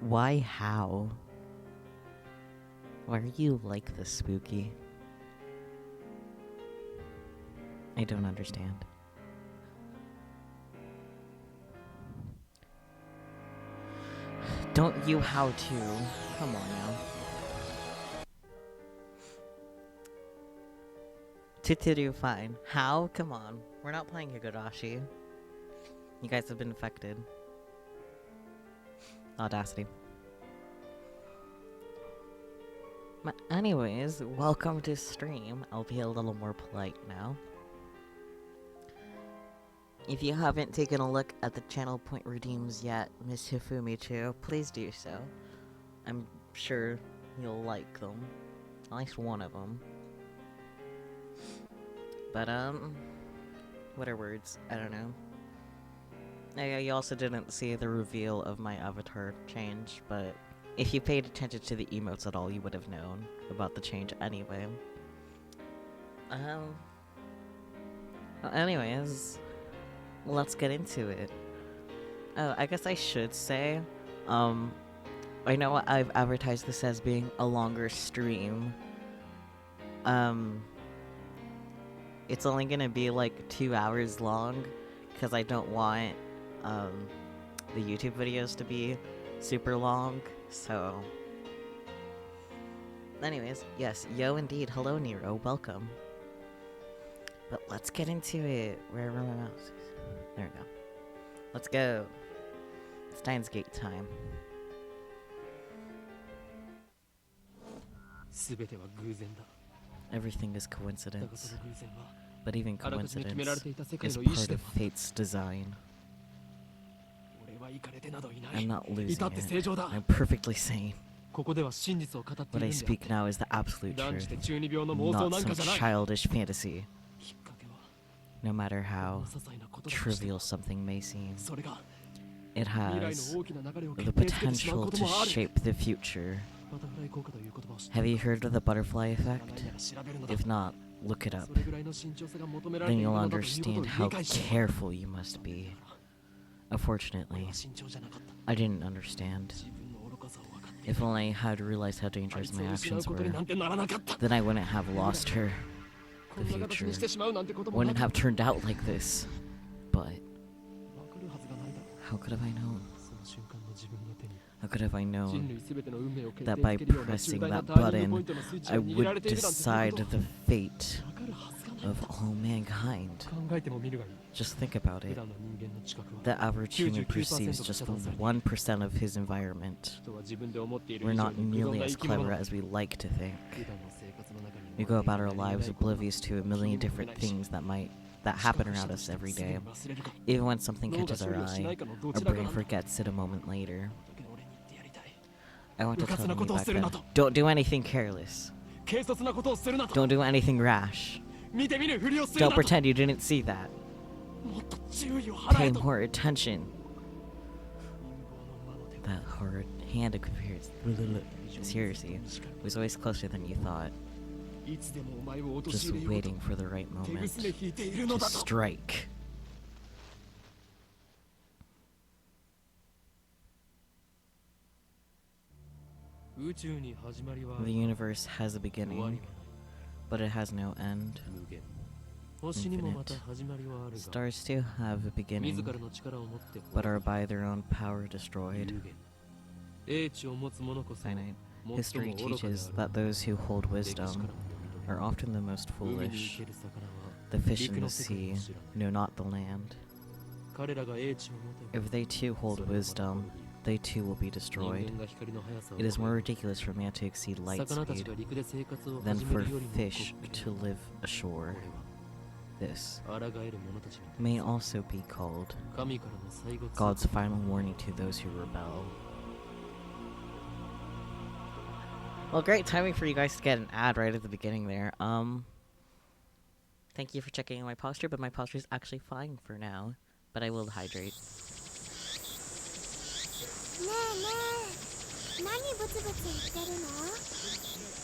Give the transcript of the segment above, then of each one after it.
Why, how? Why are you like this, Spooky? I don't understand. Don't you how to? Come on now. To fine. How? Come on. We're not playing Higurashi. You guys have been affected. Audacity. But anyways, welcome to stream. I'll be a little more polite now. If you haven't taken a look at the channel point redeems yet, Miss Hifumi too, please do so. I'm sure you'll like them. At least one of them. But, what are words? I don't know. You also didn't see the reveal of my avatar change, but if you paid attention to the emotes at all, you would have known about the change anyway. Anyways, let's get into it. Oh, I guess I should say, I know I've advertised this as being a longer stream. It's only gonna be like 2 hours long, because I don't want, the YouTube videos to be super long, so... Anyways, yes, yo indeed, hello Nero, welcome. But let's get into it. Where are my mouse? There we go. Let's go. Steins Gate time. Everything is coincidence. But even coincidence is part of fate's design. I'm not losing it. I'm perfectly sane. What I speak now is the absolute truth, not some childish fantasy. No matter how trivial something may seem, it has the potential to shape the future. Have you heard of the butterfly effect? If not, look it up. Then you'll understand how careful you must be. Unfortunately, I didn't understand. If only I had realized how dangerous my actions were, then I wouldn't have lost her. The future wouldn't have turned out like this. But how could have I known? How could have I known that by pressing that button, I would decide the fate of all mankind? Just think about it. The average human perceives just 1% of his environment. We're not nearly as clever as we like to think. We go about our lives oblivious to a million different things that happen around us every day. Even when something catches our eye, our brain forgets it a moment later. I want to tell you back then, don't do anything careless. Don't do anything rash. Don't pretend you didn't see that. Pay more attention. That hard hand of computers. Seriously, was always closer than you thought. Just waiting for the right moment to strike. The universe has a beginning, but it has no end. Infinite. Stars too have a beginning, but are by their own power destroyed. Finite. History teaches that those who hold wisdom are often the most foolish. The fish in the sea know not the land. If they too hold wisdom, they too will be destroyed. It is more ridiculous for man to exceed light speed than for fish to live ashore. This may also be called God's final warning to those who rebel. Well, great timing for you guys to get an ad right at the beginning there. Thank you for checking my posture, but my posture is actually fine for now. But I will hydrate.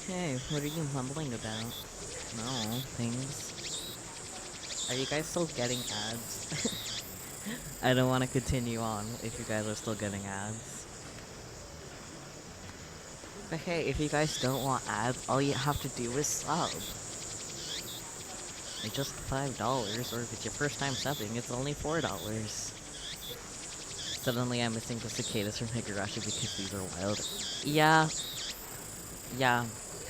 Hey, what are you mumbling about? No, things. Are you guys still getting ads? I don't want to continue on if you guys are still getting ads. But hey, if you guys don't want ads, all you have to do is sub. It's just $5, or if it's your first time subbing, it's only $4. Suddenly I'm missing the cicadas from Higurashi because these are wild. Yeah. Yeah.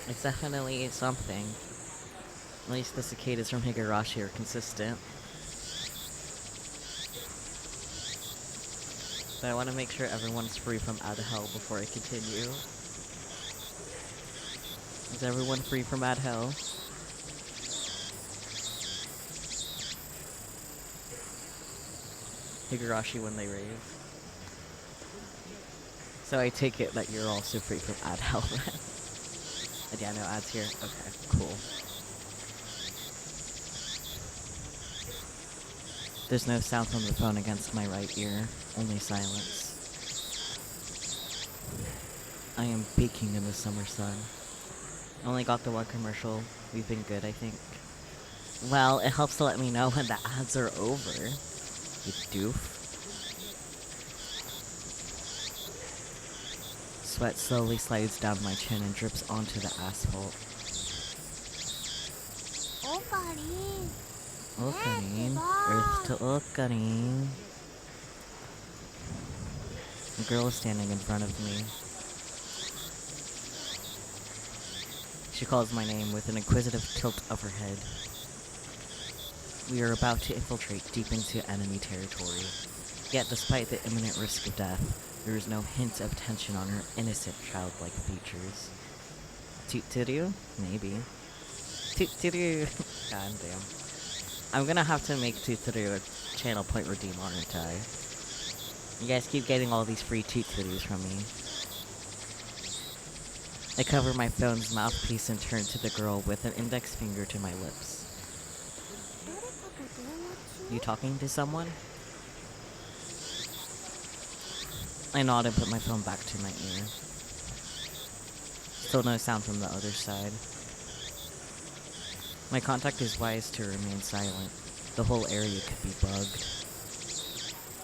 It's definitely something. At least the cicadas from Higurashi are consistent. But I want to make sure everyone's free from ad hell before I continue. Is everyone free from ad hell? Higurashi when they rave. So I take it that you're also free from ad hell then. And yeah, no ads here. Okay, cool. There's no sound from the phone against my right ear, only silence. I am baking in the summer sun. Only got the one commercial. We've been good, I think. Well, it helps to let me know when the ads are over. You doof. Sweat slowly slides down my chin and drips onto the asphalt. Okarin. Earth to Okarin. A girl is standing in front of me. She calls my name with an inquisitive tilt of her head. We are about to infiltrate deep into enemy territory. Yet despite the imminent risk of death, there is no hint of tension on her innocent, childlike features. Toot-toot-oo? Maybe. Toot-toot-oo! God damn. I'm gonna have to make Toot-toot-oo a channel point redeem, aren't I? You guys keep getting all these free Toot-toot-oos from me. I cover my phone's mouthpiece and turn to the girl with an index finger to my lips. You talking to someone? I nod and put my phone back to my ear. Still no sound from the other side. My contact is wise to remain silent. The whole area could be bugged.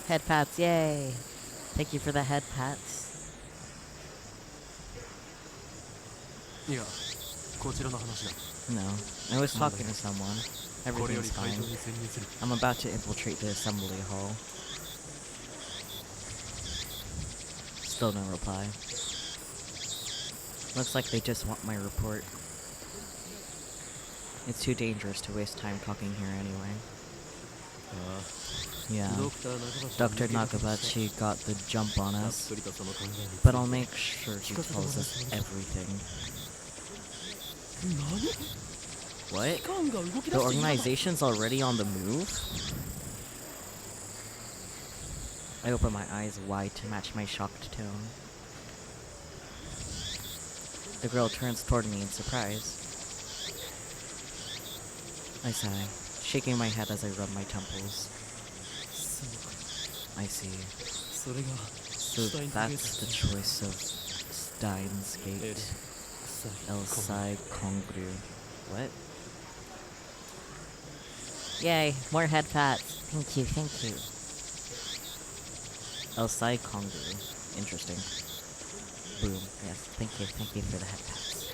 Head pats, yay! Thank you for the head pats. No, I was talking to someone. Everything's fine. I'm about to infiltrate the assembly hall. Still no reply. Looks like they just want my report. It's too dangerous to waste time talking here anyway. Yeah. Dr. Nagabachi got the jump on us, but I'll make sure he tells us everything. What? The organization's already on the move? I open my eyes wide to match my shocked tone. The girl turns toward me in surprise. I sigh, shaking my head as I rub my temples. I see. So that's the choice of Steins Gate. Elsai Kongru. What? Yay, more head pats. Thank you, thank you. Elsai Kongru. Interesting. Boom. Yes, thank you for the head pats.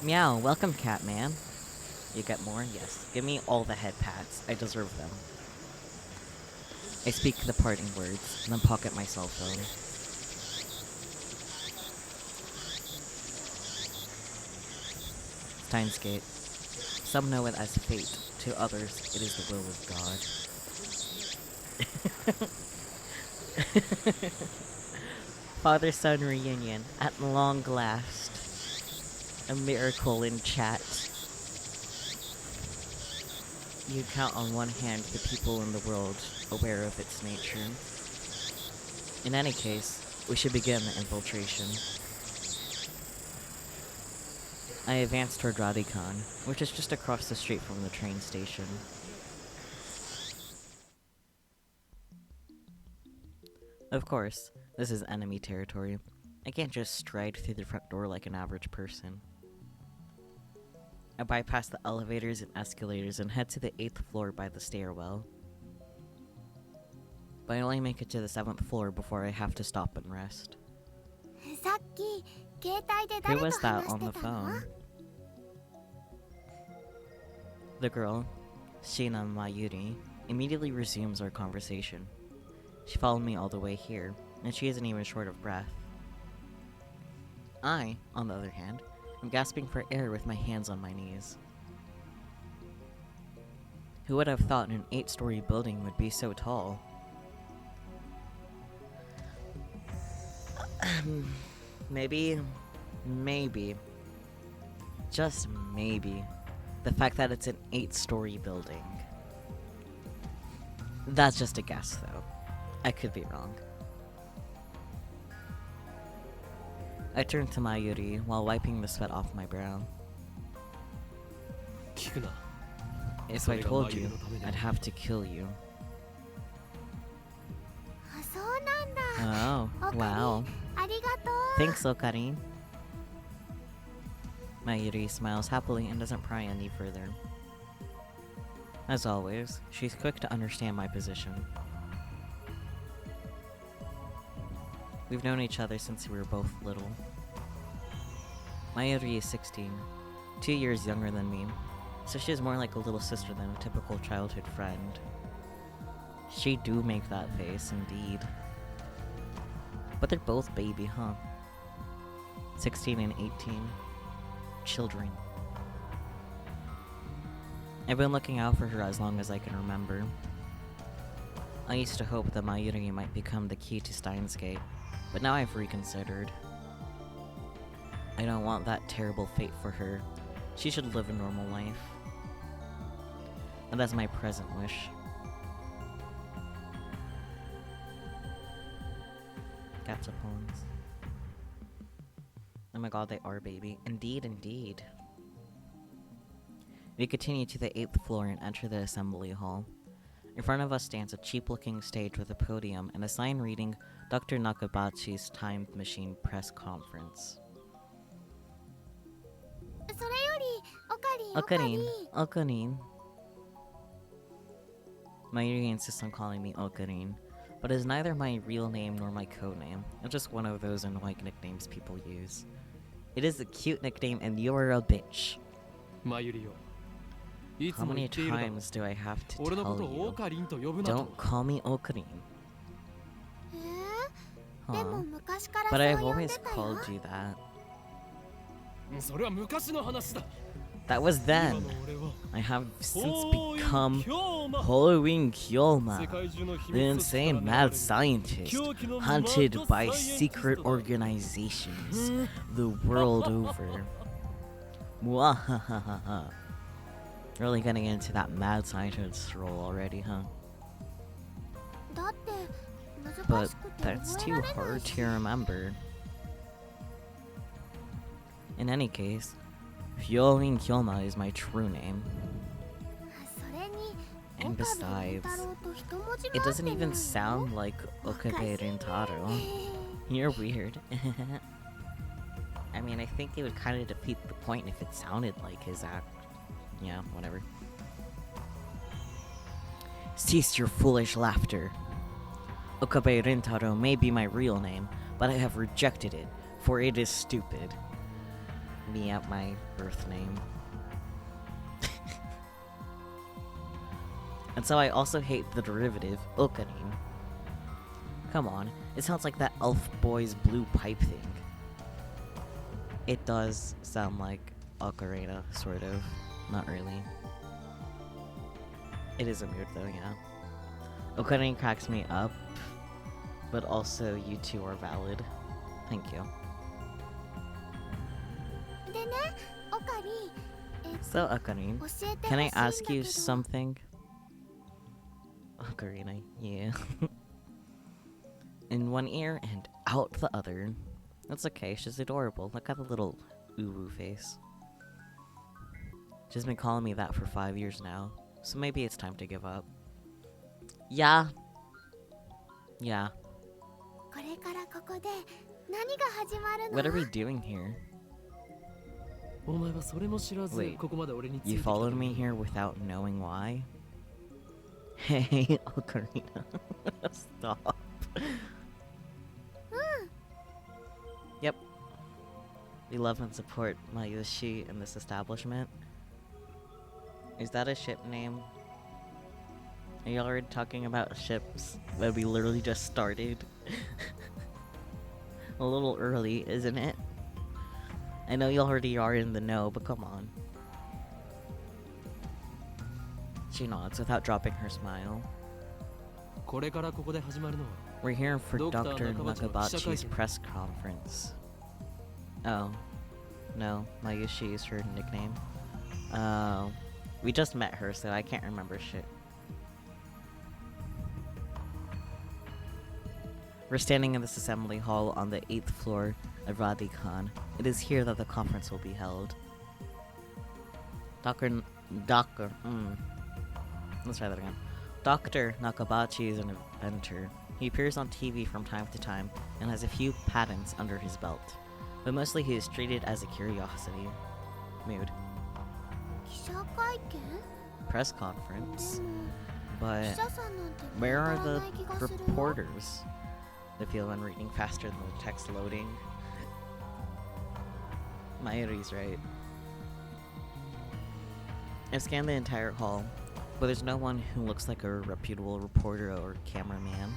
Meow, welcome Catman. You get more? Yes. Give me all the head pats. I deserve them. I speak the parting words, and then pocket my cell phone. Steins Gate. Some know it as fate. To others, it is the will of God. Father-son reunion, at long last. A miracle in chat. You count on one hand the people in the world aware of its nature. In any case, we should begin the infiltration. I advance toward Radicon, which is just across the street from the train station. Of course, this is enemy territory. I can't just stride through the front door like an average person. I bypass the elevators and escalators and head to the 8th floor by the stairwell. but I only make it to the 7th floor before I have to stop and rest. Who was that on the phone? The girl, Shina Mayuri, immediately resumes our conversation. She followed me all the way here, and she isn't even short of breath. I, on the other hand, am gasping for air with my hands on my knees. Who would have thought an 8-story building would be so tall? Maybe, just maybe, the fact that it's an 8-story building. That's just a guess, though. I could be wrong. I turned to Mayuri while wiping the sweat off my brow. If I told you, I'd have to kill you. Oh, wow. Thanks, Okarin. Mayuri smiles happily and doesn't pry any further. As always, she's quick to understand my position. We've known each other since we were both little. Mayuri is 16, 2 years younger than me, so she's more like a little sister than a typical childhood friend. She do make that face, indeed. But they're both baby, huh? 16 and 18. Children. I've been looking out for her as long as I can remember. I used to hope that Mayuri might become the key to Steins Gate, but now I've reconsidered. I don't want that terrible fate for her. She should live a normal life. And that's my present wish. Gachapons. Oh my god, they are baby. Indeed, indeed. We continue to the 8th floor and enter the assembly hall. In front of us stands a cheap-looking stage with a podium and a sign reading Dr. Nakabachi's Time Machine Press Conference. Okarin. Mayuri insists on calling me Okarin, but it's neither my real name nor my codename. It's just one of those annoying nicknames people use. It is a cute nickname and you're a bitch. How many times do I have to tell you? Don't call me Okarin. Huh. But I've always called you that. That was then. I have since become Halloween Kyoma, the insane mad scientist, hunted by secret organizations the world over. Mwahahaha. Really getting into that mad scientist role already, huh? But that's too hard to remember. In any case, Hyorin Kyoma is my true name. And besides, it doesn't even sound like Okabe Rintaro. You're weird. I mean, I think it would kind of defeat the point if it sounded like his act. Yeah, whatever. Cease your foolish laughter. Okabe Rintaro may be my real name, but I have rejected it, for it is stupid. Me at my birth name. And so I also hate the derivative, Okarin. Come on, it sounds like that elf boy's blue pipe thing. It does sound like ocarina, sort of. Not really. It is a weird though, yeah. Okarin cracks me up, but also you two are valid. Thank you. So, Okarin, can I ask you something? Ocarina, yeah. In one ear and out the other. That's okay, she's adorable. Look at the little uwu face. She's been calling me that for 5 years now, so maybe it's time to give up. Yeah. Yeah. What are we doing here? Wait, you followed me here without knowing why? Hey, Ocarina. Stop. Yep. We love and support Mayushi in this establishment. Is that a ship name? Are you already talking about ships that we literally just started? A little early, isn't it? I know you already are in the know, but come on. She nods without dropping her smile. We're here for Dr. Nakabachi's press conference. Oh. No, Mayushi is her nickname. We just met her, so I can't remember shit. We're standing in this assembly hall on the 8th floor of Radikhan. It is here that the conference will be held. Let's try that again. Dr. Nakabachi is an inventor. He appears on TV from time to time and has a few patents under his belt. But mostly he is treated as a curiosity. Mood. Press conference? But where are the reporters? They feel when reading faster than the text loading. Mayuri's right. I've scanned the entire hall, but there's no one who looks like a reputable reporter or cameraman.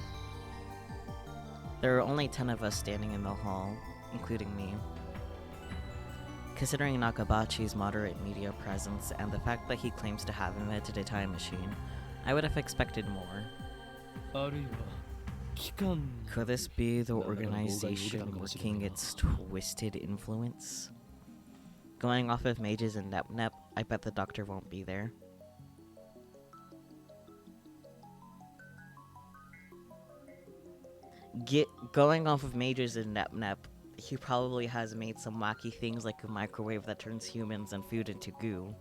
There are only 10 of us standing in the hall, including me. Considering Nakabachi's moderate media presence and the fact that he claims to have invented a time machine, I would have expected more. Could this be the organization working its twisted influence? Going off of mages and Nep, I bet the doctor won't be there. Going off of mages and Nep, he probably has made some wacky things like a microwave that turns humans and food into goo.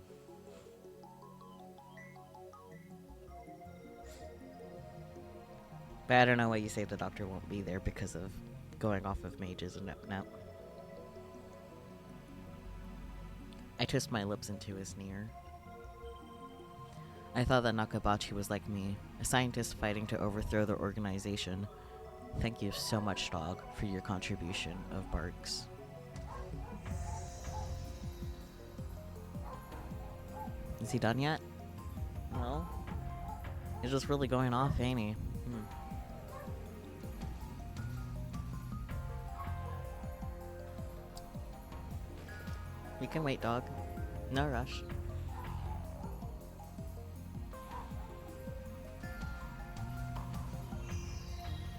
But I don't know why you say the doctor won't be there because of going off of mages and Nep. I twist my lips into a sneer. I thought that Nakabachi was like me, a scientist fighting to overthrow the organization. Thank you so much, dog, for your contribution of barks. Is he done yet? No? He's just really going off, ain't he? We can wait, dog. No rush.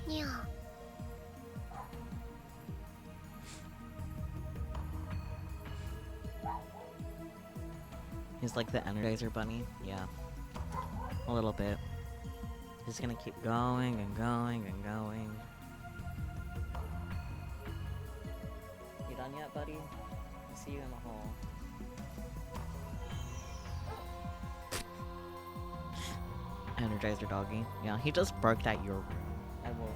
Yeah. He's like the Energizer Bunny? Yeah. A little bit. He's gonna keep going and going and going. You done yet, buddy? I'll see you in the hall. Energizer doggy. Yeah, he just barked at your room. I will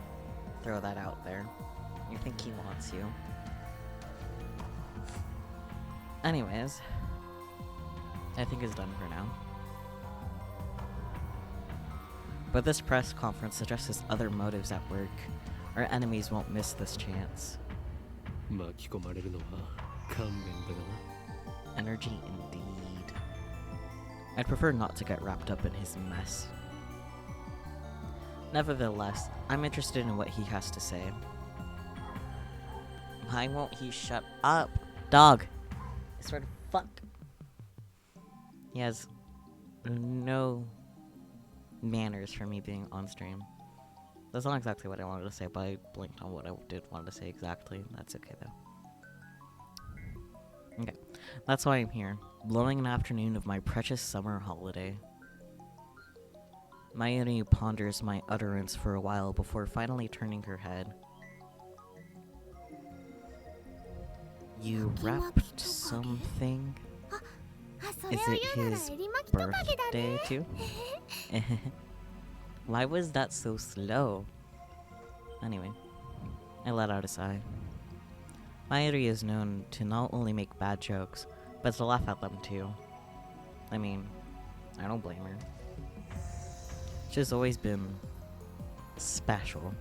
throw that out there. You think he wants you. Anyways, I think it's done for now. But this press conference suggests other motives at work. Our enemies won't miss this chance. Energy indeed. I'd prefer not to get wrapped up in his mess. Nevertheless, I'm interested in what he has to say. Why won't he shut up? Dog! I swear to fuck. He has no manners for me being on stream. That's not exactly what I wanted to say, but I blinked on what I did want to say exactly. That's okay, though. Okay, that's why I'm here, blowing an afternoon of my precious summer holiday. Mayuri ponders my utterance for a while before finally turning her head. You wrapped something? Is it his birthday too? Why was that so slow? Anyway, I let out a sigh. Mayuri is known to not only make bad jokes, but to laugh at them too. I mean, I don't blame her. She's always been special.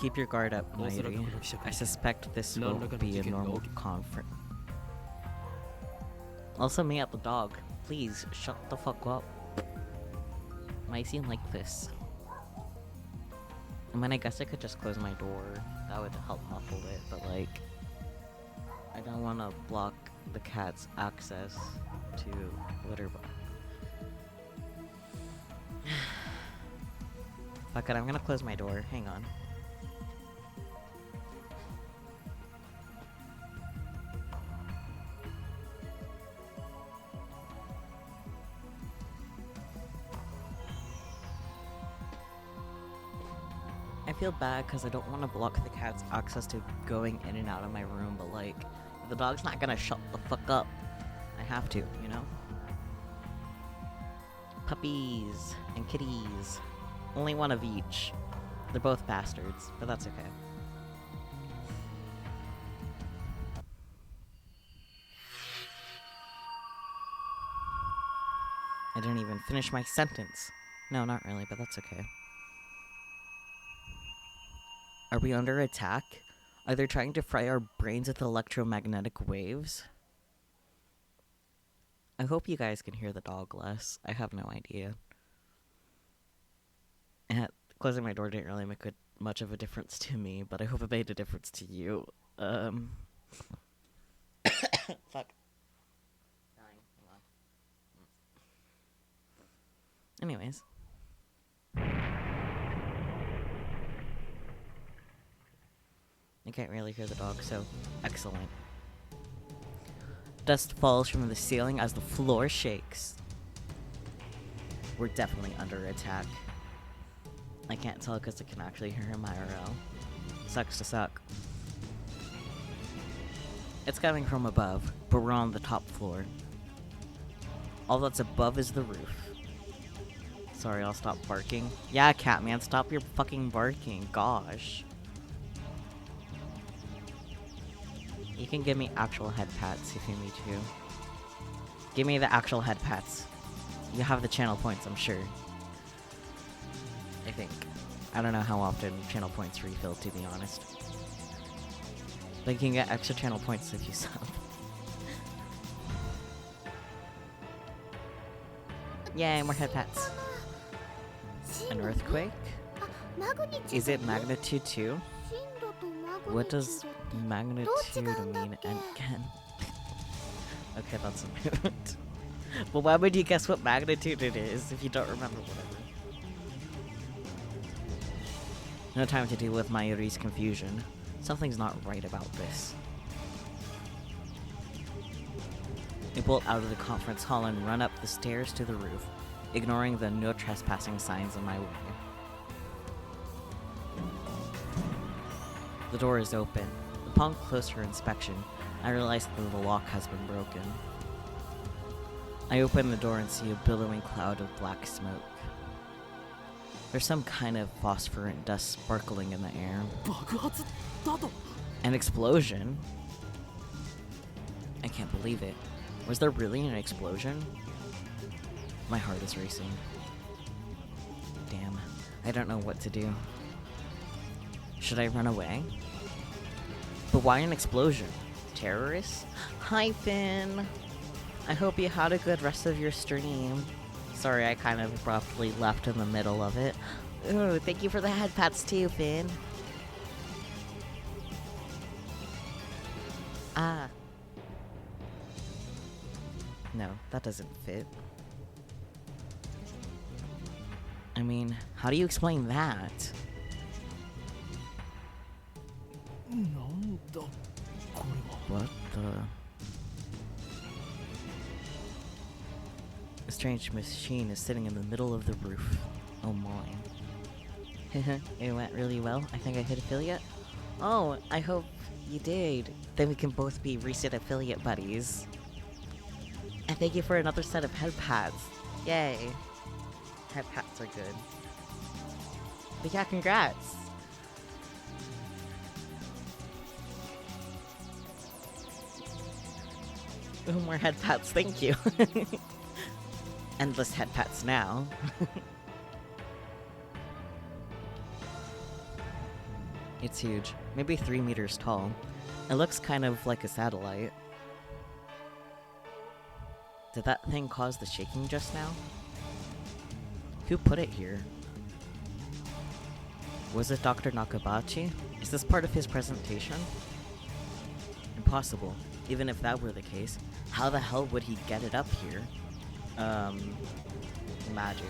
Keep your guard up, Mayuri. I suspect this won't be a normal conference. Also, me at the dog. Please, shut the fuck up. Might seem like this. I mean, I guess I could just close my door. That would help muffle it, but like... I don't want to block the cat's access to litter box. Fuck it, I'm gonna close my door. Hang on. I feel bad because I don't want to block the cat's access to going in and out of my room, but like, the dog's not gonna shut the fuck up. I have to, you know? Puppies and kitties. Only one of each. They're both bastards, but that's okay. I didn't even finish my sentence. No, not really, but that's okay. Are we under attack? Are they trying to fry our brains with electromagnetic waves? I hope you guys can hear the dog less. I have no idea. And closing my door didn't really make much of a difference to me, but I hope it made a difference to you. Fuck. Dying. Hold on. Anyways. I can't really hear the dog, so excellent. Dust falls from the ceiling as the floor shakes. We're definitely under attack. I can't tell because I can actually hear him IRL. Sucks to suck. It's coming from above, but we're on the top floor. All that's above is the roof. Sorry, I'll stop barking. Yeah, Catman, stop your fucking barking. Gosh. You can give me actual head pats if you need to. Give me the actual head pats. You have the channel points, I'm sure. I think. I don't know how often channel points refill, to be honest. But you can get extra channel points if you sub. Yay, more head pats. An earthquake? Is it magnitude 2? What does magnitude mean again? Okay, that's a moot. But why would you guess what magnitude it is if you don't remember whatever? No time to deal with Mayuri's confusion. Something's not right about this. I bolt out of the conference hall and run up the stairs to the roof, ignoring the no trespassing signs in my way. The door is open. Upon closer inspection, I realize that the lock has been broken. I open the door and see a billowing cloud of black smoke. There's some kind of phosphorescent dust sparkling in the air. An explosion? I can't believe it. Was there really an explosion? My heart is racing. Damn, I don't know what to do. Should I run away? But why an explosion? Terrorists? Hi, Finn! I hope you had a good rest of your stream. Sorry, I kind of abruptly left in the middle of it. Ooh, thank you for the head pats too, Finn. Ah. No, that doesn't fit. I mean, how do you explain that? What the... A strange machine is sitting in the middle of the roof. Oh my. It went really well. I think I hit affiliate. Oh, I hope you did. Then we can both be reset affiliate buddies. And thank you for another set of head pats. Yay. Head pats are good. But yeah, congrats. Ooh, more head pats, thank you. endless head pats now. It's huge, maybe 3 meters tall. It looks kind of like a satellite. Did that thing cause the shaking just now? Who put it here? Was it Dr. Nakabachi? Is this part of his presentation? Impossible. Even if that were the case, how the hell would he get it up here? Magic.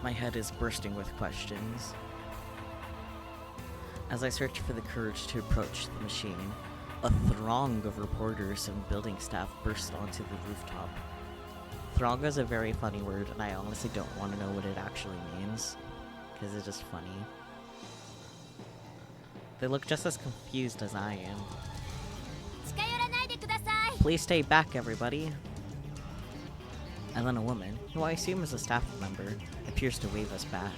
My head is bursting with questions. As I search for the courage to approach the machine, a throng of reporters and building staff burst onto the rooftop. Throng is a very funny word, and I honestly don't want to know what it actually means, because it's just funny. They look just as confused as I am. Please stay back, everybody. And then a woman, who I assume is a staff member, appears to wave us back.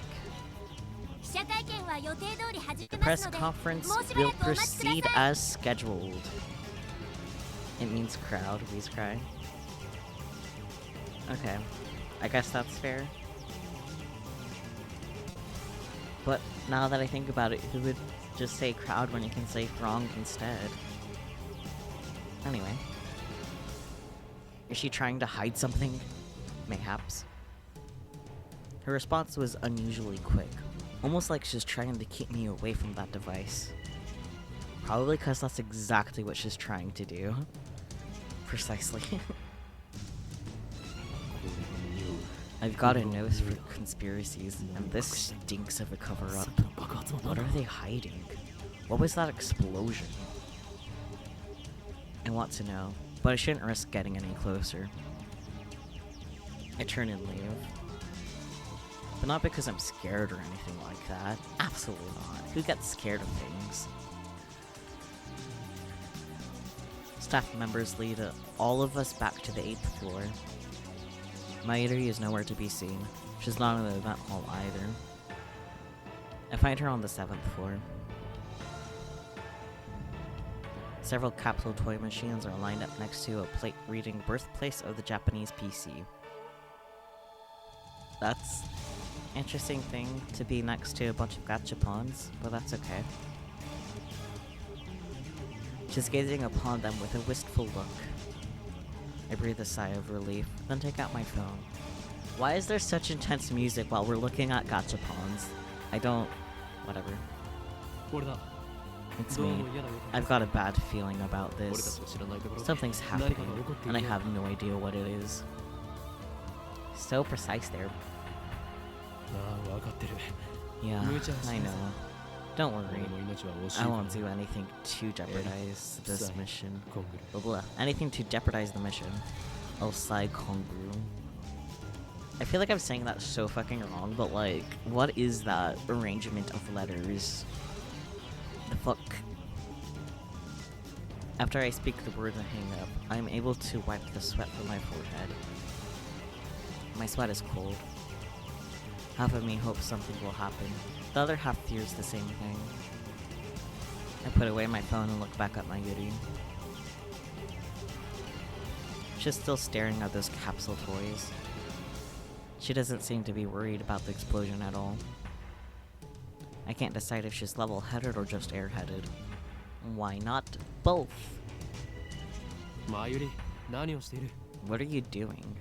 The press conference will proceed as scheduled. It means crowd, please cry. Okay, I guess that's fair. But now that I think about it, who would just say crowd when you can say throng instead? Anyway. Is she trying to hide something? Mayhaps. Her response was unusually quick. Almost like she's trying to keep me away from that device. Probably because that's exactly what she's trying to do. Precisely. I've got a nose for conspiracies, and this stinks of a cover-up. What are they hiding? What was that explosion? I want to know, but I shouldn't risk getting any closer. I turn and leave. But not because I'm scared or anything like that. Absolutely not. Who gets scared of things? Staff members lead all of us back to the 8th floor. Mayuri is nowhere to be seen. She's not in the event hall either. I find her on the 7th floor. Several capsule toy machines are lined up next to a plate reading Birthplace of the Japanese PC. That's an interesting thing to be next to a bunch of gachapons, but that's okay. She's gazing upon them with a wistful look. I breathe a sigh of relief, then take out my phone. Why is there such intense music while we're looking at gachapons? I don't... whatever. It's me. I've got a bad feeling about this. Something's happening, and I have no idea what it is. So precise there. Yeah, I know. Don't worry. I won't do anything to jeopardize this mission. Blah, anything to jeopardize the mission. Osai Kongru. I feel like I'm saying that so fucking wrong, but like, what is that arrangement of letters? The fuck? After I speak the word and hang up, I'm able to wipe the sweat from my forehead. My sweat is cold. Half of me hopes something will happen. The other half fears the same thing. I put away my phone and look back at Mayuri. She's still staring at those capsule toys. She doesn't seem to be worried about the explosion at all. I can't decide if she's level-headed or just airheaded. Why not both? Mayuri, what are you doing?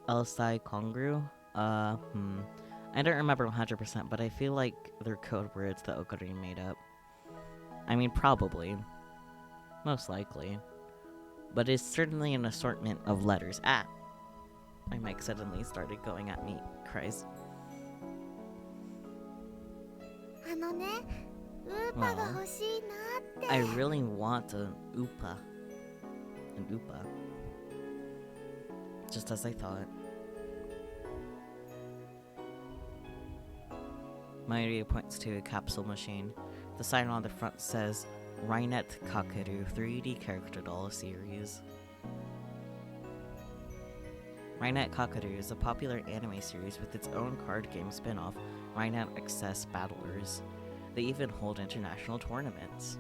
Elsai Kongru? I don't remember 100%, but I feel like they're code words that Okari made up. I mean, probably. Most likely. But it's certainly an assortment of letters. Ah! My mic suddenly started going at me. Cries. Well, I really want an Upa. An Upa. Just as I thought. Mayuri points to a capsule machine. The sign on the front says Rainet Kakeru 3D Character Doll Series. Rainet Kakeru is a popular anime series with its own card game spin-off, Rainet Access Battlers. They even hold international tournaments.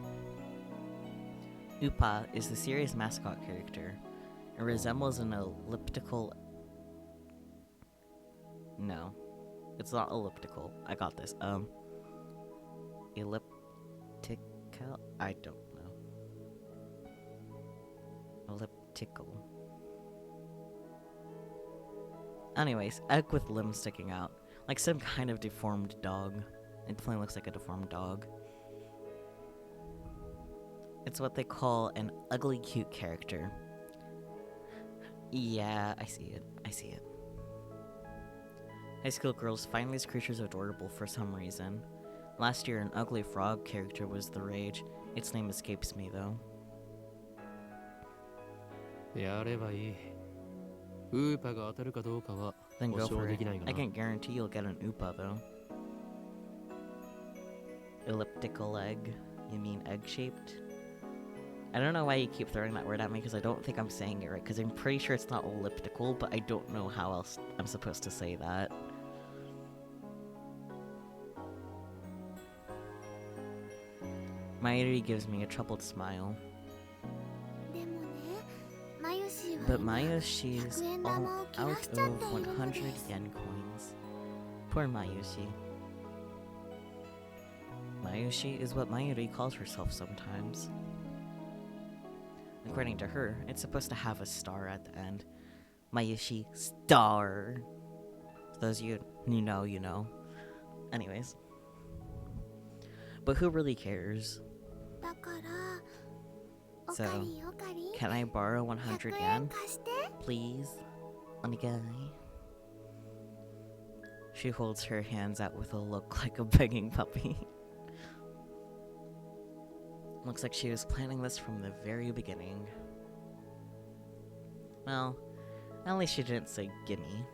Upa is the series' mascot character. It resembles an elliptical... No. It's not elliptical. I got this. Elliptical? I don't know. Elliptical. Anyways, egg with limbs sticking out. Like some kind of deformed dog. It definitely looks like a deformed dog. It's what they call an ugly cute character. Yeah, I see it. I see it. High school girls find these creatures adorable for some reason. Last year, an ugly frog character was the rage. Its name escapes me, though. Then go for it. I can't guarantee you'll get an Upa, though. Elliptical egg? You mean egg-shaped? I don't know why you keep throwing that word at me, because I don't think I'm saying it right, because I'm pretty sure it's not elliptical, but I don't know how else I'm supposed to say that. Mayuri gives me a troubled smile. But Mayushi's all out of 100 yen coins. Poor Mayushi. Mayushi is what Mayuri calls herself sometimes. According to her, it's supposed to have a star at the end. Mayushi star. Those of you who know, you know. Anyways. But who really cares? So, can I borrow 100 yen? Please? Onegai. She holds her hands out with a look like a begging puppy. Looks like she was planning this from the very beginning. Well, at least she didn't say gimme.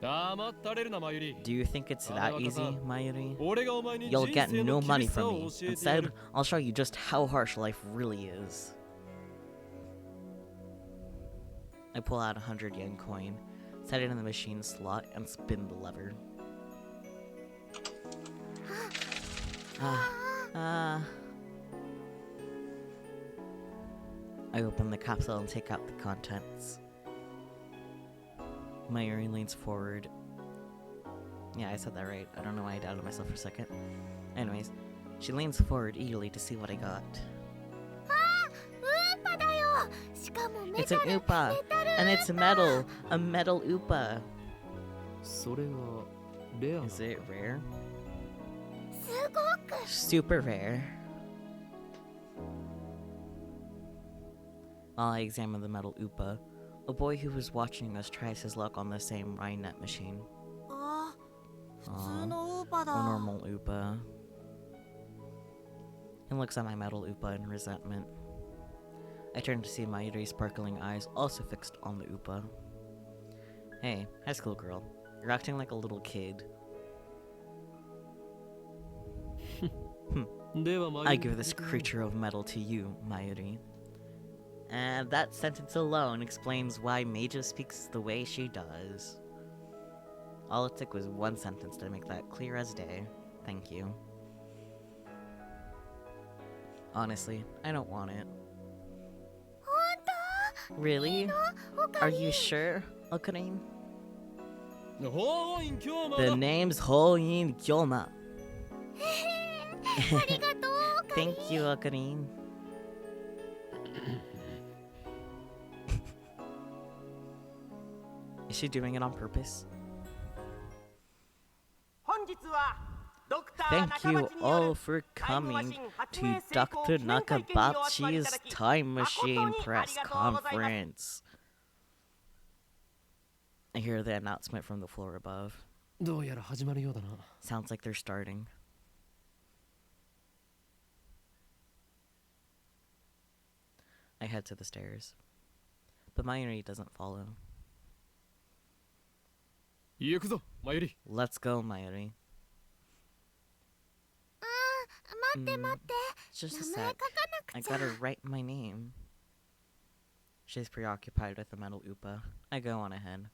Do you think it's that easy, Mayuri? You'll get no money from me. Instead, I'll show you just how harsh life really is. I pull out a 100 yen coin, set it in the machine slot, and spin the lever. I open the capsule and take out the contents. Mayuri leans forward. Yeah, I said that right. I don't know why I doubted myself for a second. Anyways, she leans forward eagerly to see what I got. It's an Upa! And it's metal! A metal Upa! Is it rare? Super rare. While I examine the metal Upa, a boy who was watching us tries his luck on the same Rhinet machine. A normal Upa. He looks at my metal Upa in resentment. I turn to see Mayuri's sparkling eyes also fixed on the Upa. Hey, high school girl, you're acting like a little kid. I give this creature of metal to you, Mayuri. And that sentence alone explains why Meija speaks the way she does. All it took was one sentence to make that clear as day. Thank you. Honestly, I don't want it. Really? Are you sure, Okarin? The name's Hoin Gyoma. Thank you, Okarin. Is she doing it on purpose? Thank you all for coming to Dr. Nakabachi's Time Machine press conference. I hear the announcement from the floor above. Sounds like they're starting. I head to the stairs, but Mayuri doesn't follow. Let's go, Mayuri. Just a sec. I gotta write my name. She's preoccupied with the metal Upa. I go on ahead.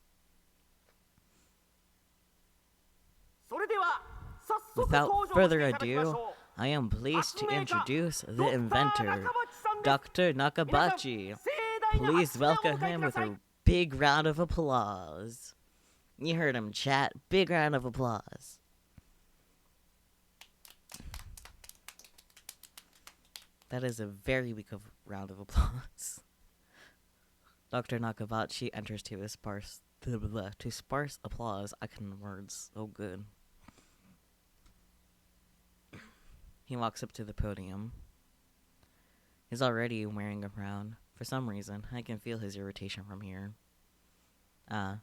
Without further ado, I am pleased to introduce the inventor, Dr. Nakabachi. Please welcome him with a big round of applause. You heard him, chat. Big round of applause. That is a very weak round of applause. Dr. Nakabachi enters to sparse applause. I can words so good. He walks up to the podium. He's already wearing a frown. For some reason, I can feel his irritation from here.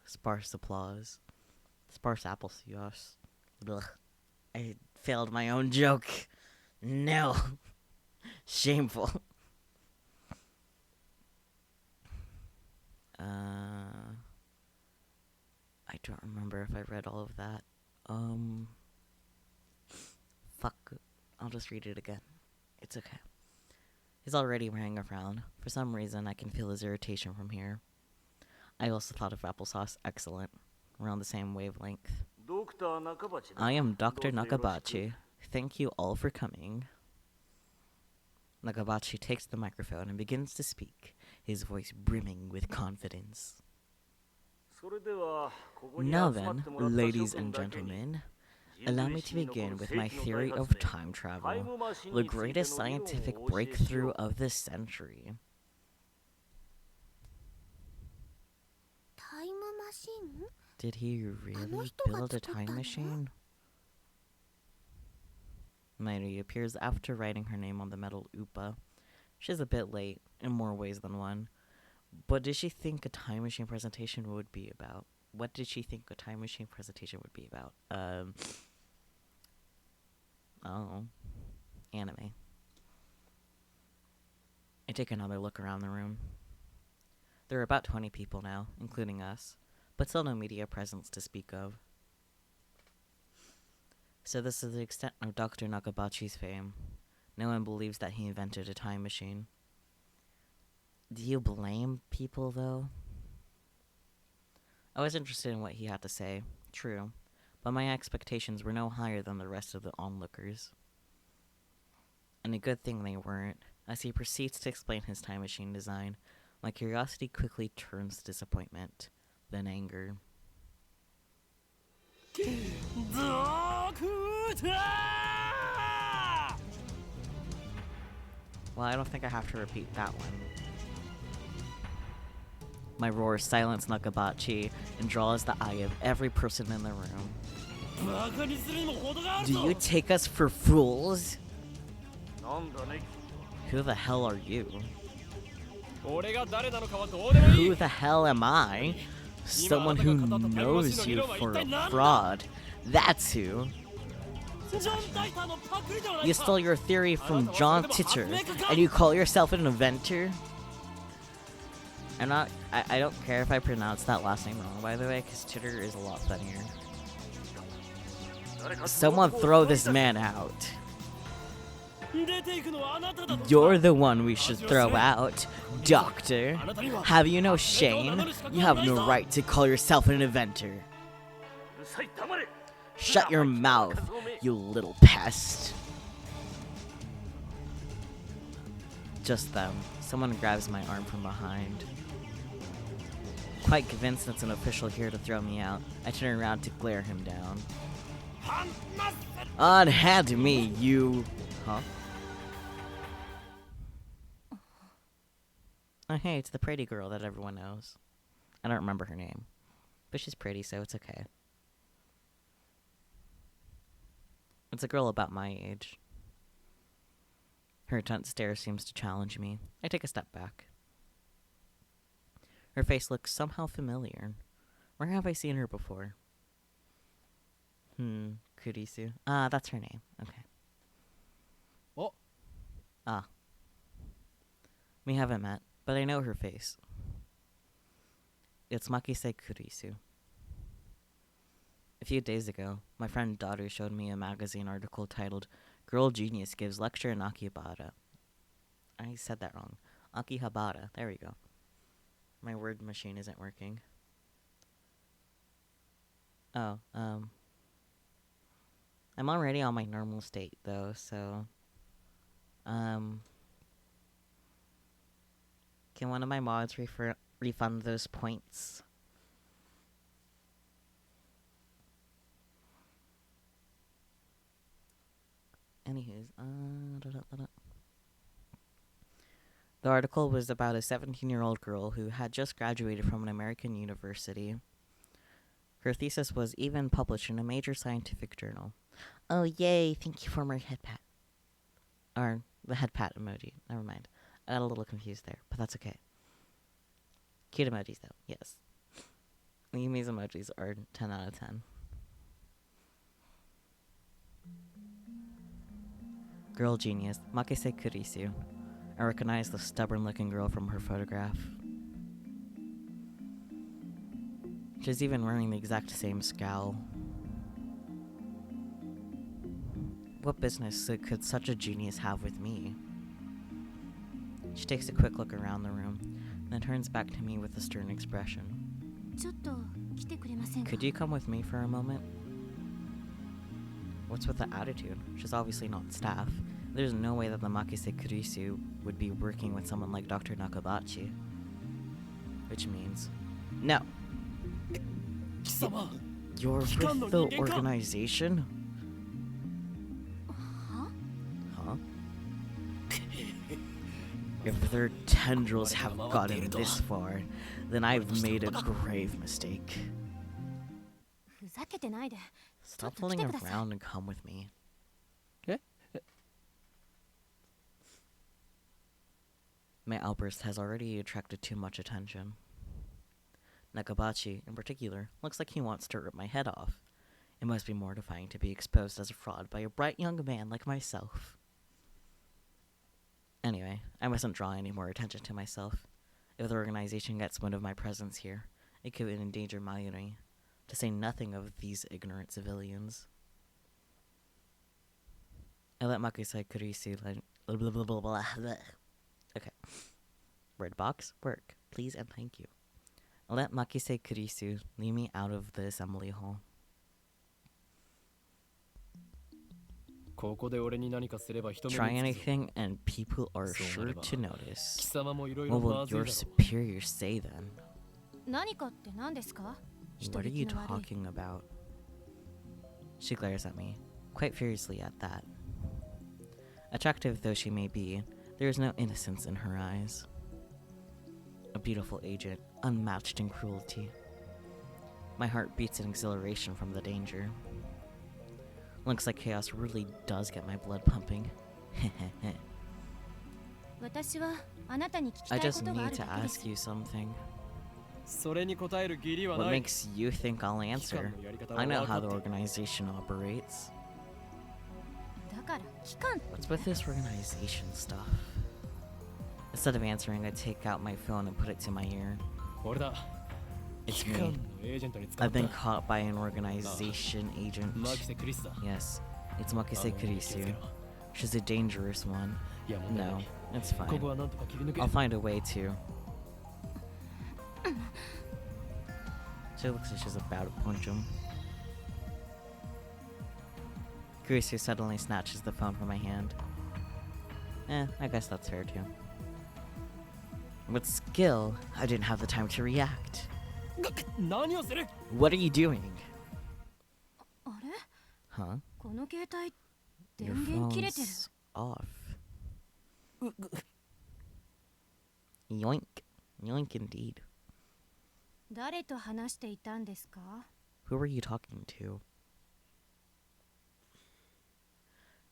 Sparse applause. Sparse applesauce. Ugh. I failed my own joke. No. Shameful. I don't remember if I read all of that. Fuck. I'll just read it again. It's okay. He's already wearing a frown. For some reason, I can feel his irritation from here. I also thought of applesauce. Excellent. We're on the same wavelength. I am Dr. Nakabachi. Thank you all for coming. Nakabachi takes the microphone and begins to speak, his voice brimming with confidence. Now then, ladies and gentlemen, allow me to begin with my theory of time travel, the greatest scientific breakthrough of the century. Time machine? Did he really build a time machine? Mayuri appears after writing her name on the metal upa. She's a bit late, in more ways than one. What did she think a time machine presentation would be about? What did she think a time machine presentation would be about? Oh. Anime. I take another look around the room. There are about 20 people now, including us, but still no media presence to speak of. So this is the extent of Dr. Nakabachi's fame. No one believes that he invented a time machine. Do you blame people, though? I was interested in what he had to say, true, but my expectations were no higher than the rest of the onlookers. And a good thing they weren't. As he proceeds to explain his time machine design, my curiosity quickly turns to disappointment, then anger. Well, I don't think I have to repeat that one. My roar silences Nakabachi and draws the eye of every person in the room. Do you take us for fools? Who the hell are you? Who the hell am I? Someone who knows you for a fraud. That's who. You stole your theory from John Titor, and you call yourself an inventor? I don't care if I pronounce that last name wrong, by the way, because Titor is a lot funnier. Someone throw this man out. You're the one we should throw out, Doctor. Have you no shame? You have no right to call yourself an inventor. Shut your mouth, you little pest. Just then, someone grabs my arm from behind. Quite convinced it's an official here to throw me out, I turn around to glare him down. Unhand me, you... Huh? Oh, hey, it's the pretty girl that everyone knows. I don't remember her name, but she's pretty, so it's okay. It's a girl about my age. Her intent stare seems to challenge me. I take a step back. Her face looks somehow familiar. Where have I seen her before? Kurisu. Ah, that's her name. Okay. Oh. Ah. We haven't met, but I know her face. It's Makise Kurisu. A few days ago, my friend Daughter showed me a magazine article titled Girl Genius Gives Lecture in Akihabara. I said that wrong. Akihabara. There we go. My word machine isn't working. I'm already on my normal state, though, so... Can one of my mods refund those points? Anywho's, The article was about a 17-year-old girl who had just graduated from an American university. Her thesis was even published in a major scientific journal. Oh, yay, thank you for my head pat. Or, the head pat emoji. Never mind. I got a little confused there, but that's okay. Cute emojis, though, yes. Yumi's emojis are 10 out of 10. Girl genius, Makise Kurisu. I recognize the stubborn-looking girl from her photograph. She's even wearing the exact same scowl. What business could such a genius have with me? She takes a quick look around the room, then turns back to me with a stern expression. Could you come with me for a moment? What's with the attitude? She's obviously not staff. There's no way that the Makise Kurisu would be working with someone like Dr. Nakabachi. Which means... No! You're with the organization? Huh? If their tendrils have gotten this far, then I've made a grave mistake. Stop fooling around and come with me. My outburst has already attracted too much attention. Nakabachi, in particular, looks like he wants to rip my head off. It must be mortifying to be exposed as a fraud by a bright young man like myself. Anyway, I mustn't draw any more attention to myself. If the organization gets wind of my presence here, it could endanger Mayuri, to say nothing of these ignorant civilians. I let Makise Kurisu blah blah blah blah blah. Okay. Word box, work, please and thank you. I let Makise Kurisu lead me out of the assembly hall. Try anything and people are sure to notice. What will your superiors say then? What are you talking about? She glares at me, quite furiously at that. Attractive though she may be, there is no innocence in her eyes. A beautiful agent, unmatched in cruelty. My heart beats in exhilaration from the danger. Looks like chaos really does get my blood pumping. I just need to ask you something. What makes you think I'll answer? I know how the organization operates. What's with this organization stuff? Instead of answering, I take out my phone and put it to my ear. It's me. I've been caught by an organization agent. Yes, it's Makise Kurisu. She's a dangerous one. No, it's fine. I'll find a way to. She looks like she's about to punch him. Kurisu suddenly snatches the phone from my hand. I guess that's fair too. With skill, I didn't have the time to react. What are you doing? Huh? Your phone's off. Yoink. Yoink indeed. Who were you talking to?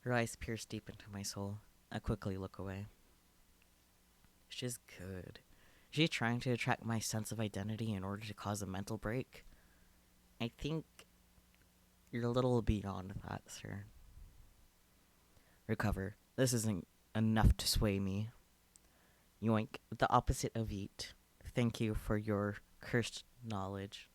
Her eyes pierce deep into my soul. I quickly look away. She's good. Is she trying to attract my sense of identity in order to cause a mental break? I think you're a little beyond that, sir. Recover. This isn't enough to sway me. Yoink. The opposite of eat. Thank you for your cursed knowledge.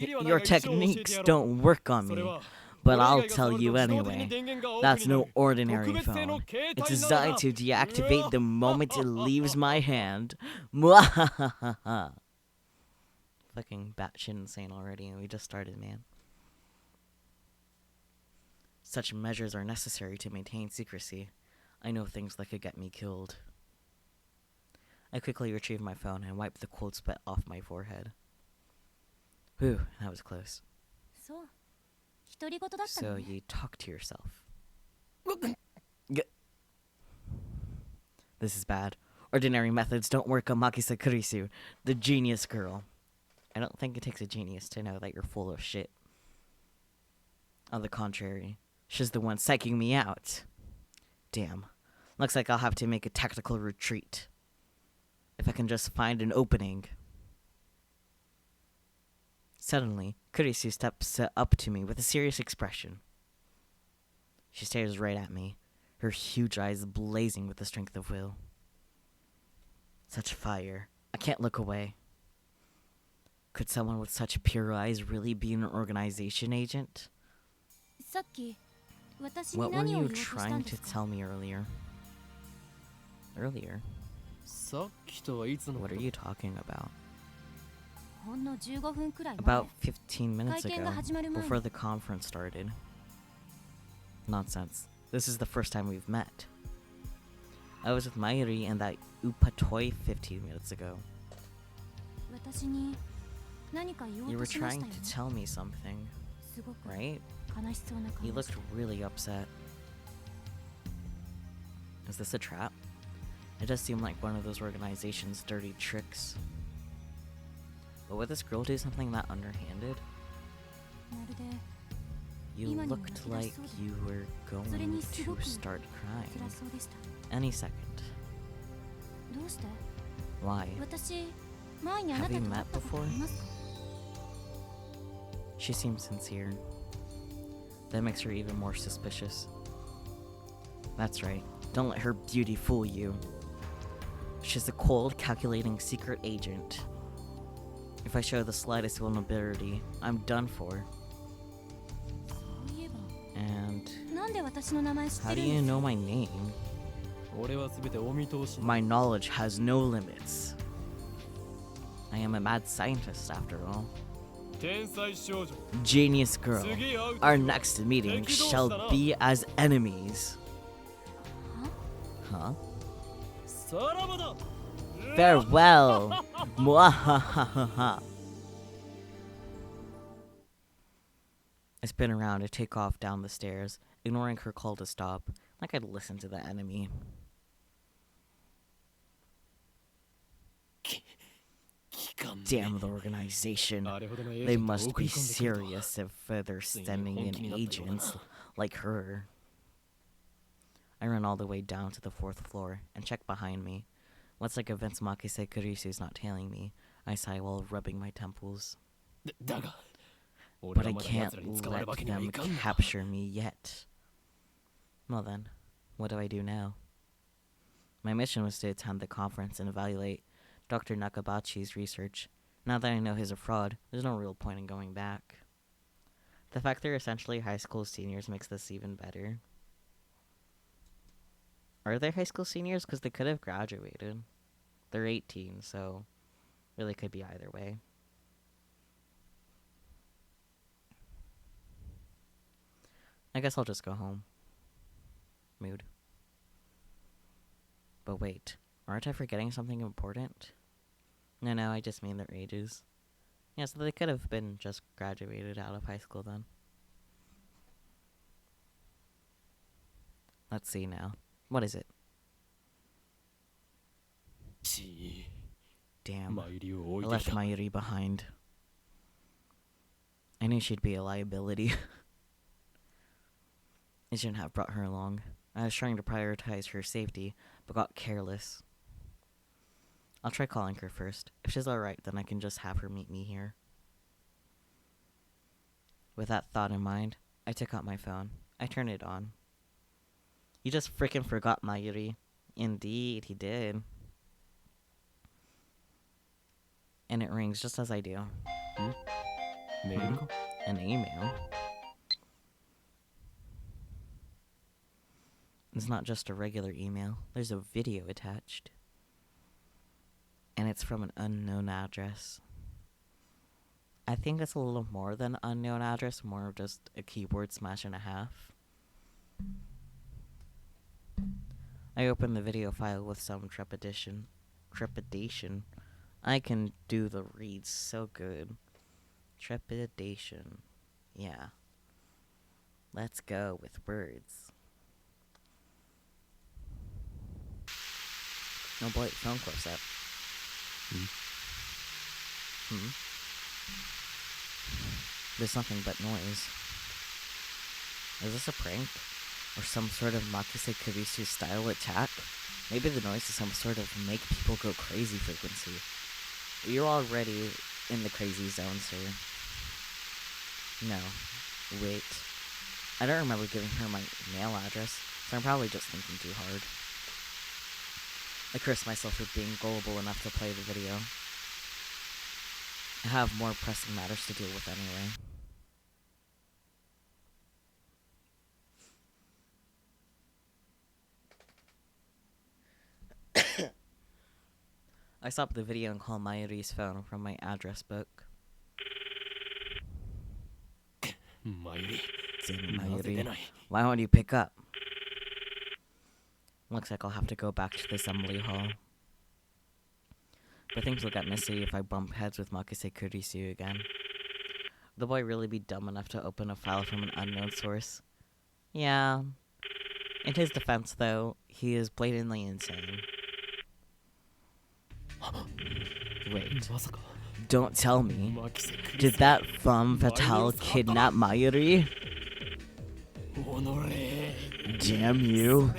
Your techniques don't work on me, but I'll tell you anyway. That's no ordinary phone. It's designed to deactivate the moment it leaves my hand. Fine. fucking batshit insane already, and we just started, man. Such measures are necessary to maintain secrecy. I know things that could get me killed. I quickly retrieved my phone and wiped the cold sweat off my forehead. Whew, that was close. So you talk to yourself. This is bad. Ordinary methods don't work on Makisa Kurisu, the genius girl. I don't think it takes a genius to know that you're full of shit. On the contrary, she's the one psyching me out. Damn. Looks like I'll have to make a tactical retreat. If I can just find an opening. Suddenly, Kurisu steps up to me with a serious expression. She stares right at me, her huge eyes blazing with the strength of will. Such fire. I can't look away. Could someone with such pure eyes really be an organization agent? What were you trying to tell me earlier? What are you talking about? About 15 minutes ago, before the conference started. Nonsense. This is the first time we've met. I was with Mayuri and that Upatoi 15 minutes ago. You were trying to tell me something, right? You looked really upset. Is this a trap? It does seem like one of those organizations' dirty tricks. But would this girl do something that underhanded? You looked like you were going to start crying. Any second. Why? Have we met before? She seems sincere. That makes her even more suspicious. That's right. Don't let her beauty fool you. She's a cold, calculating secret agent. If I show the slightest vulnerability, I'm done for. And how do you know my name? My knowledge has no limits. I am a mad scientist, after all. Genius girl, our next meeting shall be as enemies. Huh? Farewell! Mwahahaha. I spin around to take off down the stairs, ignoring her call to stop, like I'd listen to the enemy. Damn the organization. They must be serious if they're sending in agents like her. I run all the way down to the 4th floor and check behind me. What's like events Makise Kurisu's not tailing me. I sigh while rubbing my temples. But I can't let them capture me yet. Well then, what do I do now? My mission was to attend the conference and evaluate Dr. Nakabachi's research. Now that I know he's a fraud, there's no real point in going back. The fact they're essentially high school seniors makes this even better. Are they high school seniors? Because they could have graduated. They're 18, so really could be either way. I guess I'll just go home. Mood. But wait, aren't I forgetting something important? No, I just mean their ages. Yeah, so they could have been just graduated out of high school then. Let's see now. What is it? Damn, I left Mayuri behind. I knew she'd be a liability. I shouldn't have brought her along. I was trying to prioritize her safety, but got careless. I'll try calling her first. If she's alright, then I can just have her meet me here. With that thought in mind, I took out my phone. I turned it on. You just frickin' forgot Mayuri. Indeed, he did. And it rings just as I do. Mail? An email? It's not just a regular email. There's a video attached. And it's from an unknown address. I think it's a little more than unknown address, more of just a keyboard smash and a half. I opened the video file with some trepidation. I can do the reads so good. Trepidation. Yeah. Let's go with words. No boy, phone close up. There's nothing but noise. Is this a prank? Or some sort of Makise Kurisu style attack? Maybe the noise is some sort of make people go crazy frequency. You're already in the crazy zone, sir. No. Wait. I don't remember giving her my mail address, so I'm probably just thinking too hard. I curse myself for being gullible enough to play the video. I have more pressing matters to deal with anyway. I stopped the video and called Mayuri's phone from my address book. Mayuri, why won't you pick up? Looks like I'll have to go back to the assembly hall. But things will get messy if I bump heads with Makise Kurisu again. The boy really be dumb enough to open a file from an unknown source? Yeah. In his defense, though, he is blatantly insane. Wait. Don't tell me. Did that femme fatale kidnap Mayuri? Damn you.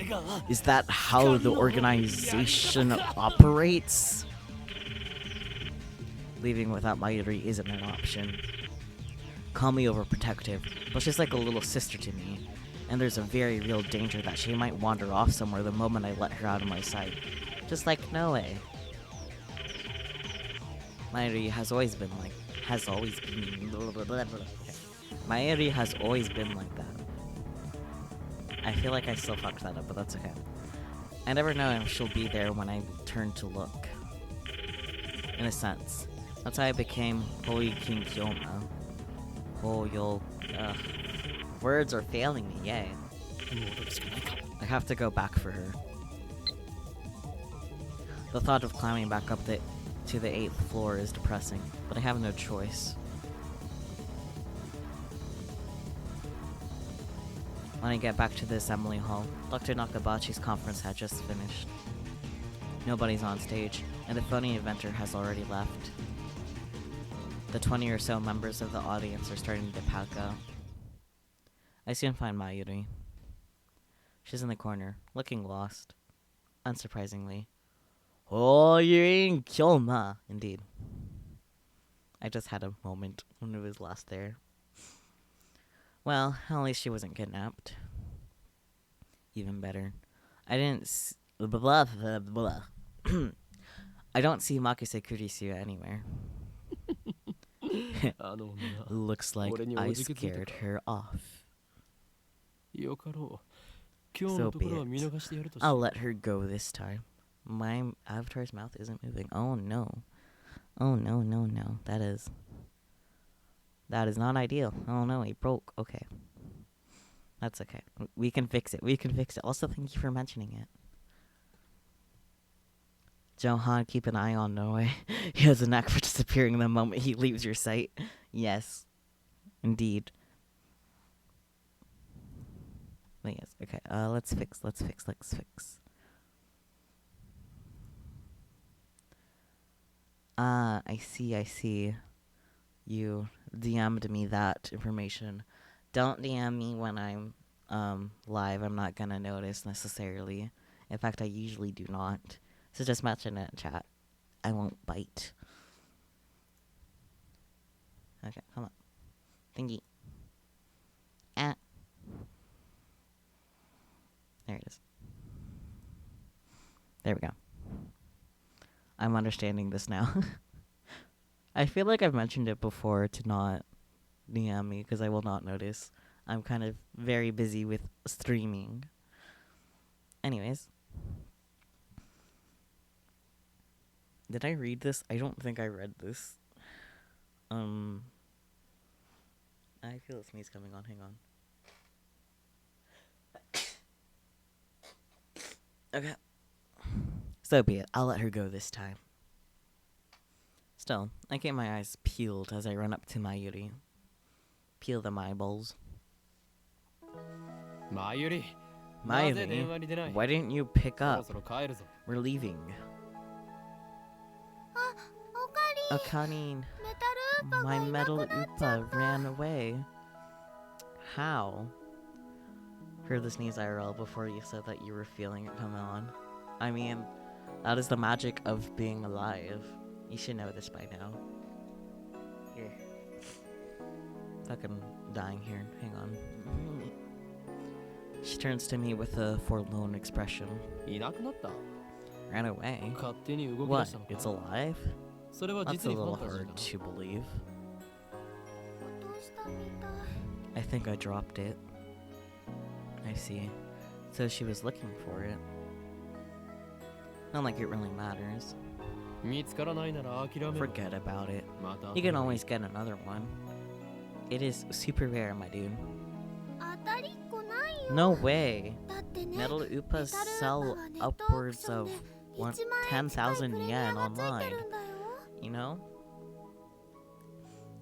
Is that how the organization operates? Leaving without Mayuri isn't an option. Call me overprotective, but she's like a little sister to me. And there's a very real danger that she might wander off somewhere the moment I let her out of my sight. Just like Noe. Mayuri has always been like... Mayuri has always been like that. I feel like I still fucked that up, but that's okay. I never know if she'll be there when I turn to look. In a sense. That's how I became Hoi King Kyoma. Words are failing me, yay. I have to go back for her. The thought of climbing back up to the 8th floor is depressing, but I have no choice. When I get back to the assembly hall, Dr. Nakabachi's conference had just finished. Nobody's on stage, and the phony inventor has already left. The 20 or so members of the audience are starting to pack out. I soon find Mayuri. She's in the corner, looking lost. Unsurprisingly. Oh, you're in Kyoma. Indeed. I just had a moment when it was lost there. Well, at least she wasn't kidnapped. Even better. I didn't blah, blah, blah. I don't see Makise Kurisu anywhere. Looks like I scared her off. So be it. I'll let her go this time. My avatar's mouth isn't moving. Oh no. Oh no, no, no. That is not ideal. Oh no, it broke. Okay. That's okay. We can fix it. We can fix it. Also, thank you for mentioning it. Johan, keep an eye on Noe. He has a knack for disappearing the moment he leaves your sight. Yes. Indeed. But yes, okay. Let's fix. I see. You DM'd me that information. Don't DM me when I'm live. I'm not gonna notice necessarily. In fact, I usually do not. So just mention it in chat. I won't bite. Okay, come on. Thingy. Ah. There it is. There we go. I'm understanding this now. I feel like I've mentioned it before to not DM me because I will not notice. I'm kind of very busy with streaming. Anyways. Did I read this? I don't think I read this. I feel a sneeze coming on. Hang on. Okay. So be it. I'll let her go this time. Still, I keep my eyes peeled as I run up to Mayuri. Peel them eyeballs. Mayuri, Mayuri, why didn't you pick up? We're leaving. Okarin, my metal Upa ran away. How? Heard the sneeze IRL before you said that you were feeling it come on. I mean, that is the magic of being alive. You should know this by now. Here. Fucking dying here. Hang on. She turns to me with a forlorn expression. Ran away? What? It's alive? That's a little hard to believe. I think I dropped it. I see. So she was looking for it. Not like it really matters. Forget about it. You can always get another one. It is super rare, my dude. No way. Metal Upas sell upwards of 10,000 yen online. You know?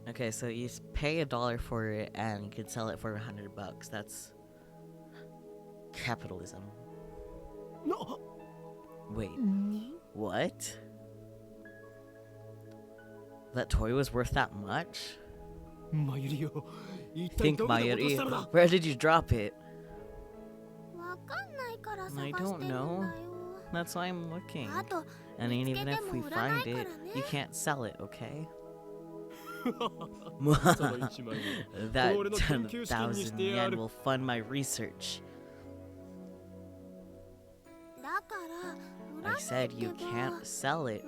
Okay, so you pay $1 for it and you can sell it for $100. That's capitalism. No. Wait. What? That toy was worth that much? Think, Mayuri. Where did you drop it? I don't know. That's why I'm looking. And even if we find it, you can't sell it, okay? That 10,000 yen will fund my research. I said you can't sell it.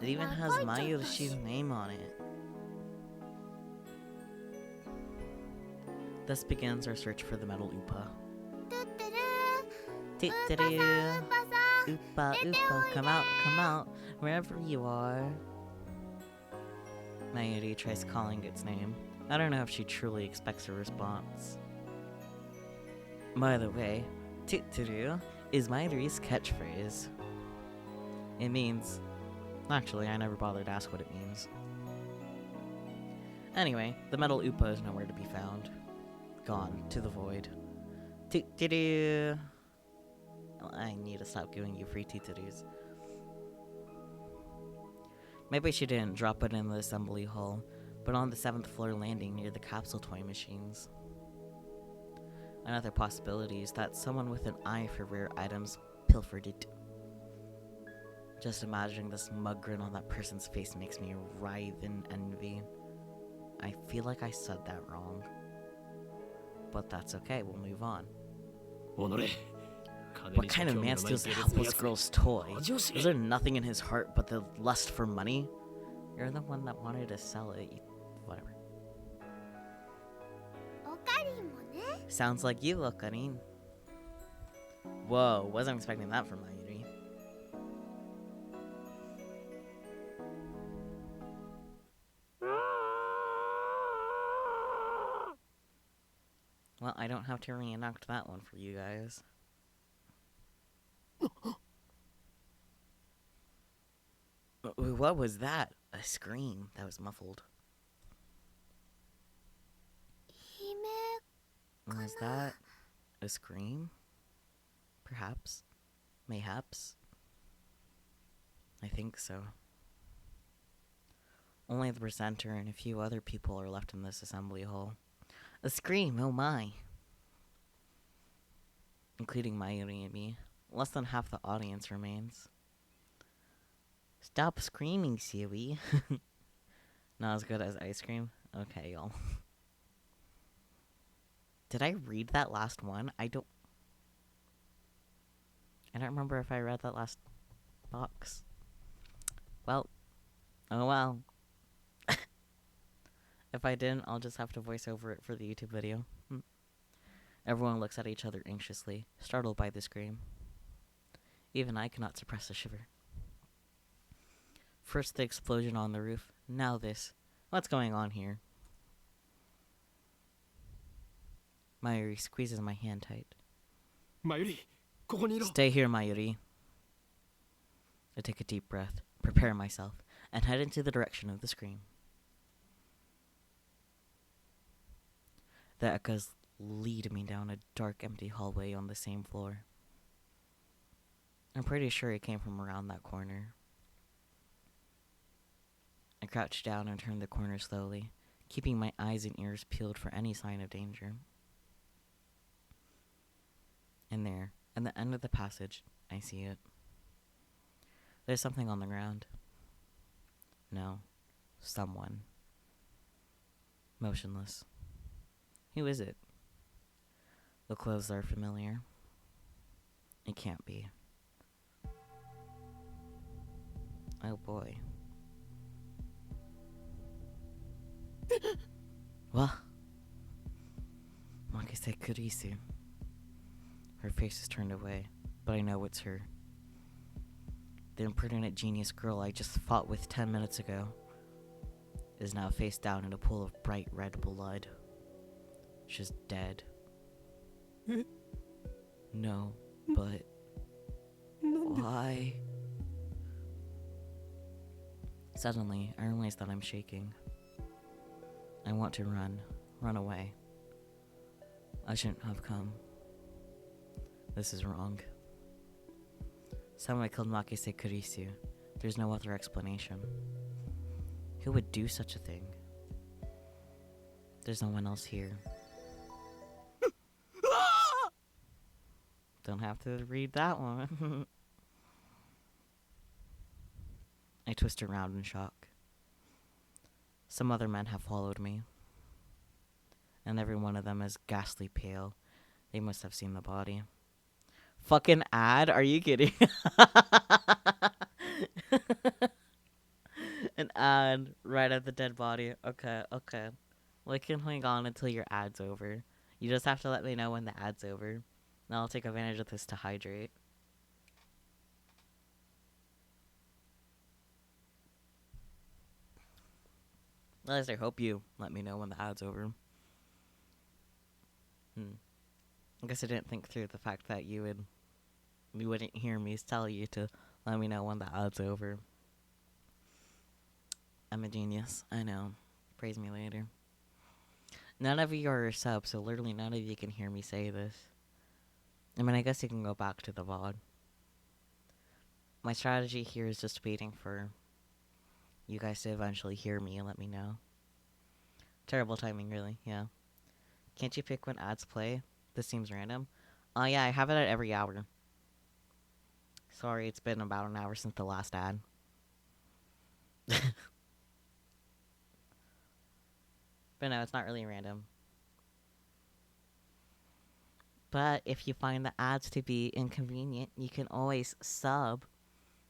It even has Mayoshi's name on it. Thus begins our search for the metal Upa. Upa, Upa, come out, wherever you are. Mayuri tries calling its name. I don't know if she truly expects a response. By the way, Tituru is Mayuri's catchphrase. It means... Actually, I never bothered to ask what it means. Anyway, the metal Upa is nowhere to be found. Gone to the void. Tituru! I need to stop giving you free Titurus. Maybe she didn't drop it in the assembly hall, but on the 7th floor landing near the capsule toy machines. Another possibility is that someone with an eye for rare items pilfered it. Just imagining the smug grin on that person's face makes me writhe in envy. I feel like I said that wrong. But that's okay, we'll move on. What kind of man steals a helpless girl's toy? Is there nothing in his heart but the lust for money? You're the one that wanted to sell it. Whatever. Sounds like you, Okarin. Whoa, wasn't expecting that from Mayuri. Well, I don't have to reenact that one for you guys. What was that? A scream that was muffled. Was that a scream? Perhaps. Mayhaps. I think so. Only the presenter and a few other people are left in this assembly hall. A scream, oh my. Including Mayuri and me. Less than half the audience remains. Stop screaming, silly. Not as good as ice cream? Okay, y'all. Did I read that last one? I don't remember if I read that last box. Well. Oh well. If I didn't, I'll just have to voice over it for the YouTube video. Everyone looks at each other anxiously, startled by the scream. Even I cannot suppress a shiver. First the explosion on the roof, now this. What's going on here? Mayuri squeezes my hand tight. Mayuri, ここにいろ. Stay here, Mayuri. I take a deep breath, prepare myself, and head into the direction of the scream. The echoes lead me down a dark, empty hallway on the same floor. I'm pretty sure it came from around that corner. I crouch down and turn the corner slowly, keeping my eyes and ears peeled for any sign of danger. And there, at the end of the passage, I see it. There's something on the ground. No, someone. Motionless. Who is it? The clothes are familiar. It can't be. Oh boy. What? Makise Kurisu. Her face is turned away, but I know it's her. The impertinent genius girl I just fought with 10 minutes ago is now face down in a pool of bright red blood. She's dead. No, but why? Suddenly, I realize that I'm shaking. I want to run away. I shouldn't have come. This is wrong. Someone killed Makise Kurisu. There's no other explanation. Who would do such a thing? There's no one else here. Don't have to read that one. I twist around in shock. Some other men have followed me, and every one of them is ghastly pale. They must have seen the body. Fucking ad? Are you kidding? An ad right at the dead body. Okay. Well, I can hang on until your ad's over. You just have to let me know when the ad's over. And I'll take advantage of this to hydrate. At least I hope you let me know when the ad's over. I guess I didn't think through the fact that you wouldn't hear me tell you to let me know when the ad's over. I'm a genius. I know. Praise me later. None of you are subs, so literally none of you can hear me say this. I mean, I guess you can go back to the VOD. My strategy here is just waiting for you guys to eventually hear me and let me know. Terrible timing, really, yeah. Can't you pick when ads play? This seems random. Oh yeah, I have it at every hour. Sorry, it's been about an hour since the last ad. But no, it's not really random. But if you find the ads to be inconvenient, you can always sub.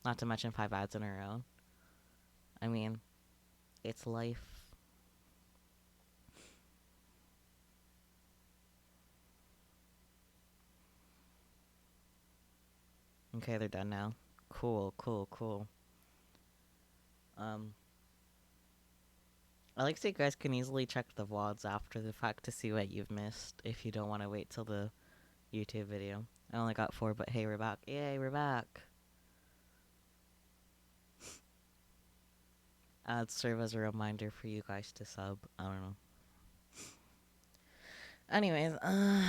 Not to mention 5 ads in a row. I mean, it's life. Okay, they're done now. Cool. I like so you guys can easily check the VODs after the fact to see what you've missed if you don't want to wait till the YouTube video. I only got 4, but hey, we're back. Yay, we're back. Ads serve as a reminder for you guys to sub. I don't know. Anyways, I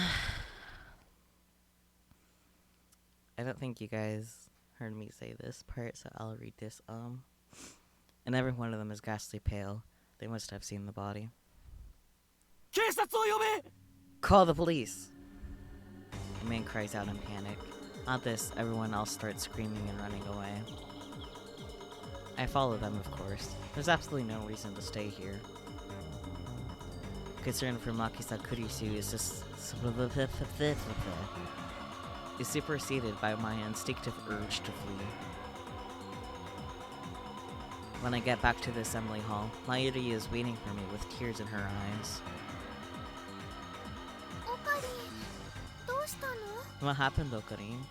don't think you guys heard me say this part, so I'll read this. And every one of them is ghastly pale. They must have seen the body. Call the police! The man cries out in panic. At this, everyone else starts screaming and running away. I follow them, of course. There's absolutely no reason to stay here. Concern for Makise Kurisu is superseded by my instinctive urge to flee. When I get back to the assembly hall, Mayuri is waiting for me with tears in her eyes. What happened, Okarin?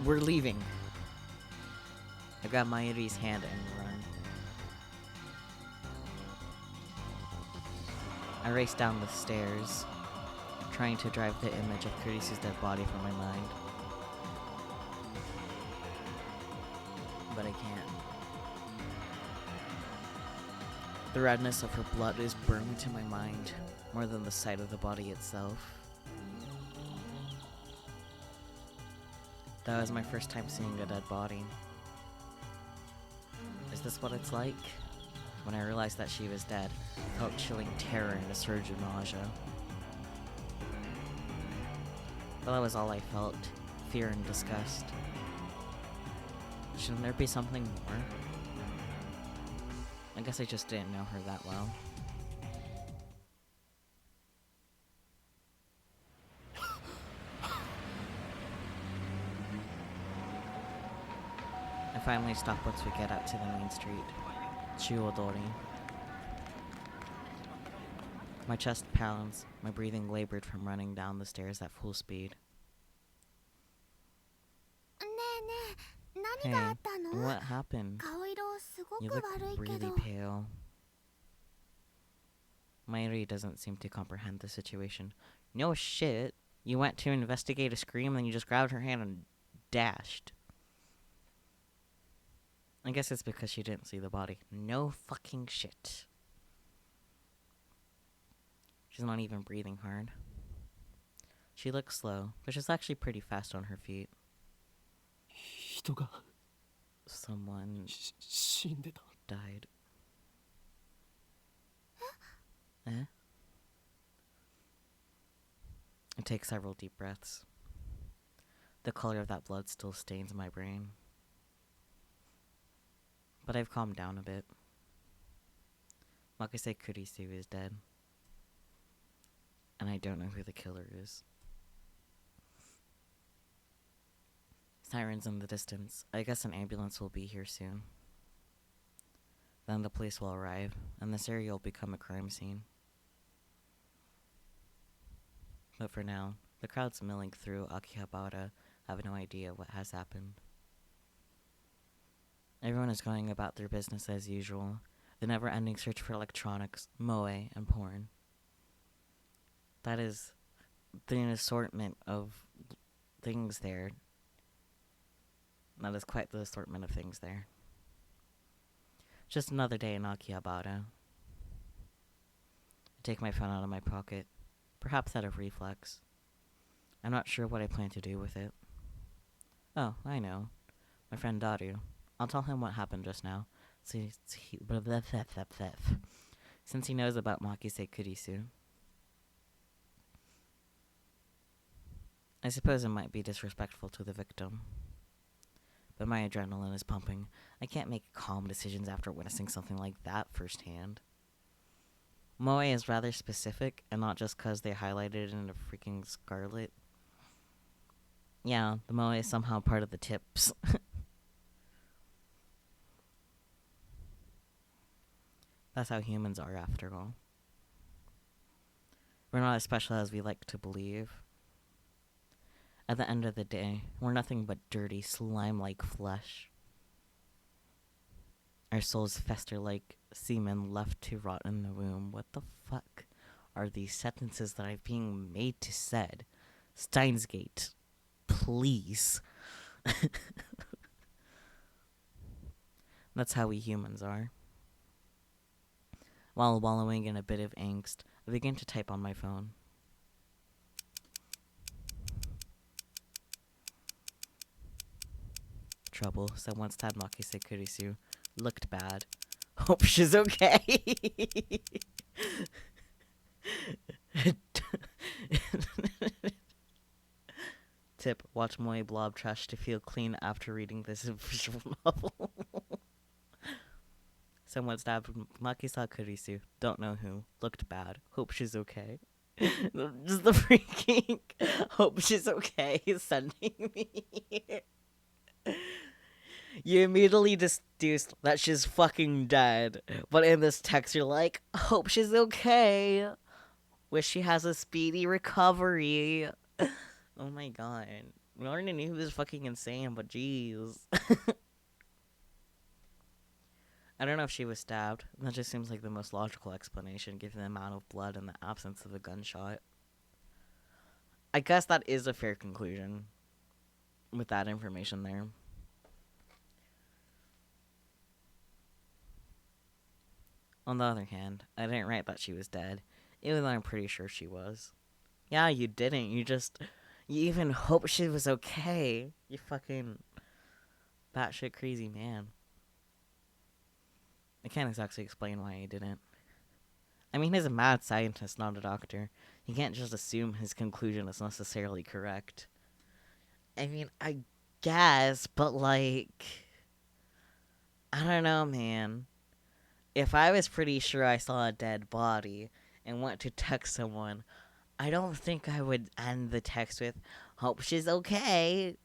We're leaving. I grab Mayuri's hand and run. I raced down the stairs, trying to drive the image of Kurisu's dead body from my mind. But I can't. The redness of her blood is burned to my mind, more than the sight of the body itself. That was my first time seeing a dead body. Is this what it's like? When I realized that she was dead, I felt chilling terror and a surge of nausea. But that was all I felt, fear and disgust. Shouldn't there be something more? I guess I just didn't know her that well. I finally stop once we get out to the main street, Chuodori. My chest pounds, my breathing labored from running down the stairs at full speed. Hey, what happened? You look really pale. Mayuri doesn't seem to comprehend the situation. No shit. You went to investigate a scream, then you just grabbed her hand and dashed. I guess it's because she didn't see the body. No fucking shit. She's not even breathing hard. She looks slow, but she's actually pretty fast on her feet. Someone died. Eh? I take several deep breaths. The color of that blood still stains my brain. But I've calmed down a bit. Makise Kurisu is dead. And I don't know who the killer is. Sirens in the distance. I guess an ambulance will be here soon. Then the police will arrive, and this area will become a crime scene. But for now, the crowds milling through Akihabara have no idea what has happened. Everyone is going about their business as usual, the never-ending search for electronics, moe, and porn. That is the assortment of things there. That is quite the assortment of things there. Just another day in Akihabara. I take my phone out of my pocket, perhaps out of reflex. I'm not sure what I plan to do with it. Oh, I know. My friend Daru. I'll tell him what happened just now, since he knows about Makise Kurisu. I suppose it might be disrespectful to the victim, but my adrenaline is pumping. I can't make calm decisions after witnessing something like that firsthand. Moe is rather specific, and not just because they highlighted it in a freaking scarlet. Yeah, the moe is somehow part of the tips. That's how humans are, after all. We're not as special as we like to believe. At the end of the day, we're nothing but dirty, slime-like flesh. Our souls fester like semen left to rot in the womb. What the fuck are these sentences that I'm being made to said? Steins Gate, please. That's how we humans are. While wallowing in a bit of angst, I begin to type on my phone. Trouble. Someone stabbed Makise Kurisu. Looked bad. Hope she's okay. Tip. Watch Moe Blob Trash to feel clean after reading this visual novel. Someone stabbed Makise Kurisu. Don't know who. Looked bad. Hope she's okay. Just the freaking hope she's okay is sending me. You immediately deduced that she's fucking dead. But in this text, you're like, hope she's okay. Wish she has a speedy recovery. Oh my god. We already knew he was fucking insane, but jeez. I don't know if she was stabbed. That just seems like the most logical explanation, given the amount of blood and the absence of a gunshot. I guess that is a fair conclusion with that information there. On the other hand, I didn't write that she was dead, even though I'm pretty sure she was. Yeah, you didn't. You even hope she was okay. You fucking batshit crazy man. I can't exactly explain why he didn't. I mean, he's a mad scientist, not a doctor. He can't just assume his conclusion is necessarily correct. I mean, I guess, but like, I don't know, man. If I was pretty sure I saw a dead body and went to text someone, I don't think I would end the text with, "Hope she's okay."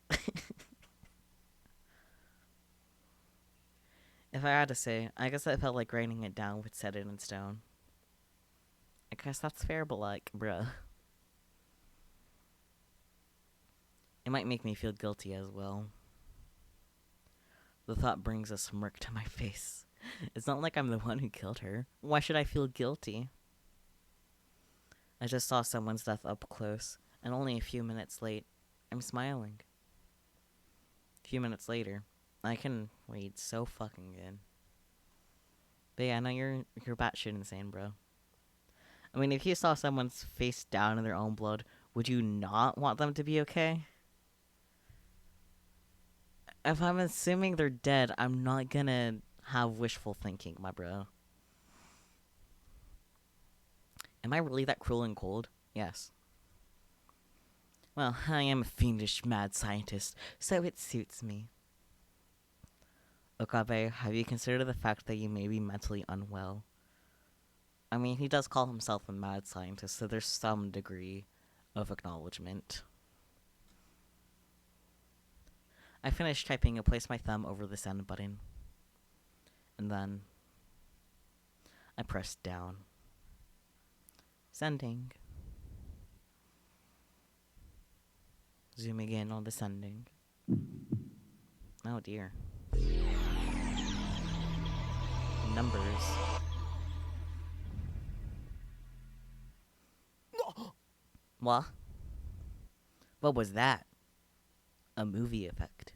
If I had to say, I guess I felt like writing it down would set it in stone. I guess that's fair, but like, bruh. It might make me feel guilty as well. The thought brings a smirk to my face. It's not like I'm the one who killed her. Why should I feel guilty? I just saw someone's death up close, and only a few minutes late, I'm smiling. A few minutes later, I can read so fucking good. But yeah, no, you're batshit insane, bro. I mean, if you saw someone's face down in their own blood, would you not want them to be okay? If I'm assuming they're dead, I'm not gonna have wishful thinking, my bro. Am I really that cruel and cold? Yes. Well, I am a fiendish mad scientist, so it suits me. Okabe, have you considered the fact that you may be mentally unwell? I mean, he does call himself a mad scientist, so there's some degree of acknowledgement. I finished typing and placed my thumb over the send button. And then I pressed down. Sending. Zooming in on the sending. Oh dear. Numbers. What? What was that? A movie effect.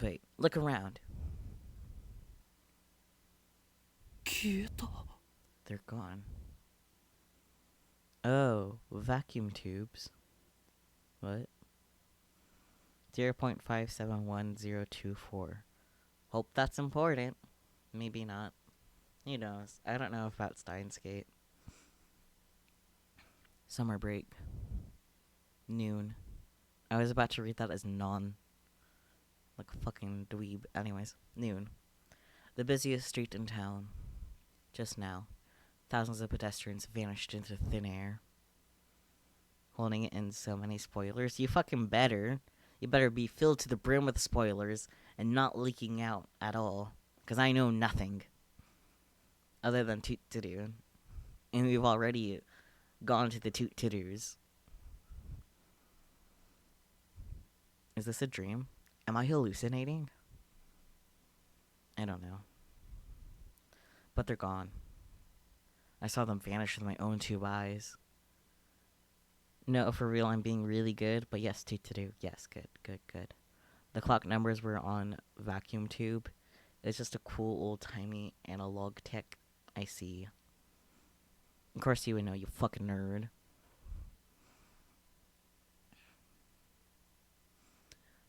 Wait, look around. They're gone. Oh, vacuum tubes. What? 0.571024. Hope that's important. Maybe not. Who knows? I don't know if that's Steins Gate. Summer break. Noon. I was about to read that as non. Like a fucking dweeb. Anyways, noon. The busiest street in town. Just now. Thousands of pedestrians vanished into thin air. Holding in so many spoilers. You fucking better. You better be filled to the brim with spoilers and not leaking out at all. Because I know nothing. Other than toot to do. And we've already gone to the toot to do's. Is this a dream? Am I hallucinating? I don't know. But they're gone. I saw them vanish with my own two eyes. No, for real, I'm being really good. But yes, toot to do. Yes, good. The clock numbers were on vacuum tube. It's just a cool old-timey analog tech. I see. Of course you would know, you fucking nerd.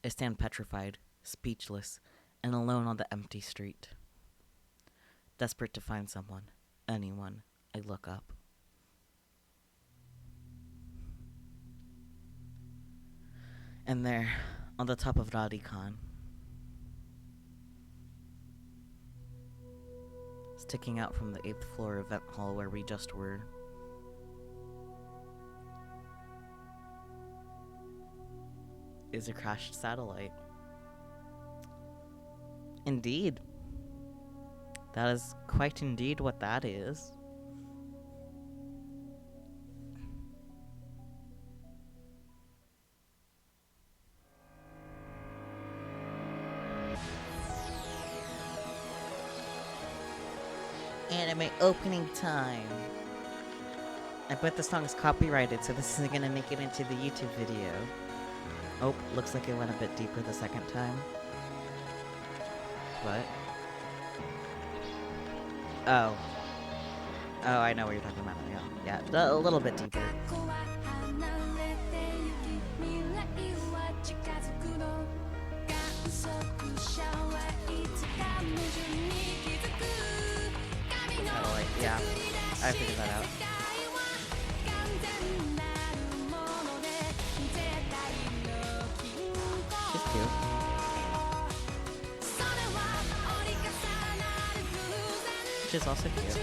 I stand petrified, speechless, and alone on the empty street. Desperate to find someone, anyone, I look up. And there, on the top of Radikhan, sticking out from the 8th floor event hall where we just were, is a crashed satellite. Indeed. That is quite indeed what that is. anime opening time. I bet the song is copyrighted, so this isn't gonna make it into the YouTube video. Oh, looks like it went a bit deeper the second time. What? Oh. Oh, I know what you're talking about. Yeah, a little bit deeper. Yeah, I figured that out. She's cute. She's also cute.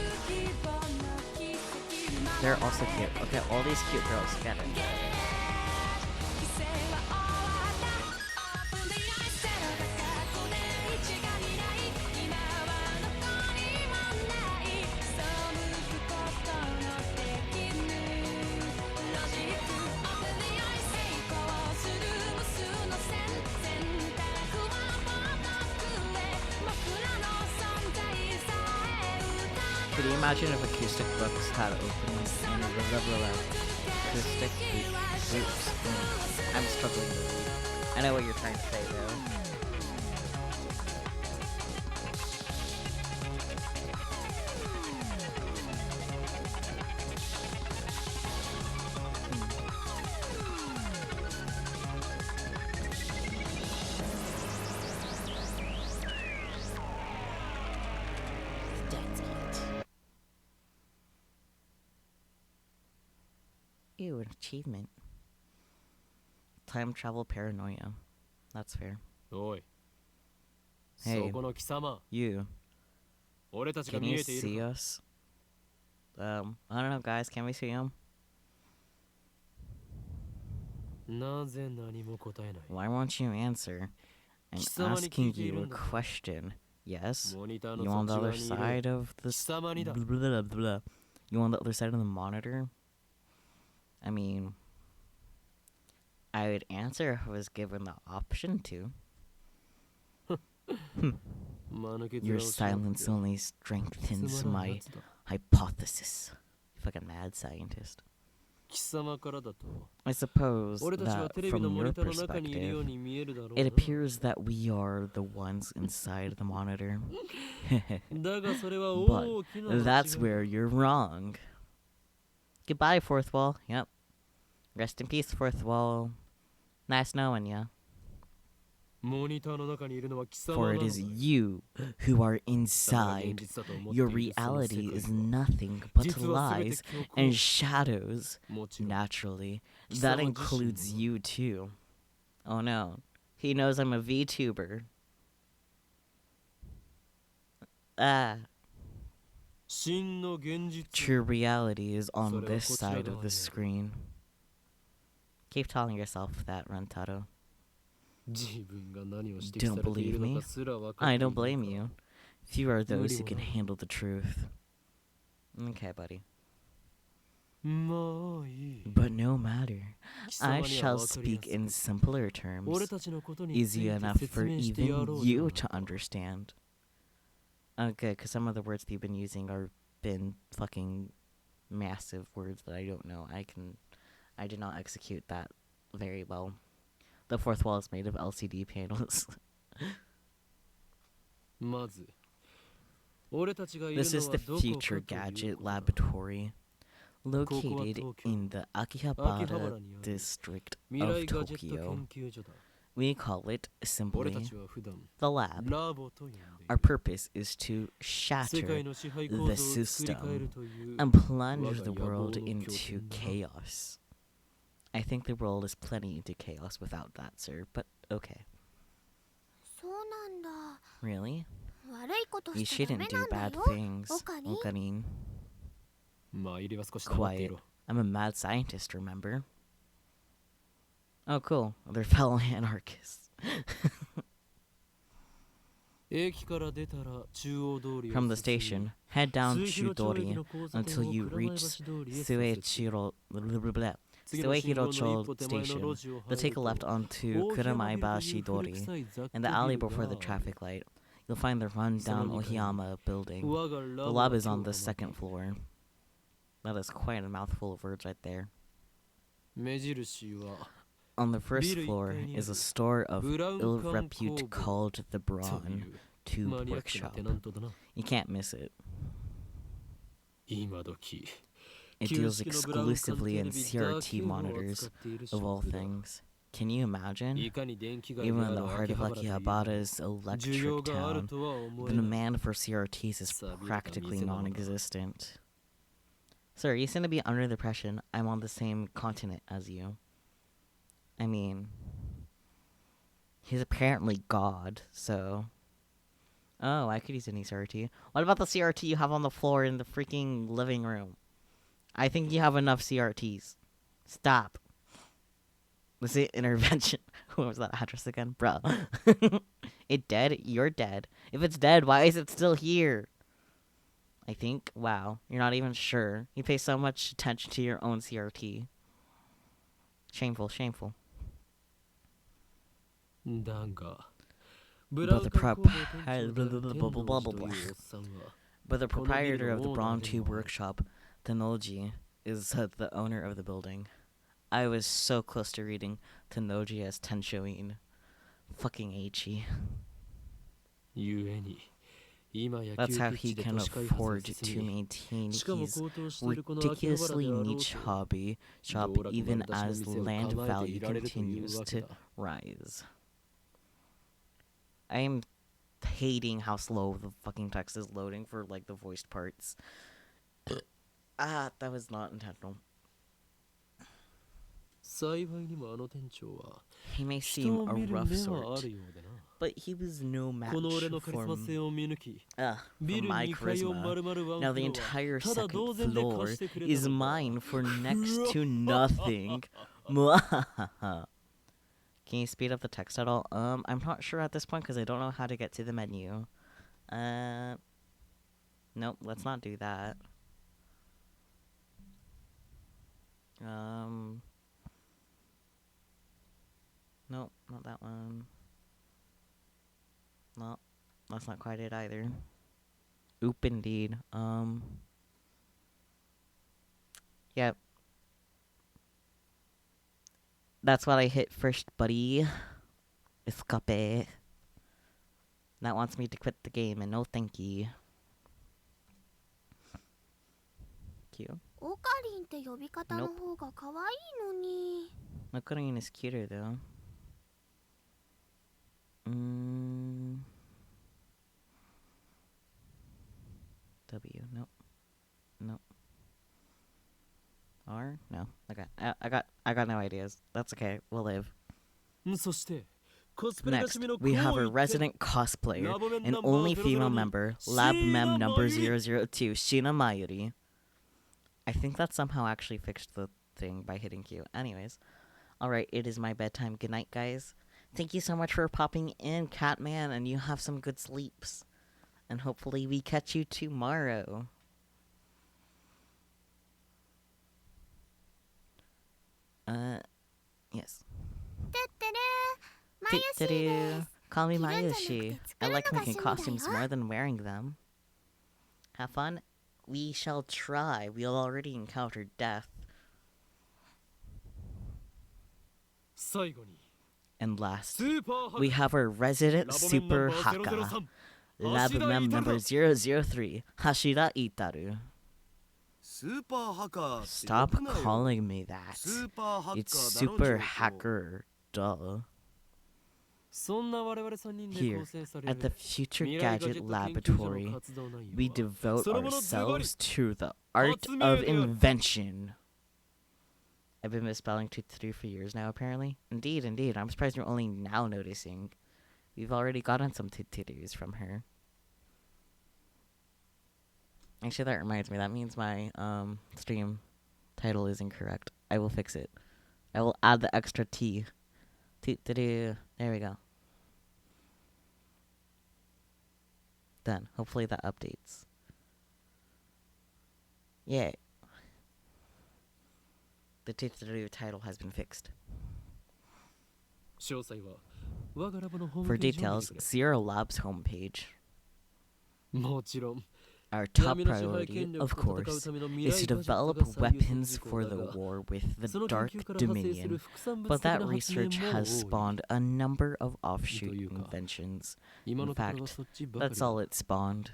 They're also cute. Okay, all these cute girls, get it. Could you imagine if acoustic books had openings and acoustic groups? I'm struggling to read. I know what you're trying to say though. Ew, an achievement. Time travel paranoia. That's fair. Hey, you. Can you see us? I don't know, guys. Can we see him? Why won't you answer? I'm asking you a question. Yes? You on the other side of the... You on the other side of the monitor? I mean, I would answer if I was given the option to. Your silence only strengthens my hypothesis. Fucking mad scientist. I suppose that from your perspective, it appears that we are the ones inside the monitor. But that's where you're wrong. Goodbye, Fourth Wall. Yep. Rest in peace, Fourth Wall. Nice knowing ya. For it is you who are inside. Your reality is nothing but lies and shadows. Naturally, that includes you too. Oh no. He knows I'm a VTuber. True reality is on this side of the screen. Keep telling yourself that, Rentaro. Don't believe me? I don't blame you. Few are those who can handle the truth. Okay, buddy. But no matter. I shall speak in simpler terms, easy enough for even you to understand. Okay, because some of the words that you've been using are been fucking massive words that I don't know. I did not execute that very well. The fourth wall is made of LCD panels. This is the Future Gadget Laboratory, located in the Akihabara district of Tokyo. We call it simply the lab. Our purpose is to shatter the system and plunge the world into chaos. I think the world is plenty into chaos without that, sir, but okay. Really? You shouldn't do bad things, Okarin. Quiet. I'm a mad scientist, remember? Oh, cool. They're fellow anarchists. From the station, head down Chudori until you reach Sueichiro Station. Then take a left onto Kuramaibashi Dori. In the alley before the traffic light, you'll find the rundown Ohiyama building. The lab is on the second floor. That is quite a mouthful of words right there. On the first floor is a store of ill repute called the Brawn Tube Workshop. You can't miss it. It deals exclusively in CRT monitors, of all things. Can you imagine? Even in the heart of Akihabara's electric town, the demand for CRTs is practically non-existent. Sir, you seem to be under the impression I'm on the same continent as you. I mean, he's apparently God, so... Oh, I could use any CRT. What about the CRT you have on the floor in the freaking living room? I think you have enough CRTs. Stop. Was it intervention? What was that address again? Bruh. It dead? You're dead. If it's dead, why is it still here? I think. Wow. You're not even sure. You pay so much attention to your own CRT. Shameful, shameful. But the proprietor of the Brawn Tube Workshop, Tenoji, is the owner of the building. I was so close to reading Tenoji as Tenshoin. Fucking Aichi. That's how he can afford to maintain his ridiculously niche hobby shop even as land value continues to rise. I am hating how slow the fucking text is loading for, like, the voiced parts. That was not intentional. He may seem a rough sort, but he was no match for my charisma. Now the entire second floor is mine for next to nothing. Can you speed up the text at all? I'm not sure at this point because I don't know how to get to the menu. Nope, let's not do that. Nope, not that one. No, that's not quite it either. Oop, indeed. Yep. That's what I hit first, buddy. Escape. That wants me to quit the game, and no thank you. Cute. Nope. Ocarina is cuter, though. W. Nope. Nope. R? No. Okay. I got no ideas. That's okay. We'll live. Next, we have a resident cosplayer, an only female member, Lab Mem number 002, Shina Mayuri. I think that somehow actually fixed the thing by hitting Q. Anyways. Alright, it is my bedtime. Good night, guys. Thank you so much for popping in, Catman, and you have some good sleeps. And hopefully we catch you tomorrow. Yes. Call me Mayushi. I like making costumes more than wearing them. Have fun? We shall try. We'll already encountered death. And last, we have our resident super haka, Lab Mem number 003, Hashira Itaru. Stop calling me that. It's super hacker, duh. Here, at the Future Gadget Laboratory, we devote ourselves to the art of invention. I've been misspelling Tuturu for years now, apparently. Indeed, indeed. I'm surprised you're only now noticing. We've already gotten some Tuturus from her. Actually, that reminds me. That means my stream title is incorrect. I will fix it. I will add the extra T. Tuturu. There we go. Done. Hopefully that updates. Yay. The Tuturu title has been fixed. For details, Zero Lab's homepage. もちろん Our top priority, of course, is to develop weapons for the war with the Dark Dominion, but that research has spawned a number of offshoot inventions. In fact, that's all it spawned.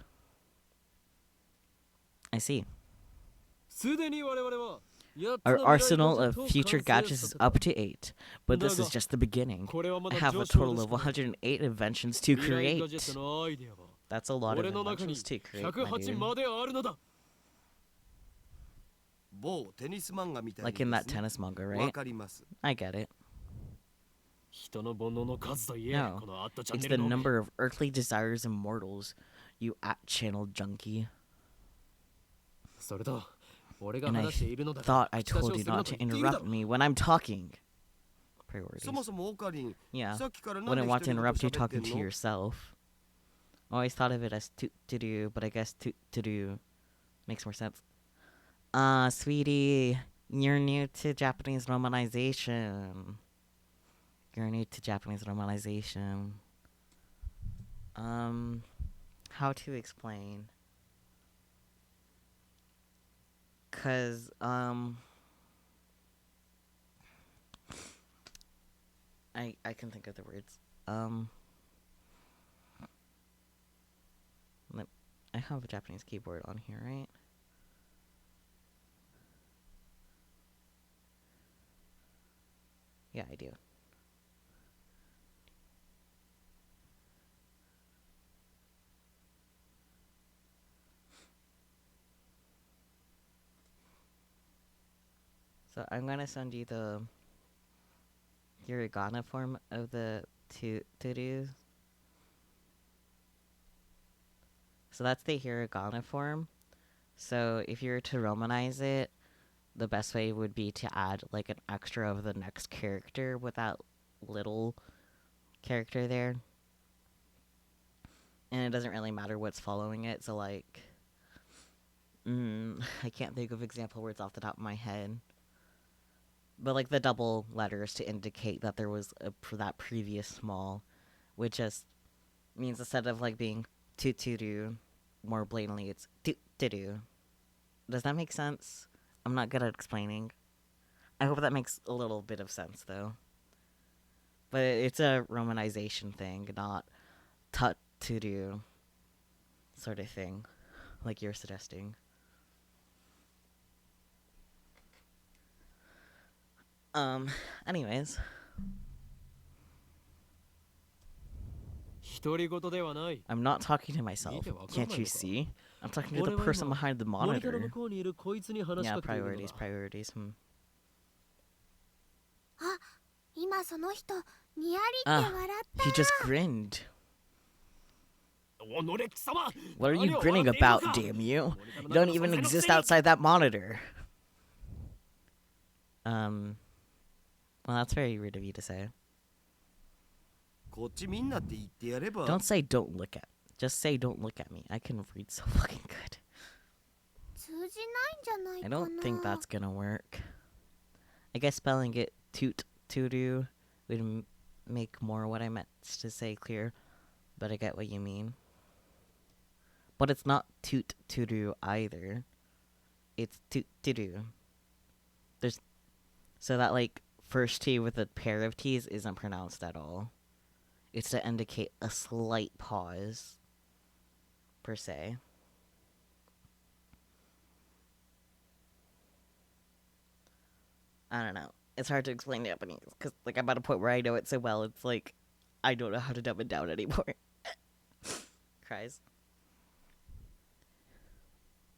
I see. Our arsenal of future gadgets is up to 8, but this is just the beginning. I have a total of 108 inventions to create. That's a lot of inventions to create, my dude. Like in that tennis manga, right? I get it. No, it's the number of earthly desires and mortals, you at-channel junkie. And I thought I told you not to interrupt me when I'm talking. Priorities. Yeah, wouldn't want to interrupt you talking to yourself. Always thought of it as to-do, but I guess to-do makes more sense. Sweetie, you're new to Japanese romanization. How to explain? 'Cause, I can think of the words. I have a Japanese keyboard on here, right? Yeah, I do. So I'm gonna send you the hiragana form of the to-do. So that's the hiragana form. So if you were to romanize it, the best way would be to add like an extra of the next character with that little character there. And it doesn't really matter what's following it. So like, I can't think of example words off the top of my head. But like the double letters to indicate that there was that previous small, which just means instead of like being to-do, more blatantly it's to-do. Does that make sense? I'm not good at explaining. I hope that makes a little bit of sense though. But it's a romanization thing, not to-do sort of thing, like you're suggesting. Anyways. I'm not talking to myself. Can't you see? I'm talking to the person behind the monitor. Yeah, priorities. He just grinned. What are you grinning about, damn you? You don't even exist outside that monitor. Well, that's very rude of you to say. Don't say don't look at. Just say don't look at me. I can read so fucking good. I don't think that's gonna work. I guess spelling it to-do would make more what I meant to say clear, but I get what you mean. But it's not to-do either. It's to-do. So that like first T with a pair of T's isn't pronounced at all. It's to indicate a slight pause, per se. I don't know. It's hard to explain Japanese, because like I'm at a point where I know it so well, it's like, I don't know how to dumb it down anymore. Cries.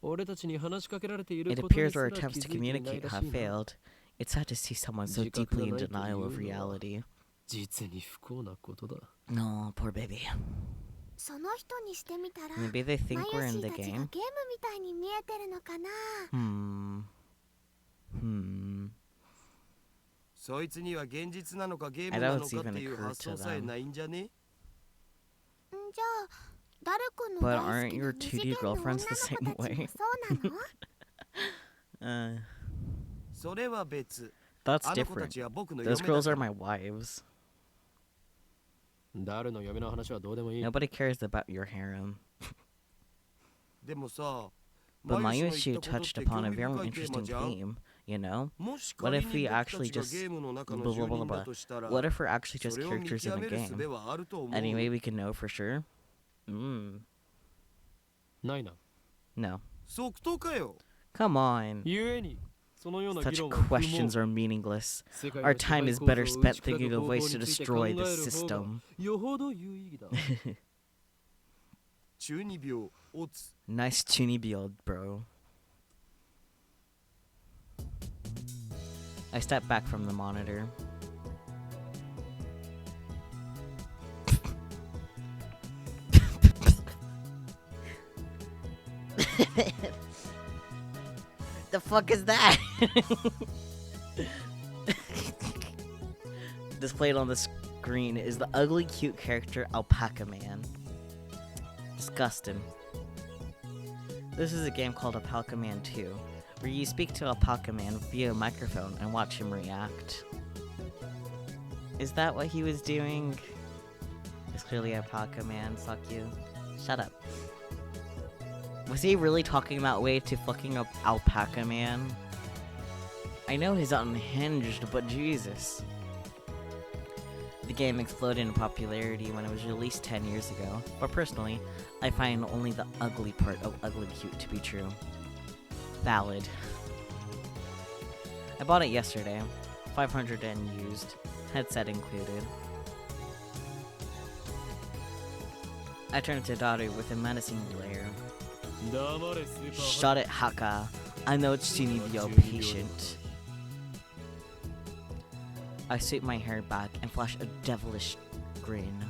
It appears our attempts to communicate have failed. It's sad to see someone so deeply in denial of reality. No, poor baby. Maybe they think we're in the game. I doubt it's even occurred to them. But aren't your 2D girlfriends the same way? That's different. Those girls are my wives. Nobody cares about your harem. でもさ、 But Mayushi touched upon a very interesting theme, you know? What if we actually just blah, blah, blah, blah. What if we're actually just characters in a game? Anyway, we can know for sure. No. Come on. Such questions are meaningless. Our time is better spent thinking of ways to destroy the system. Nice Chunibyo, bro. I step back from the monitor. The fuck is that? Displayed on the screen is the ugly cute character Alpaca Man. Disgusting. This is a game called Alpaca Man 2, where you speak to Alpaca Man via a microphone and watch him react. Is that what he was doing? It's clearly Alpaca Man, fuck you. Shut up. Was he really talking about way to fucking up Alpaca Man? I know he's unhinged, but Jesus. The game exploded in popularity when it was released 10 years ago, but personally, I find only the ugly part of ugly cute to be true. Valid. I bought it yesterday, 500 yen used, headset included. I turned to Daru with a menacing glare. Shut it, Haka. I know Tsunibyo patient. I sweep my hair back and flash a devilish grin.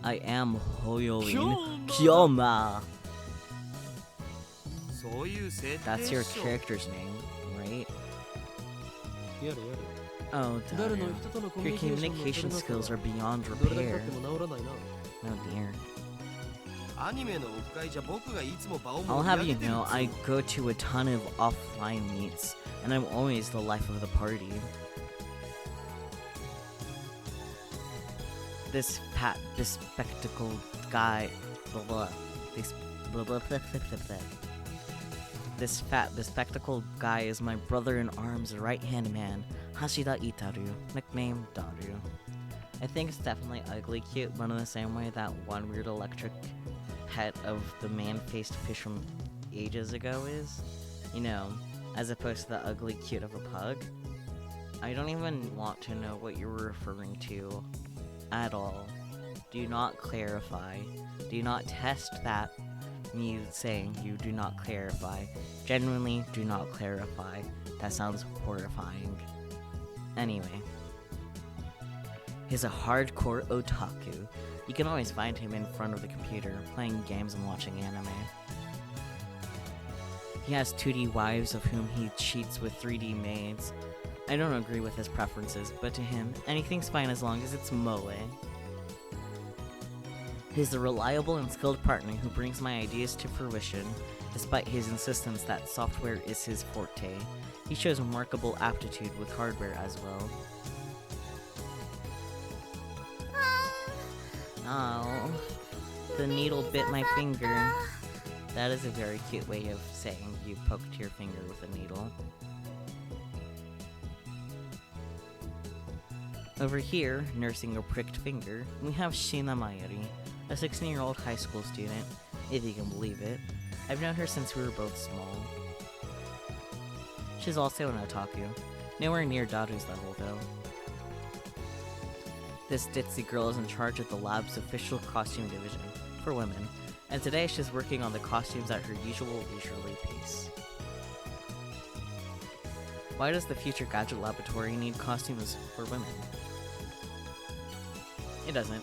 I am Hoyoin Kyoma. That's your character's name, right? Oh, Daru. Your communication skills are beyond repair. Oh dear. I'll have you know, I go to a ton of offline meets, and I'm always the life of the party. This bespectacled guy, this fat bespectacled guy is my brother-in-arms right-hand man, Hashida Itaru, nicknamed Daru. I think it's definitely ugly cute, but in the same way that one weird electric pet of the man-faced fish from ages ago is. You know, as opposed to the ugly cute of a pug. I don't even want to know what you're referring to at all. Do not clarify. Do not test that me saying you do not clarify. Genuinely do not clarify. That sounds horrifying. Anyway. He's a hardcore otaku. You can always find him in front of the computer, playing games and watching anime. He has 2D wives of whom he cheats with 3D maids. I don't agree with his preferences, but to him, anything's fine as long as it's moe. He's a reliable and skilled partner who brings my ideas to fruition, despite his insistence that software is his forte. He shows remarkable aptitude with hardware as well. Oh, the needle bit my finger. That is a very cute way of saying you poked your finger with a needle. Over here, nursing a pricked finger, we have Shina Mayuri, a 16-year-old high school student, if you can believe it. I've known her since we were both small. She's also an otaku, nowhere near Daru's level though. This ditzy girl is in charge of the lab's official costume division, for women, and today she's working on the costumes at her usual leisurely pace. Why does the Future Gadget Laboratory need costumes for women? It doesn't.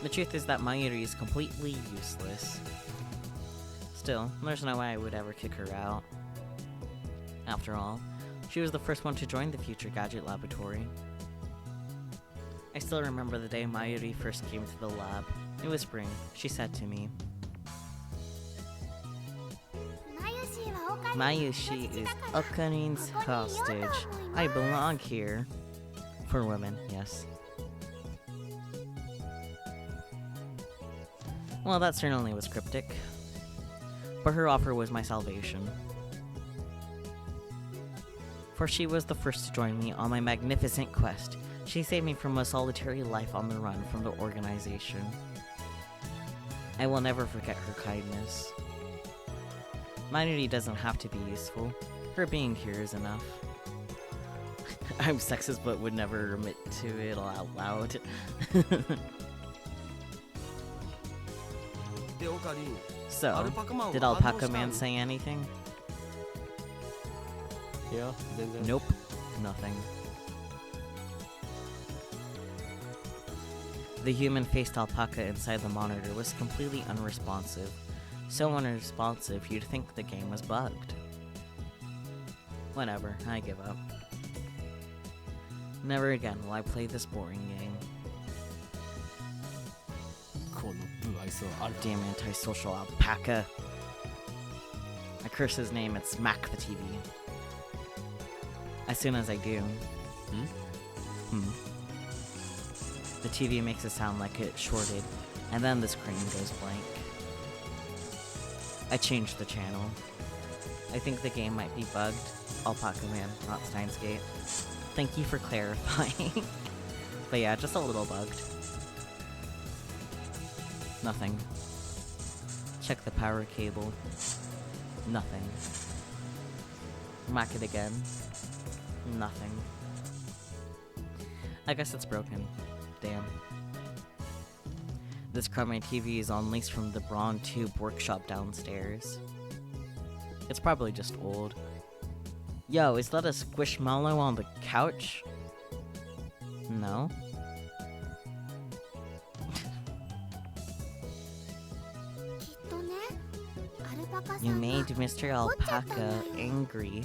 The truth is that Mayuri is completely useless. Still, there's no way I would ever kick her out. After all, she was the first one to join the Future Gadget Laboratory. I still remember the day Mayuri first came to the lab. It was spring. She said to me, Mayushi is Okarin's hostage. I belong here. For women, yes. Well, that certainly was cryptic. But her offer was my salvation. For she was the first to join me on my magnificent quest. She saved me from a solitary life on the run from the organization. I will never forget her kindness. My duty doesn't have to be useful. Her being here is enough. I'm sexist but would never admit to it out loud. So, did Alpaca Man say anything? Yeah, Nope, nothing. The human-faced alpaca inside the monitor was completely unresponsive. So unresponsive, you'd think the game was bugged. Whatever, I give up. Never again will I play this boring game. Damn antisocial alpaca. I curse his name and smack the TV. As soon as I do... The TV makes it sound like it shorted, and then the screen goes blank. I changed the channel. I think the game might be bugged. Alpaca Man, not Steins Gate. Thank you for clarifying. But yeah, just a little bugged. Nothing. Check the power cable. Nothing. Whack it again. Nothing. I guess it's broken. Damn. This crummy TV is on lease from the Braun Tube workshop downstairs. It's probably just old. Yo, is that a squishmallow on the couch? No. You made Mr. Alpaca angry.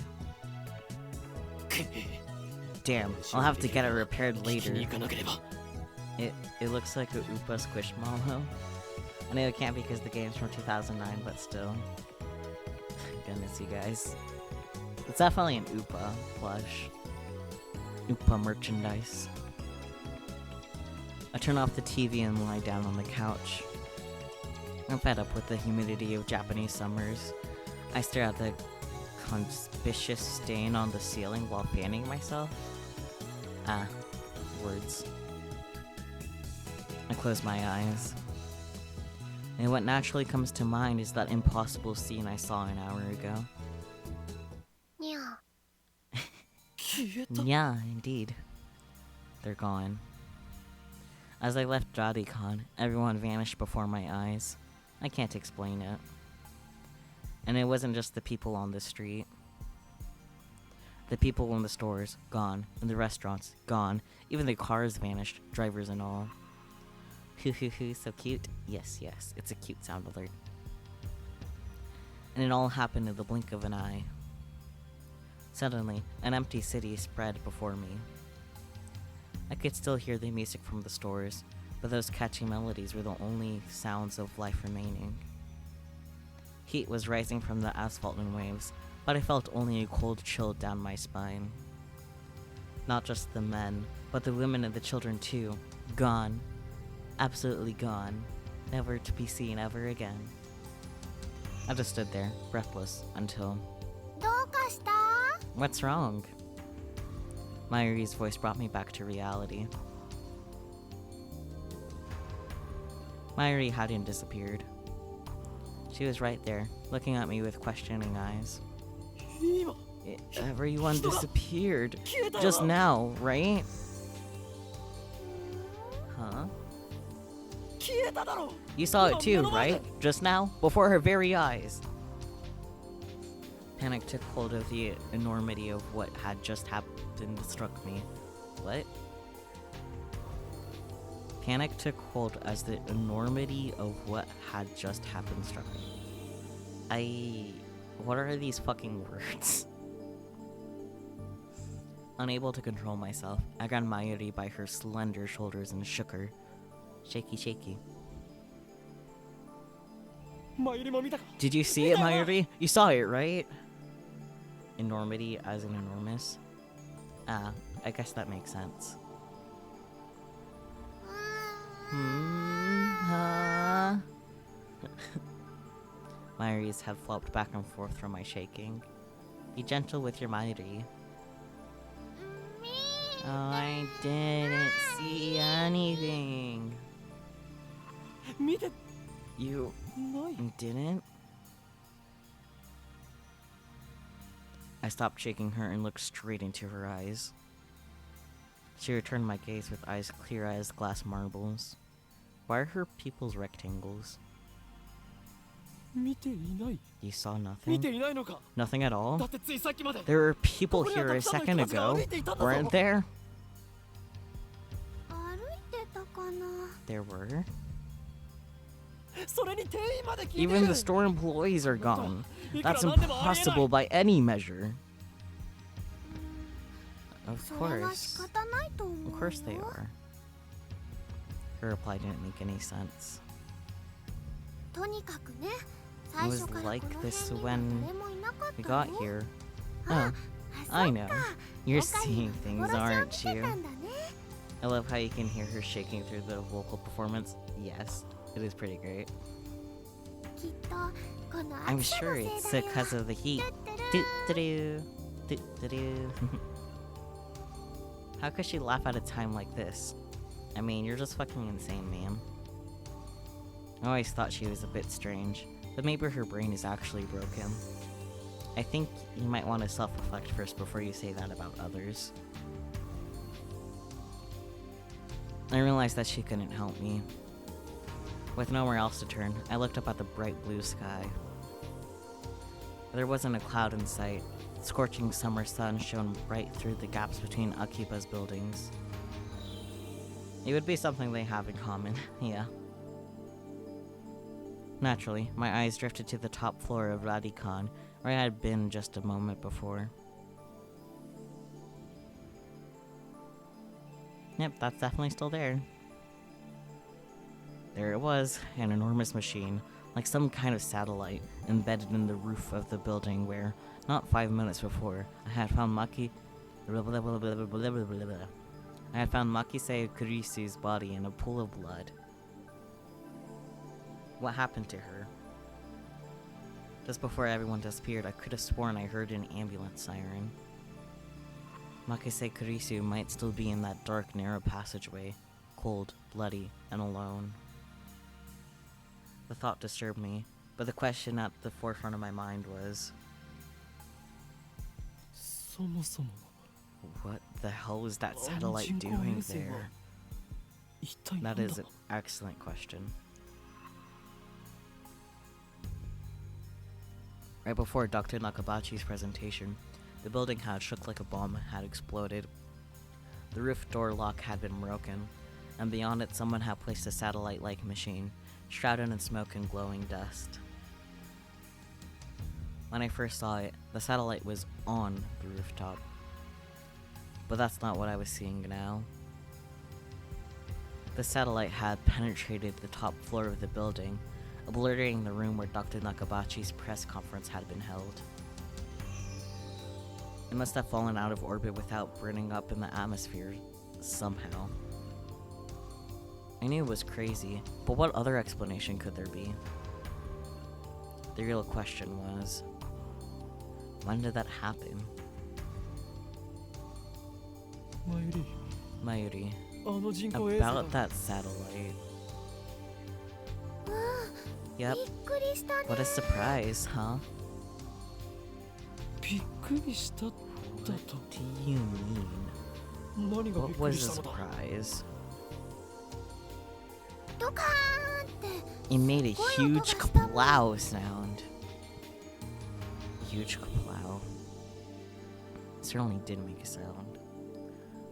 Damn, I'll have to get it repaired later. It looks like a Oopa Squishmallow. I know it can't because the game's from 2009, but still. Goodness, you guys. It's definitely an Oopa plush. Oopa merchandise. I turn off the TV and lie down on the couch. I'm fed up with the humidity of Japanese summers. I stare at the conspicuous stain on the ceiling while fanning myself. Ah, words. I close my eyes. And what naturally comes to mind is that impossible scene I saw an hour ago. Yeah, indeed. They're gone. As I left Radicon, everyone vanished before my eyes. I can't explain it. And it wasn't just the people on the street. The people in the stores, gone. In the restaurants, gone. Even the cars vanished, drivers and all. Hoo hoo hoo, so cute. Yes, yes, it's a cute sound alert. And it all happened in the blink of an eye. Suddenly, an empty city spread before me. I could still hear the music from the stores, but those catchy melodies were the only sounds of life remaining. Heat was rising from the asphalt in waves, but I felt only a cold chill down my spine. Not just the men, but the women and the children too. Gone. Absolutely gone. Never to be seen ever again. I just stood there, breathless, until... What's wrong? Mayuri's voice brought me back to reality. Mayuri hadn't disappeared. She was right there, looking at me with questioning eyes. Everyone disappeared. Just now, right? Huh? You saw it too, right? Just now? Before her very eyes. Panic took hold of the enormity of what had just happened struck me. What? Panic took hold as the enormity of what had just happened struck me. What are these fucking words? Unable to control myself, I grabbed Mayuri by her slender shoulders and shook her. Shaky, shaky. Did you see it, Mayuri? You saw it, right? Enormity as in enormous? Ah, I guess that makes sense. Mayuri's head flopped back and forth from my shaking. Be gentle with your Mayuri. Oh, I didn't see anything. You didn't? I stopped shaking her and looked straight into her eyes. She returned my gaze with eyes clear as glass marbles. Why are her pupils rectangles? You saw nothing? Nothing at all? There were people here a second ago, weren't there? There were? Even the store employees are gone. That's impossible by any measure. Of course. Of course they are. Her reply didn't make any sense. It was like this when we got here. Oh, I know. You're seeing things, aren't you? I love how you can hear her shaking through the vocal performance. Yes, it is pretty great. I'm sure it's because of the heat. Do-do-do. Do-do-do. How could she laugh at a time like this? I mean, you're just fucking insane, ma'am. I always thought she was a bit strange, but maybe her brain is actually broken. I think you might want to self-reflect first before you say that about others. I realized that she couldn't help me. With nowhere else to turn, I looked up at the bright blue sky. There wasn't a cloud in sight. The scorching summer sun shone bright through the gaps between Akiba's buildings. It would be something they have in common, yeah. Naturally, my eyes drifted to the top floor of Radikan, where I had been just a moment before. Yep, that's definitely still there. There it was, an enormous machine, like some kind of satellite, embedded in the roof of the building where, not 5 minutes before, I had found Makise Kurisu's body in a pool of blood. What happened to her? Just before everyone disappeared, I could have sworn I heard an ambulance siren. Makise Kurisu might still be in that dark, narrow passageway, cold, bloody, and alone. The thought disturbed me, but the question at the forefront of my mind was... What the hell was that satellite doing there? That is an excellent question. Right before Dr. Nakabachi's presentation, the building had shook like a bomb had exploded. The roof door lock had been broken, and beyond it someone had placed a satellite-like machine, shrouded in smoke and glowing dust. When I first saw it, the satellite was on the rooftop. But that's not what I was seeing now. The satellite had penetrated the top floor of the building, obliterating the room where Dr. Nakabachi's press conference had been held. It must have fallen out of orbit without burning up in the atmosphere, somehow. I knew it was crazy, but what other explanation could there be? The real question was, when did that happen? Mayuri, about that satellite. Yep, what a surprise, huh? What do you mean? What was a surprise? It made a huge kaplow sound. Huge kaplow. It certainly did make a sound.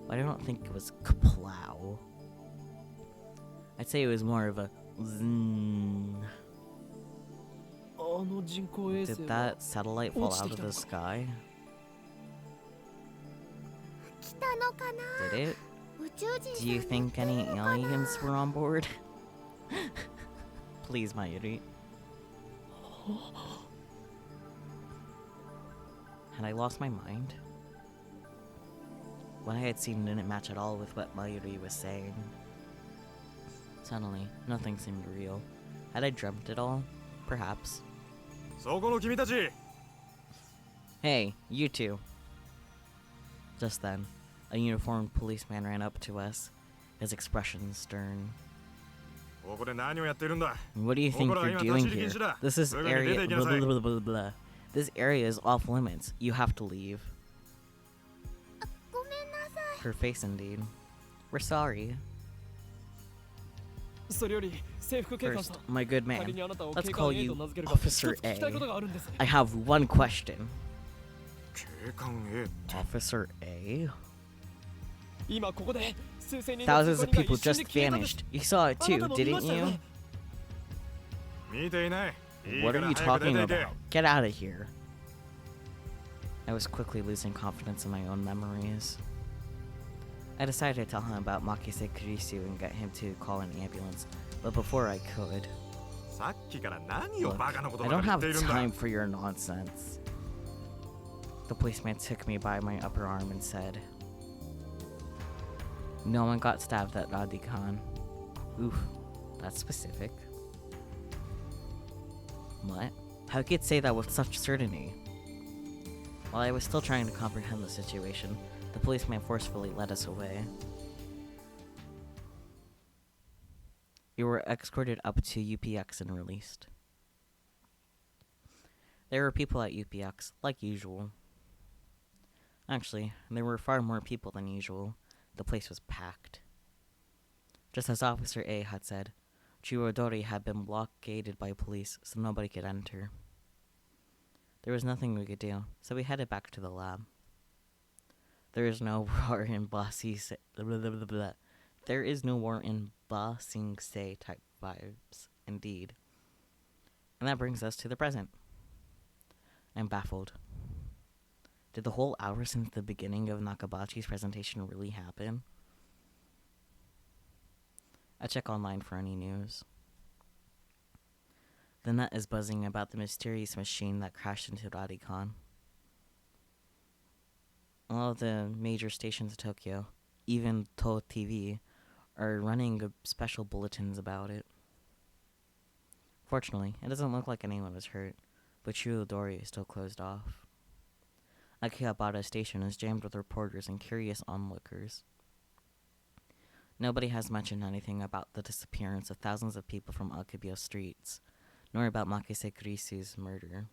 But I don't think it was kaplow. I'd say it was more of a zzz. Did that satellite fall out of the sky? Did it? Do you think any aliens were on board? Please, Mayuri. Had I lost my mind? What I had seen didn't match at all with what Mayuri was saying. Suddenly, nothing seemed real. Had I dreamt it all? Perhaps. そこの君たち Hey, you two. Just then, a uniformed policeman ran up to us, his expression stern. ここで何をやってるんだ What do you think you're doing here? This is area blah, blah, blah, blah, blah. This area is off limits. You have to leave. Her face indeed. We're sorry. それより制服警官さん First, my good man, 仮にあなたを let's 警 call 官 A you と名付けるが Officer 一つ聞きたいことがあるんです I have one question. 警官 A Officer A? 今ここで数千人の Thousands 通 of 行人が people 一瞬 just で消えたんです vanished. You saw it あな too, たも見ま didn't したよ you? ね見ていない What are you talking about? Get out of here. I was quickly losing confidence in my own memories. I decided to tell him about Makise Kurisu and get him to call an ambulance, but before I could, さっきから何を look, バカなこと I ば don't かり言って have いるんだ time for your nonsense. The policeman took me by my upper arm and said, No one got stabbed at Radikan. Oof, that's specific. What? How could you say that with such certainty? While I was still trying to comprehend the situation, the policeman forcefully led us away. We were escorted up to UPX and released. There were people at UPX, like usual. Actually, there were far more people than usual. The place was packed. Just as Officer A had said, Chirodori had been blockaded by police, so nobody could enter. There was nothing we could do, so we headed back to the lab. There is no war in There is no war in Ba Sing Se type vibes, indeed. And that brings us to the present. I'm baffled. Did the whole hour since the beginning of Nakabachi's presentation really happen? I check online for any news. The net is buzzing about the mysterious machine that crashed into Radikan. All of the major stations of Tokyo, even To TV, are running special bulletins about it. Fortunately, it doesn't look like anyone was hurt, but Chirodori is still closed off. Akihabara Station is jammed with reporters and curious onlookers. Nobody has mentioned anything about the disappearance of thousands of people from Akibyo streets, nor about Makise Kurisu's murder.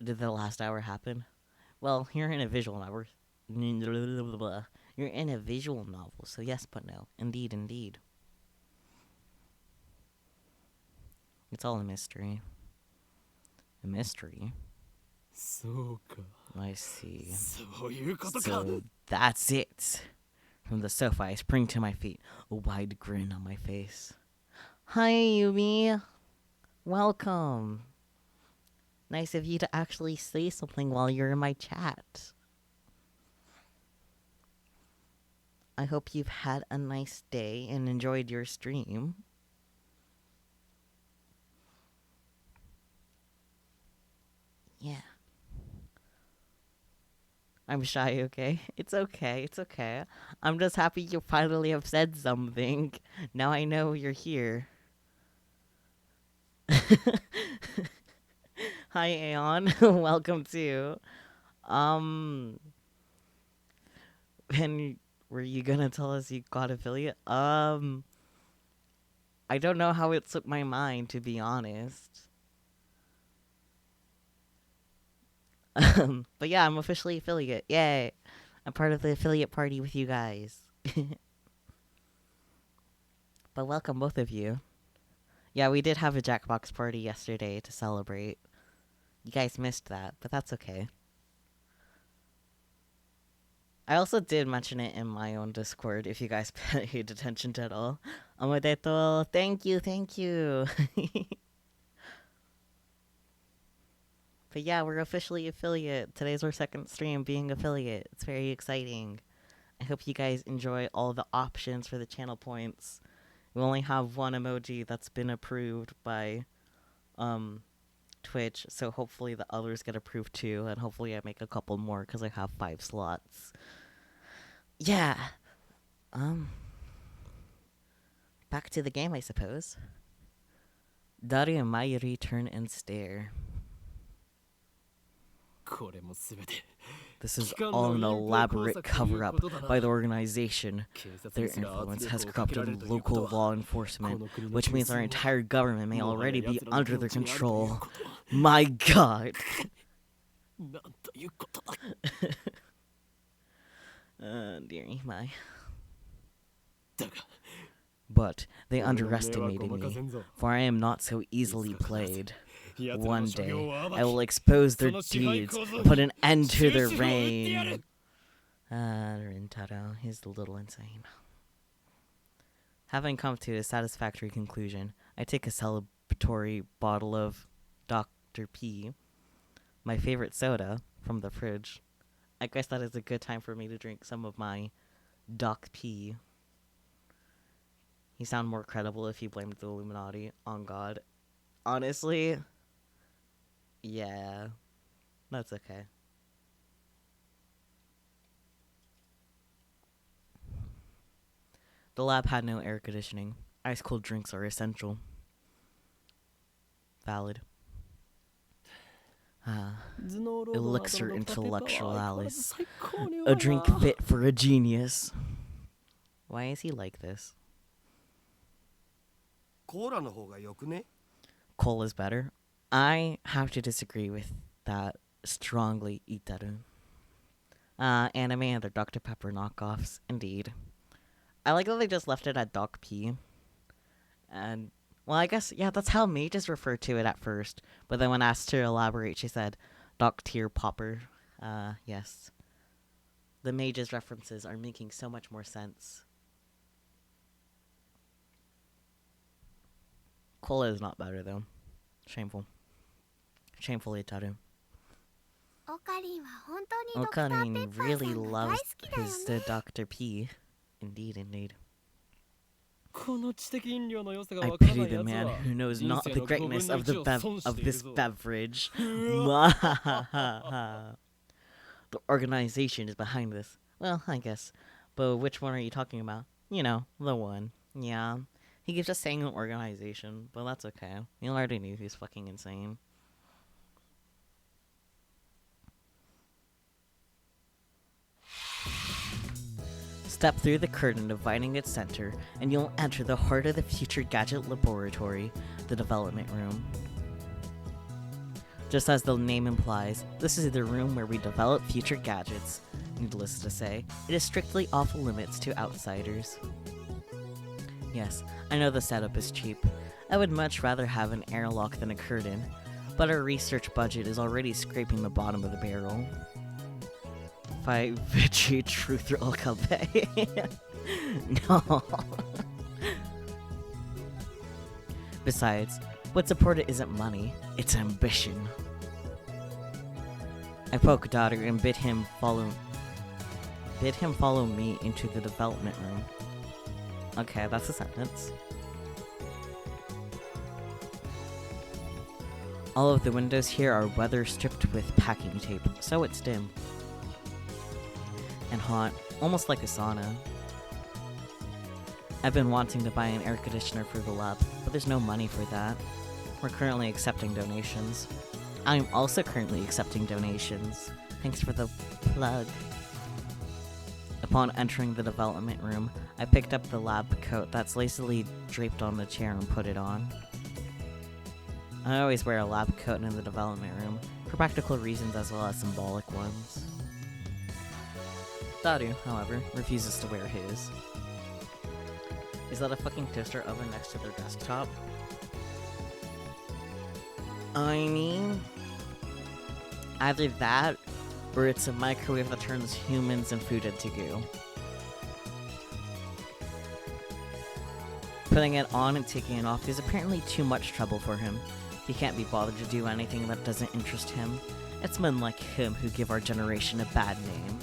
Did the last hour happen? Well, you're in a visual novel. You're in a visual novel, so yes but no. Indeed, indeed. It's all a mystery. A mystery? そうか I see. そういうことか So that's it. From the sofa, I spring to my feet, a wide grin on my face. Hi, Yumi. Welcome. Nice of you to actually say something while you're in my chat. I hope you've had a nice day and enjoyed your stream. Yeah. I'm shy, okay? It's okay, it's okay. I'm just happy you finally have said something. Now I know you're here. Hi, Aeon. Welcome too. And were you gonna tell us you got affiliate? I don't know how it slipped my mind, to be honest. But yeah, I'm officially affiliate. Yay! I'm part of the affiliate party with you guys. But welcome, both of you. Yeah, we did have a Jackbox party yesterday to celebrate. You guys missed that, but that's okay. I also did mention it in my own Discord, if you guys paid attention to it all. Omedetou! Thank you, thank you! But yeah, we're officially affiliate. Today's our second stream being affiliate. It's very exciting. I hope you guys enjoy all the options for the channel points. We only have one emoji that's been approved by Twitch, so hopefully the others get approved too, and hopefully I make a couple more because I have 5 slots. Yeah. Back to the game, I suppose. Daru and Mayuri turn and stare. これも全て This is all an elaborate cover-up by the organization. Their influence has corrupted local law enforcement, which means our entire government may already be under their control. My god! なんということだ Dearie my. だが But they underestimated me, for I am not so easily played. One day, I will expose their deeds and put an end to their reign. Rintaro, he's a little insane. Having come to a satisfactory conclusion, I take a celebratory bottle of Dr. P, my favorite soda, from the fridge. I guess that is a good time for me to drink some of my Doc P. You sound more credible if you blamed the Illuminati on God. Honestly, yeah, that's okay. The lab had no air conditioning. Ice-cold drinks are essential. Valid. Elixir intellectualis. A drink fit for a genius. Why is he like this? コーラの方がよくね Coal is better. I have to disagree with that strongly, Itaru. Anime and their Dr. Pepper knockoffs, indeed. I like that they just left it at Doc P. And, well, I guess, yeah, that's how mages referred to it at first. But then when asked to elaborate, she said, Doc Tier Popper. Yes. The mages references are making so much more sense. Cola is not better, though. Shameful. Shameful, Itaru. Okarin really loves his Dr. P. Indeed, indeed. I pity the man who knows not the greatness of this beverage. The organization is behind this. Well, I guess. But which one are you talking about? You know, the one. Yeah. He keeps just saying an organization, but that's okay. You already knew he's fucking insane. Step through the curtain dividing its center, and you'll enter the heart of the future gadget laboratory, the development room. Just as the name implies, this is the room where we develop future gadgets. Needless to say, it is strictly off limits to outsiders. Yes, I know the setup is cheap. I would much rather have an airlock than a curtain, but our research budget is already scraping the bottom of the barrel. By Vichy Truth Roll Cafe. No. Besides, what support it isn't money, it's ambition. I poke Daughter and bid him follow me into the development room. Okay, that's a sentence. All of the windows here are weather stripped with packing tape, so it's dim. And hot, almost like a sauna. I've been wanting to buy an air conditioner for the lab, but there's no money for that. We're currently accepting donations. I'm also currently accepting donations. Thanks for the plug. Upon entering the development room, I picked up the lab coat that's lazily draped on the chair and put it on. I always wear a lab coat in the development room, for practical reasons as well as symbolic ones. Daru, however, refuses to wear his. Is that a fucking toaster oven next to their desktop? I mean, either that, or it's a microwave that turns humans and food into goo. Putting it on and taking it off is apparently too much trouble for him. He can't be bothered to do anything that doesn't interest him. It's men like him who give our generation a bad name.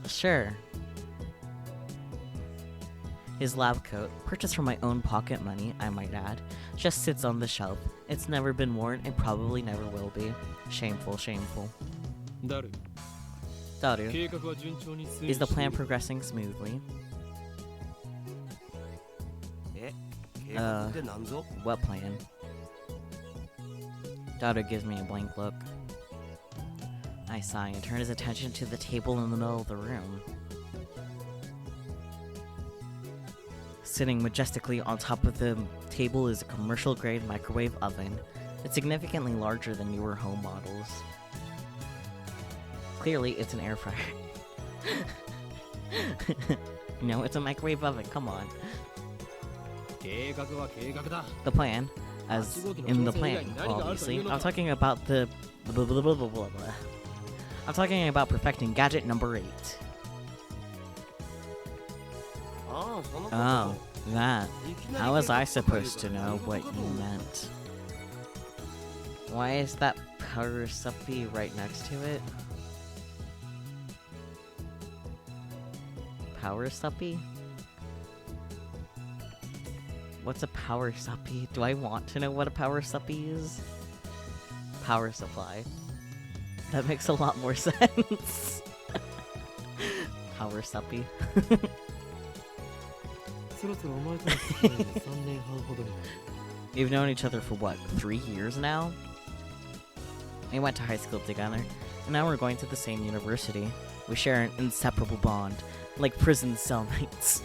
Sure. His lab coat, purchased from my own pocket money, I might add, just sits on the shelf. It's never been worn and probably never will be. Shameful, shameful. Daru, is the plan progressing smoothly? ってなんぞ What plan? Daughter gives me a blank look. I sigh and turn his attention to the table in the middle of the room. Sitting majestically on top of the table is a commercial-grade microwave oven. It's significantly larger than newer home models. Clearly, it's an air fryer. No, it's a microwave oven, come on. The plan, as in the plan, obviously. I'm talking about the... I'm talking about perfecting gadget number 8. Oh, that. How was I supposed to know what you meant? Why is that power suppy right next to it? Power suppy? What's a power suppy? Do I want to know what a power suppy is? Power supply. That makes a lot more sense. Power suppy. We've known each other for what, 3 years now? We went to high school together, and now we're going to the same university. We share an inseparable bond, like prison cellmates.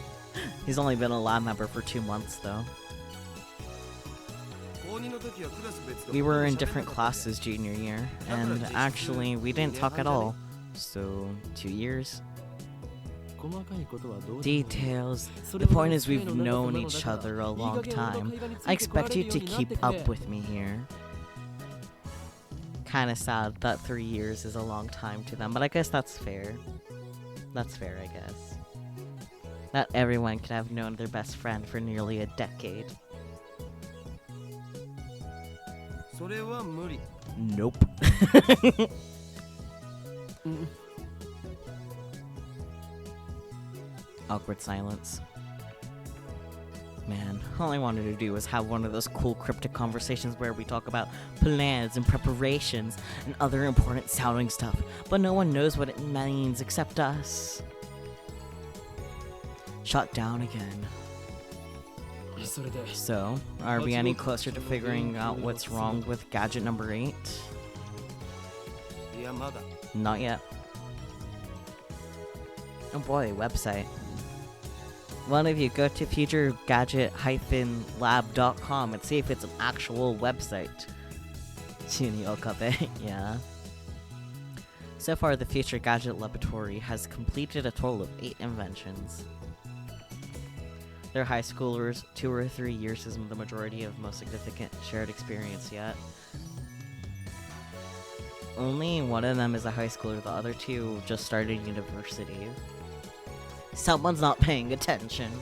He's only been a lab member for 2 months, though. We were in different classes junior year, and actually, we didn't talk at all. So, 2 years. Details. The point is we've known each other a long time. I expect you to keep up with me here. Kinda sad that 3 years is a long time to them, but I guess that's fair. That's fair, I guess. Not everyone could have known their best friend for nearly a decade. Nope. Awkward silence. Man, all I wanted to do was have one of those cool cryptic conversations where we talk about plans and preparations and other important sounding stuff, but no one knows what it means except us. Shut down again. So, are we any closer to figuring out what's wrong with gadget number 8? Not yet. Oh boy, website. One of you go to futuregadget-lab.com and see if it's an actual website. Yeah. So far, the Future Gadget Laboratory has completed a total of 8 inventions. They're high schoolers, 2 or 3 years is the majority of most significant shared experience yet. Only one of them is a high schooler, the other 2 just started university. Someone's not paying attention.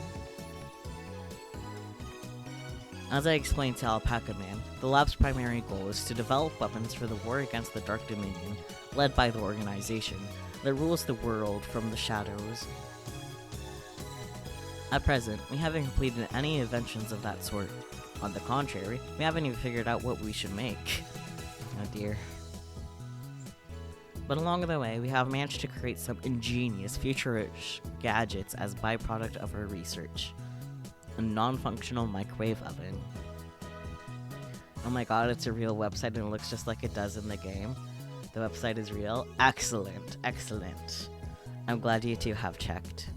As I explained to Alpaca Man, the lab's primary goal is to develop weapons for the war against the Dark Dominion, led by the organization that rules the world from the shadows. At present, we haven't completed any inventions of that sort. On the contrary, we haven't even figured out what we should make. Oh dear. But along the way, we have managed to create some ingenious, future-ish gadgets as byproduct of our research. A non-functional microwave oven. Oh my god, it's a real website and it looks just like it does in the game. The website is real. Excellent, excellent. I'm glad you two have checked.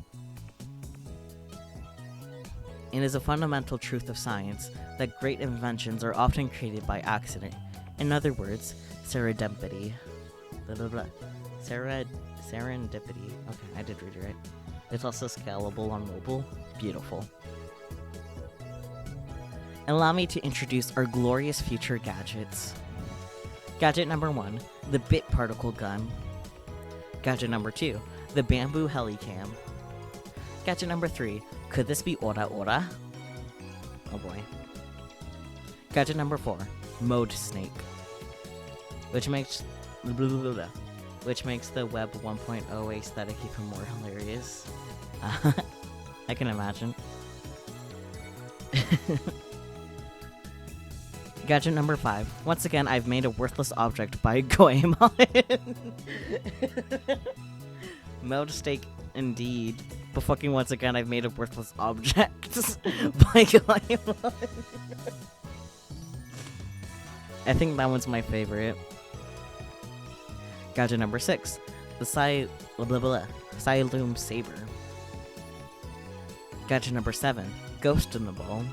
It is a fundamental truth of science that great inventions are often created by accident. In other words, serendipity. Blah, blah, blah. Serendipity. Okay, I did read it right. It's also scalable on mobile. Beautiful. Allow me to introduce our glorious future gadgets. Gadget number 1, the bit particle gun. Gadget number 2, the bamboo helicam. Gadget number 3, could this be Ora Ora? Oh boy. Gadget number 4, mode snake. Which makes the Web 1.0 aesthetic even more hilarious. I can imagine. Gadget number 5. Once again, I've made a worthless object by Goemon. Mode snake indeed, But fucking once again, I've made a worthless object by going on. I think that one's my favorite. Gadget number 6. The Siloom Saber. Gadget number 7. Ghost in the Ball.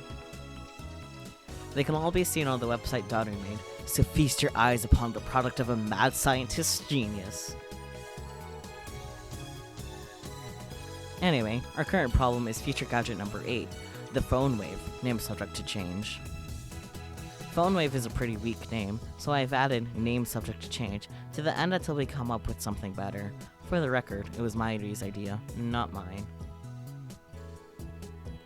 They can all be seen on the website Daughter made, so feast your eyes upon the product of a mad scientist's genius. Anyway, our current problem is feature gadget number 8, the Phone Wave, name subject to change. Phone Wave is a pretty weak name, so I've added name subject to change to the end until we come up with something better. For the record, it was Mayuri's idea, not mine.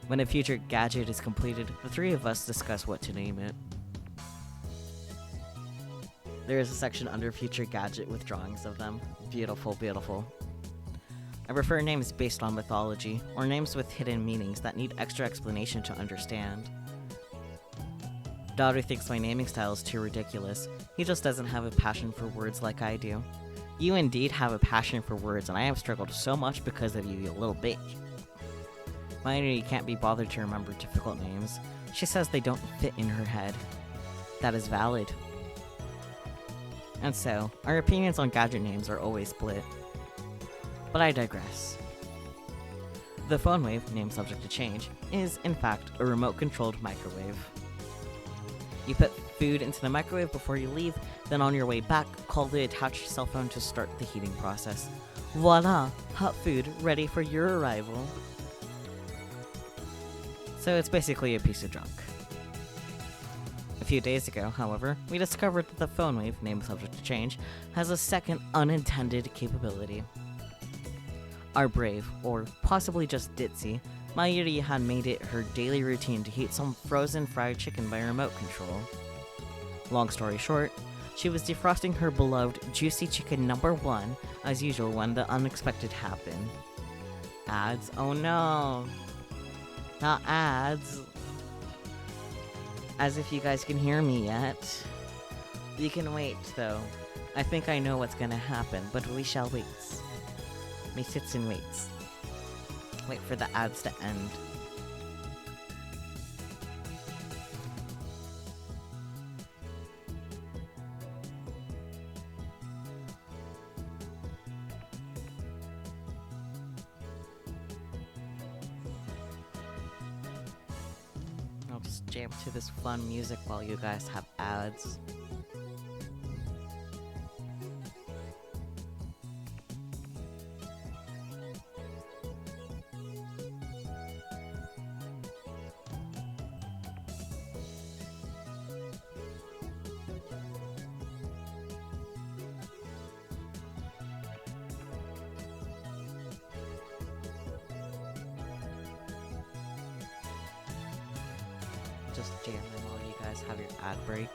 When a future gadget is completed, the three of us discuss what to name it. There is a section under future gadget with drawings of them. Beautiful, beautiful. I prefer names based on mythology, or names with hidden meanings that need extra explanation to understand. Daughter thinks my naming style is too ridiculous. He just doesn't have a passion for words like I do. You indeed have a passion for words, and I have struggled so much because of you little bitch. Mayuri can't be bothered to remember difficult names. She says they don't fit in her head. That is valid. And so, our opinions on gadget names are always split. But I digress. The Phone Wave, name subject to change, is, in fact, a remote-controlled microwave. You put food into the microwave before you leave, then on your way back, call the attached cell phone to start the heating process. Voila! Hot food ready for your arrival. So it's basically a piece of junk. A few days ago, however, we discovered that the Phone Wave, name subject to change, has a second unintended capability. Our brave, or possibly just ditzy, Mayuri had made it her daily routine to heat some frozen fried chicken by remote control. Long story short, she was defrosting her beloved juicy chicken number 1 as usual when the unexpected happened. Ads? Oh no! Not ads. As if you guys can hear me yet. You can wait though. I think I know what's gonna happen, but we shall wait. Me sits and waits. Wait for the ads to end. I'll just jam to this fun music while you guys have ads. Just jamming while you guys have your ad break.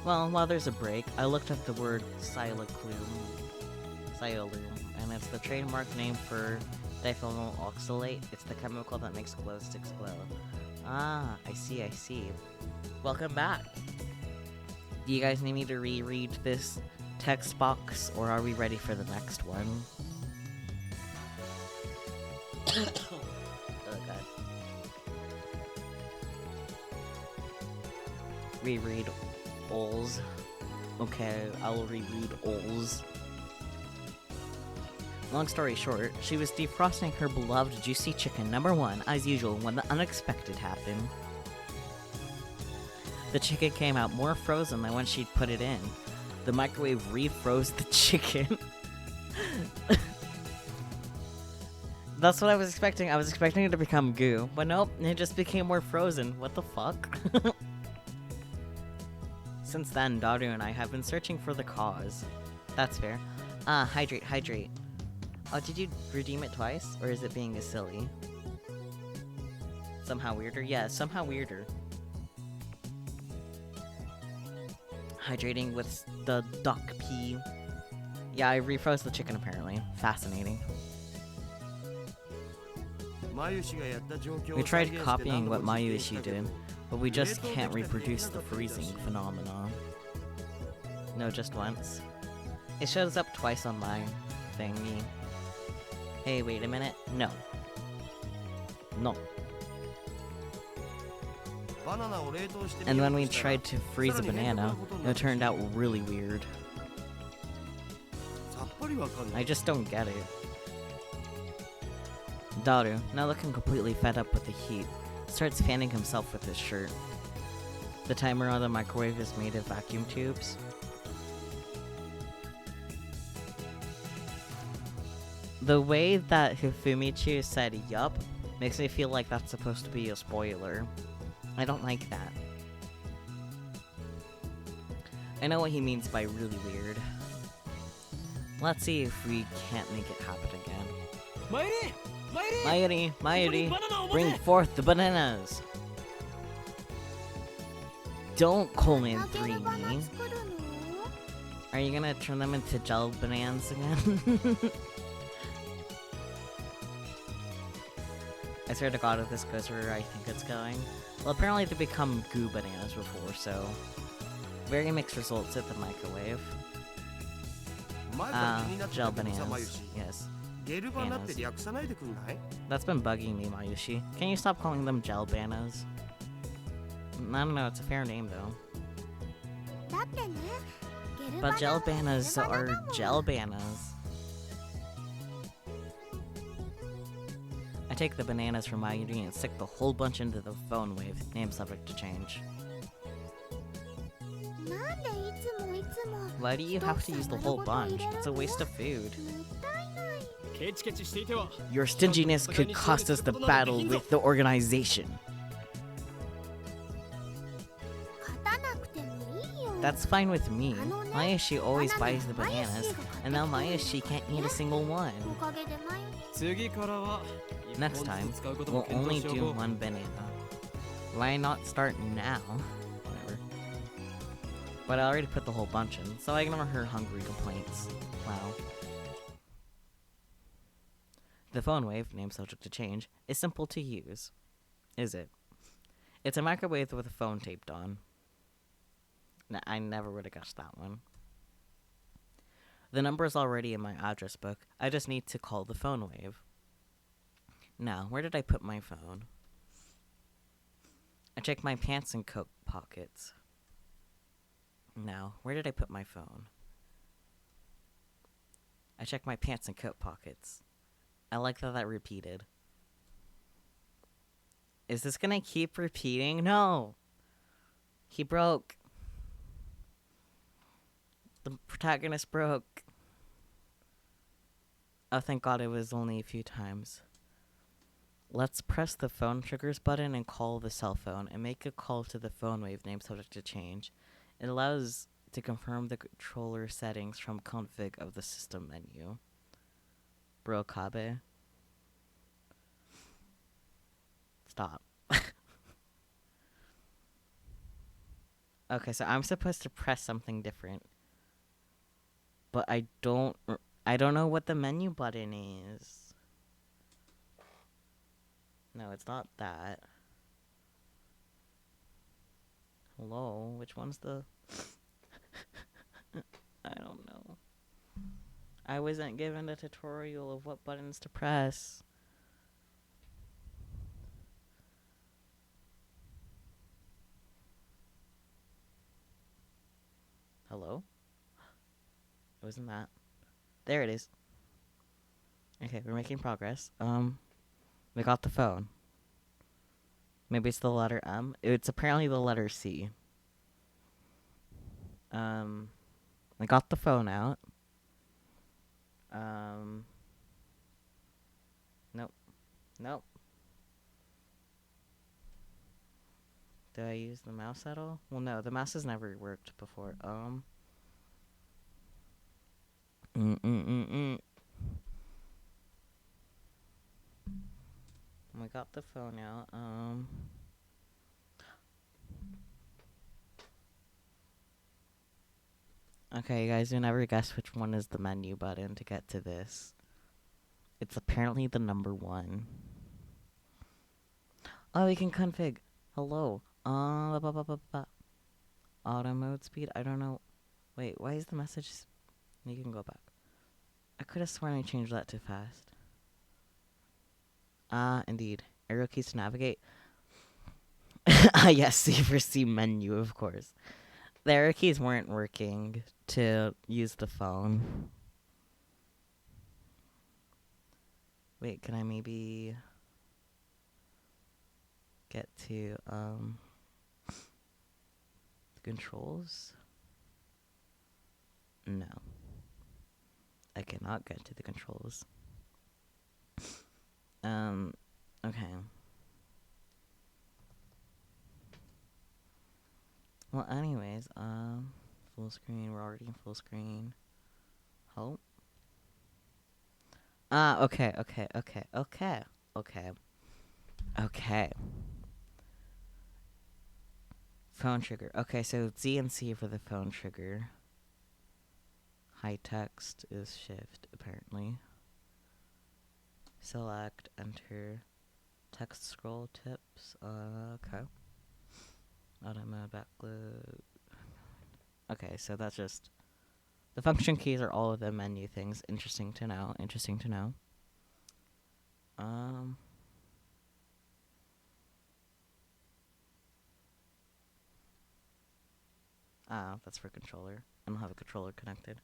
Well, while there's a break, I looked up the word Siloom, and it's the trademark name for diphenyl oxalate. It's the chemical that makes glow sticks glow. Ah, I see. Welcome back. Do you guys need me to reread this text box, or are we ready for the next one? Oh god. Reread Ols. Okay, I will reread Ols. Long story short, she was defrosting her beloved juicy chicken number 1 as usual when the unexpected happened. The chicken came out more frozen than when she'd put it in. The microwave refroze the chicken. That's what I was expecting. I was expecting it to become goo, but nope, it just became more frozen. What the fuck? Since then, Daru and I have been searching for the cause. That's fair. Hydrate. Oh, did you redeem it twice? Or is it being a silly? Somehow weirder? Yeah, somehow weirder. Hydrating with the duck pee. Yeah, I refroze the chicken apparently. Fascinating. We tried copying what Mayushi did, but we just can't reproduce the freezing phenomenon. No, just once. It shows up twice on my thingy. Hey, wait a minute. No. No. And when we tried to freeze a banana, it turned out really weird. I just don't get it. Daru, now looking completely fed up with the heat, starts fanning himself with his shirt. The timer on the microwave is made of vacuum tubes. The way that Hifumichu said yup makes me feel like that's supposed to be a spoiler. I don't like that. I know what he means by really weird. Let's see if we can't make it happen again. Mayuri, bring forth the bananas! Don't colon 3 me. Are you gonna turn them into gel bananas again? I swear to God if this goes where I think it's going. Well, apparently they become goo bananas before, so... Very mixed results at the microwave. Gel bananas. Yes. Bananas. That's been bugging me, Mayushi. Can you stop calling them gel bananas? I don't know, it's a fair name though. But gel bananas are gel bananas. I take the bananas from Mayuri and stick the whole bunch into the phone wave, name subject to change. Why do you have to use the whole bunch? It's a waste of food. Your stinginess could cost us the battle with the organization. That's fine with me. Mayushi always buys the bananas, and now Mayushi can't eat a single one. Next time, we'll only do one banana. Why not start now? Whatever. But I already put the whole bunch in, so I ignore her hungry complaints. Wow. The phone wave, name subject to change, is simple to use. Is it? It's a microwave with a phone taped on. Nah, I never would have guessed that one. The number is already in my address book. I just need to call the phone wave. Now, where did I put my phone? I check my pants and coat pockets. Now, where did I put my phone? I check my pants and coat pockets. I like that repeated. Is this gonna keep repeating? No! He broke. The protagonist broke. Oh, thank God it was only a few times. Let's press the phone triggers button and call the cell phone and make a call to the phone wave name subject to change. It allows to confirm the controller settings from config of the system menu. Bro Kabe. Stop. Okay, so I'm supposed to press something different. But I don't know what the menu button is. No, it's not that. Hello, which one's the... I don't know. I wasn't given a tutorial of what buttons to press. Hello? It wasn't that. There it is. Okay, we're making progress. We got the phone. Maybe it's the letter M. It's apparently the letter C. I got the phone out. Nope. Nope. Did I use the mouse at all? Well, no, the mouse has never worked before. We got the phone out. Okay, you guys, you never guess which one is the menu button to get to this. It's apparently the number 1. Oh, we can config. Hello. Auto mode speed. I don't know. Wait, why is the message? You can go back. I could have sworn I changed that too fast. Indeed. Arrow keys to navigate. Yes, C for C menu, of course. The arrow keys weren't working to use the phone. Wait, can I maybe get to the controls? No. I cannot get to the controls. Okay. Well, anyways, full screen. We're already in full screen. Hope. Okay. Phone trigger. Okay, so Z and C for the phone trigger. High text is shift, apparently. Select, enter, text scroll tips. Okay. Auto mode, backload. Okay, so that's just the function keys are all of the menu things. Interesting to know. That's for controller. I don't have a controller connected.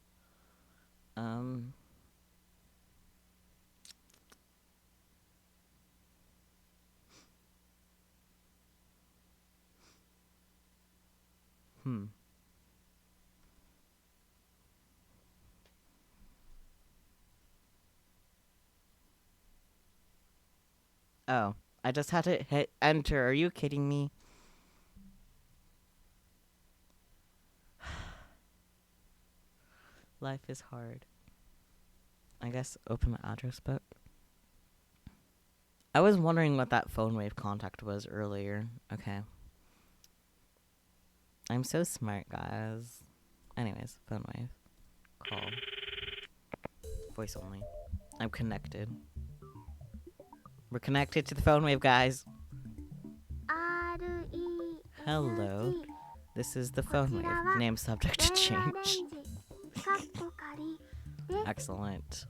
Oh, I just had to hit enter. Are you kidding me? Life is hard. I guess open the address book. I was wondering what that phone wave contact was earlier. Okay. I'm so smart, guys. Anyways, phone wave. Call. Voice only. I'm connected. We're connected to the phone wave, guys. Hello. This is the phone wave. Name subject to change. Excellent.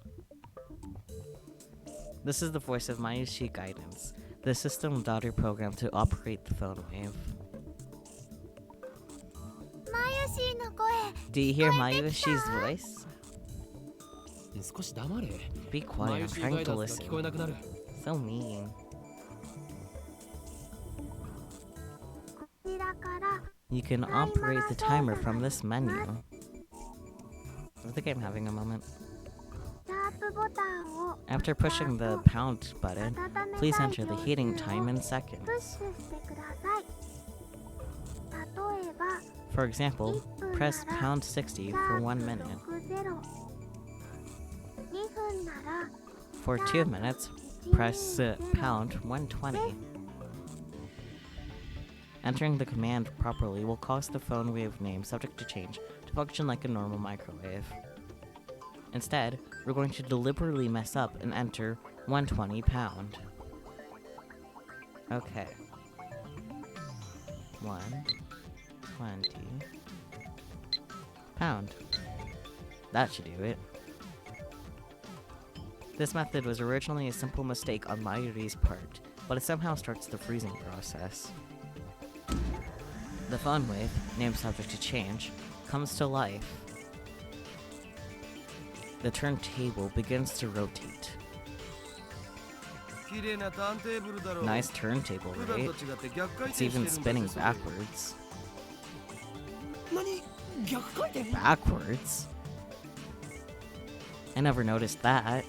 This is the voice of Mayushi Guidance, the system daughter program to operate the phone wave. Do you hear Mayushi's voice? Be quiet, I'm trying to listen. So mean. You can operate the timer from this menu. I think I'm having a moment. After pushing the pound button, please enter the heating time in seconds. For example, press pound 60 for 1 minute. For 2 minutes, press pound 120. Entering the command properly will cause the phone wave name subject to change to function like a normal microwave. Instead, we're going to deliberately mess up and enter 120 pound. Okay. 120 pound. That should do it. This method was originally a simple mistake on Mayuri's part, but it somehow starts the freezing process. The phone wave, named subject to change, comes to life. The turntable begins to rotate. Nice turntable, right? It's even spinning backwards. Backwards? I never noticed that.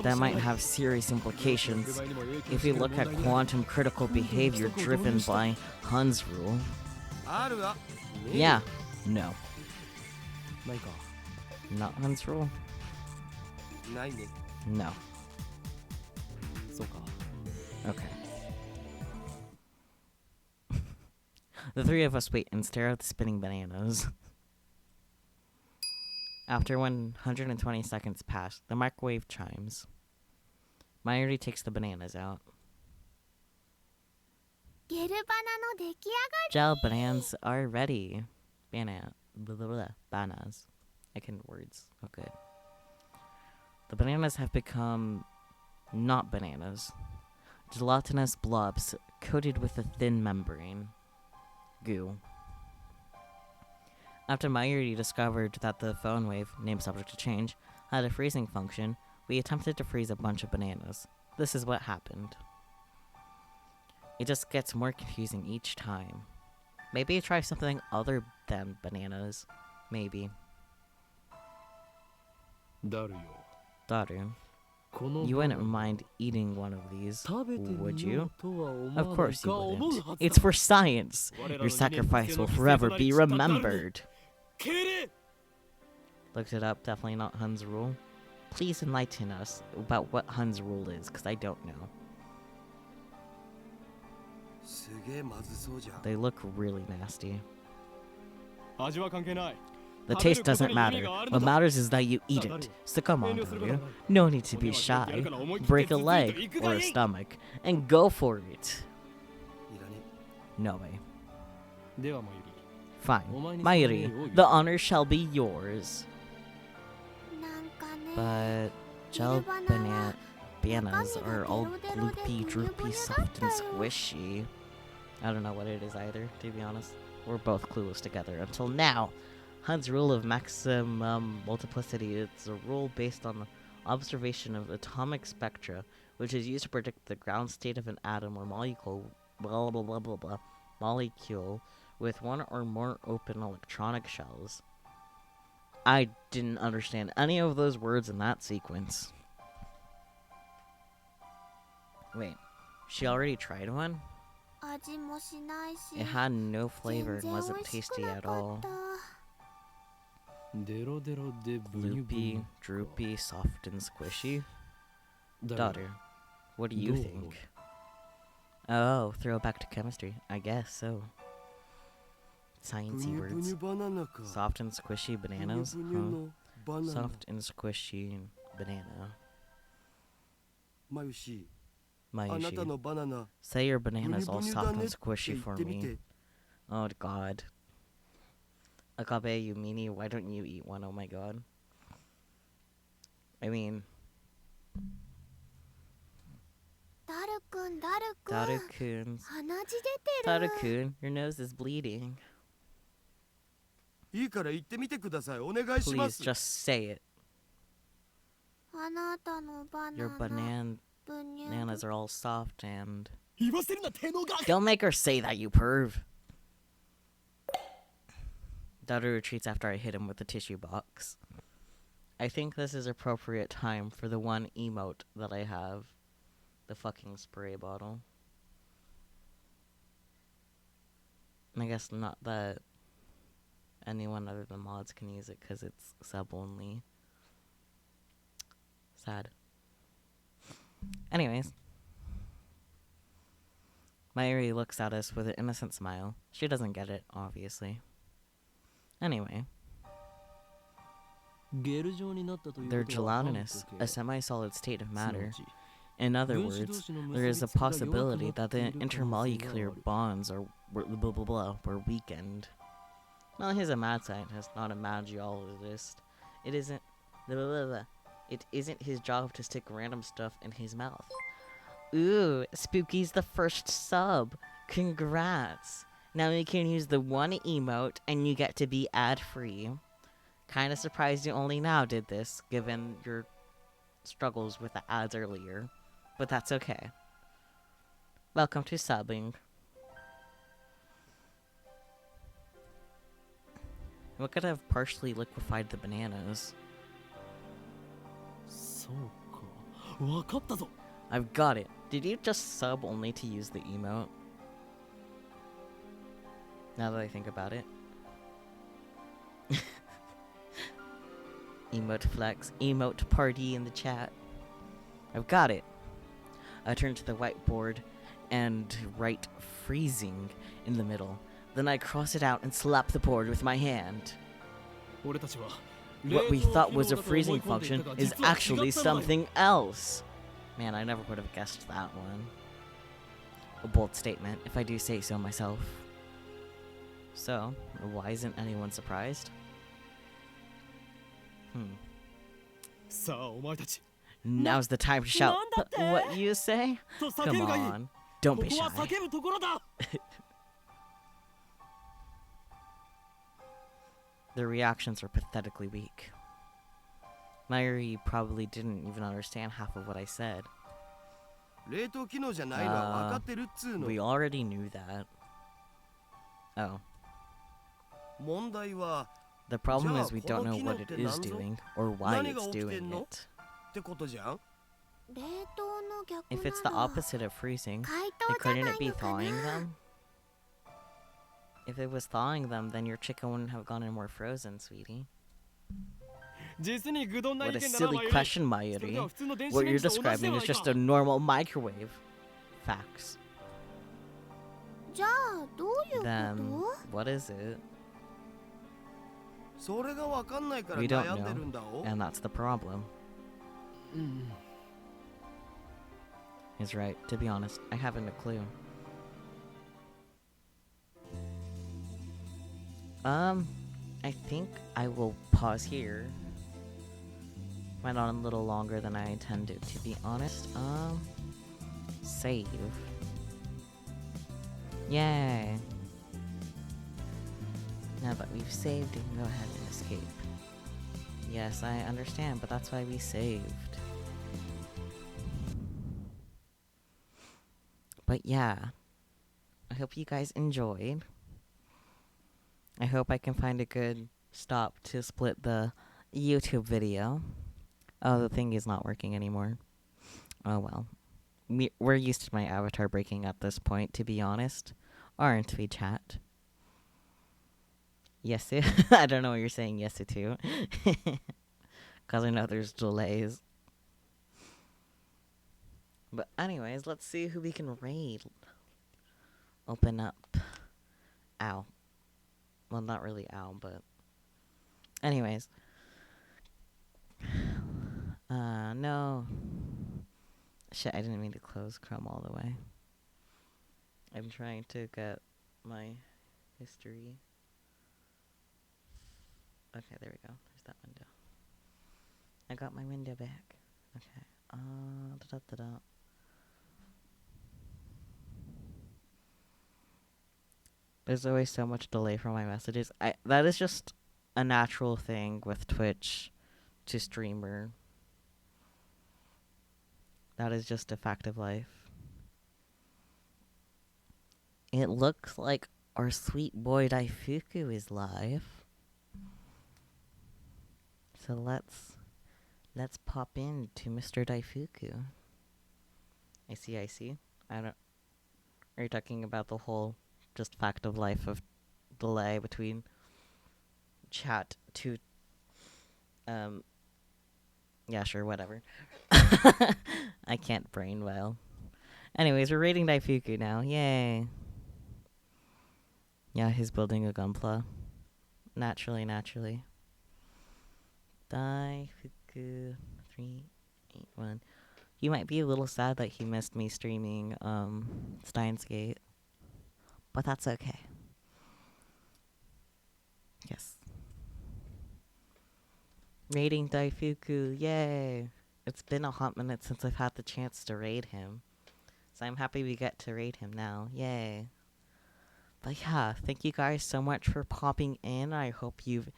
That might have serious implications if we look at quantum critical behavior driven by Hund's rule. Yeah. No. Not Hund's rule? No. Okay. The three of us wait and stare at the spinning bananas. After 120 seconds pass, the microwave chimes. Mayuri takes the bananas out. Gel bananas are ready. Bananas. I can words. Okay. The bananas have become not bananas. Gelatinous blobs coated with a thin membrane. Goo. After Mayuri discovered that the phone wave, named subject to change, had a freezing function, we attempted to freeze a bunch of bananas. This is what happened. It just gets more confusing each time. Maybe try something other than bananas. Maybe. Daru, you wouldn't mind eating one of these, would you? Of course you wouldn't. It's for science. Your sacrifice will forever be remembered. Looked it up, definitely not Hun's rule. Please enlighten us about what Hun's rule is, because I don't know. They look really nasty. The taste doesn't matter. What matters is that you eat it. So come on, Daru. No need to be shy. Break a leg or a stomach and go for it. No way. Fine. Mayuri, the honor shall be yours. But gel bananas are all gloopy, droopy, soft, and squishy. I don't know what it is either, to be honest. We're both clueless together until now. Hun's rule of maximum multiplicity is a rule based on the observation of atomic spectra, which is used to predict the ground state of an atom or molecule, molecule with one or more open electronic shells. I didn't understand any of those words in that sequence. Wait, she already tried one? It had no flavor and wasn't tasty at all. Loopy, droopy, soft, and squishy. Daughter, what do you think? Oh, throw back to chemistry. I guess so. Sciencey words. Soft and squishy bananas? Huh? Soft and squishy banana. Mayushi, say your banana's all soft and squishy for me. Oh god. Akabe, Yumini, why don't you eat one? Oh my god. I mean... Daru-kun, your nose is bleeding. Please, just say it. Your bananas are all soft and... Don't make her say that, you perv. Daru retreats after I hit him with the tissue box. I think this is appropriate time for the one emote that I have. The fucking spray bottle. I guess not that anyone other than mods can use it because it's sub only. Sad. Anyways. Mayuri looks at us with an innocent smile. She doesn't get it, obviously. Anyway. They're gelatinous, a semi-solid state of matter. In other words, there is a possibility that the intermolecular bonds were weakened. Well, he's a mad scientist, not a mad geologist. It isn't his job to stick random stuff in his mouth. Ooh, Spooky's the first sub. Congrats. Now you can use the one emote and you get to be ad-free. Kinda surprised you only now did this, given your struggles with the ads earlier. But that's okay. Welcome to subbing. What could have partially liquefied the bananas? I've got it. Did you just sub only to use the emote? Now that I think about it. Emote flex. Emote party in the chat. I've got it. I turn to the whiteboard and write freezing in the middle. Then I cross it out and slap the board with my hand. what we thought was a freezing function is actually something else. Man, I never would have guessed that one. A bold statement, if I do say so myself. So, why isn't anyone surprised? Now's the time to shout. What you say? Come on, don't be shy. Their reactions are pathetically weak. Mayuri probably didn't even understand half of what I said. We already knew that. Oh. The problem is we don't know what it is doing, or why it's doing it. If it's the opposite of freezing, then couldn't it be thawing them? If it was thawing them, then your chicken wouldn't have gone in more frozen, sweetie. What a silly question, Mayuri. What you're describing is just a normal microwave. Facts. Then, what is it? We don't know, and that's the problem. He's right. To be honest, I haven't a clue. I think I will pause here. Went on a little longer than I intended, to be honest. Save. Yay. Now that we've saved, we can go ahead and escape. Yes, I understand, but that's why we saved. But yeah, I hope you guys enjoyed. I hope I can find a good stop to split the YouTube video. Oh, the thing is not working anymore. Oh well. We're used to my avatar breaking at this point, to be honest. Aren't we, chat? Yes, I don't know what you're saying yes to. Because I know there's delays. But anyways, let's see who we can raid. Open up. Ow. Well, not really ow, but... Anyways. No. Shit, I didn't mean to close Chrome all the way. I'm trying to get my history. Okay, there we go. There's that window. I got my window back. Okay. There's always so much delay from my messages. That is just a natural thing with Twitch to streamer. That is just a fact of life. It looks like our sweet boy Daifuku is live. So let's pop in to Mr. Daifuku. I see. Are you talking about the whole just fact of life of delay between chat to yeah, sure, whatever. I can't brain well. Anyways, we're raiding Daifuku now. Yay. Yeah, he's building a gunpla. Naturally. Daifuku 381. You might be a little sad that he missed me streaming Steins Gate. But that's okay. Yes. Raiding Daifuku, yay! It's been a hot minute since I've had the chance to raid him. So I'm happy we get to raid him now, yay! But yeah, thank you guys so much for popping in. I hope you've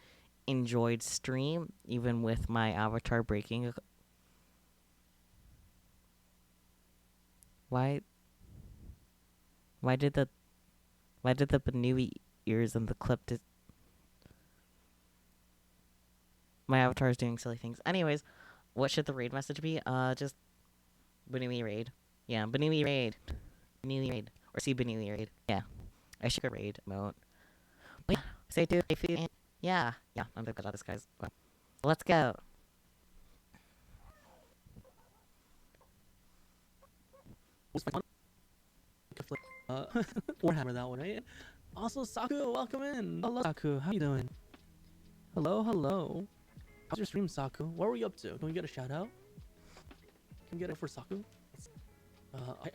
enjoyed stream, even with my avatar breaking. Why did the Banui ears in the clip my avatar is doing silly things. Anyways, what should the raid message be? Just Banui raid. Yeah, Banui raid. Banui raid. Or see Banui raid. Yeah. I should get raid emote. But yeah, say do if you yeah, I'm good at this, guys. Well, let's go. Warhammer that one, right? Also, Saku, welcome in. Hello, Saku. How you doing? Hello. How's your stream, Saku? What were you up to? Can we get a shout out? Can we get it for Saku? I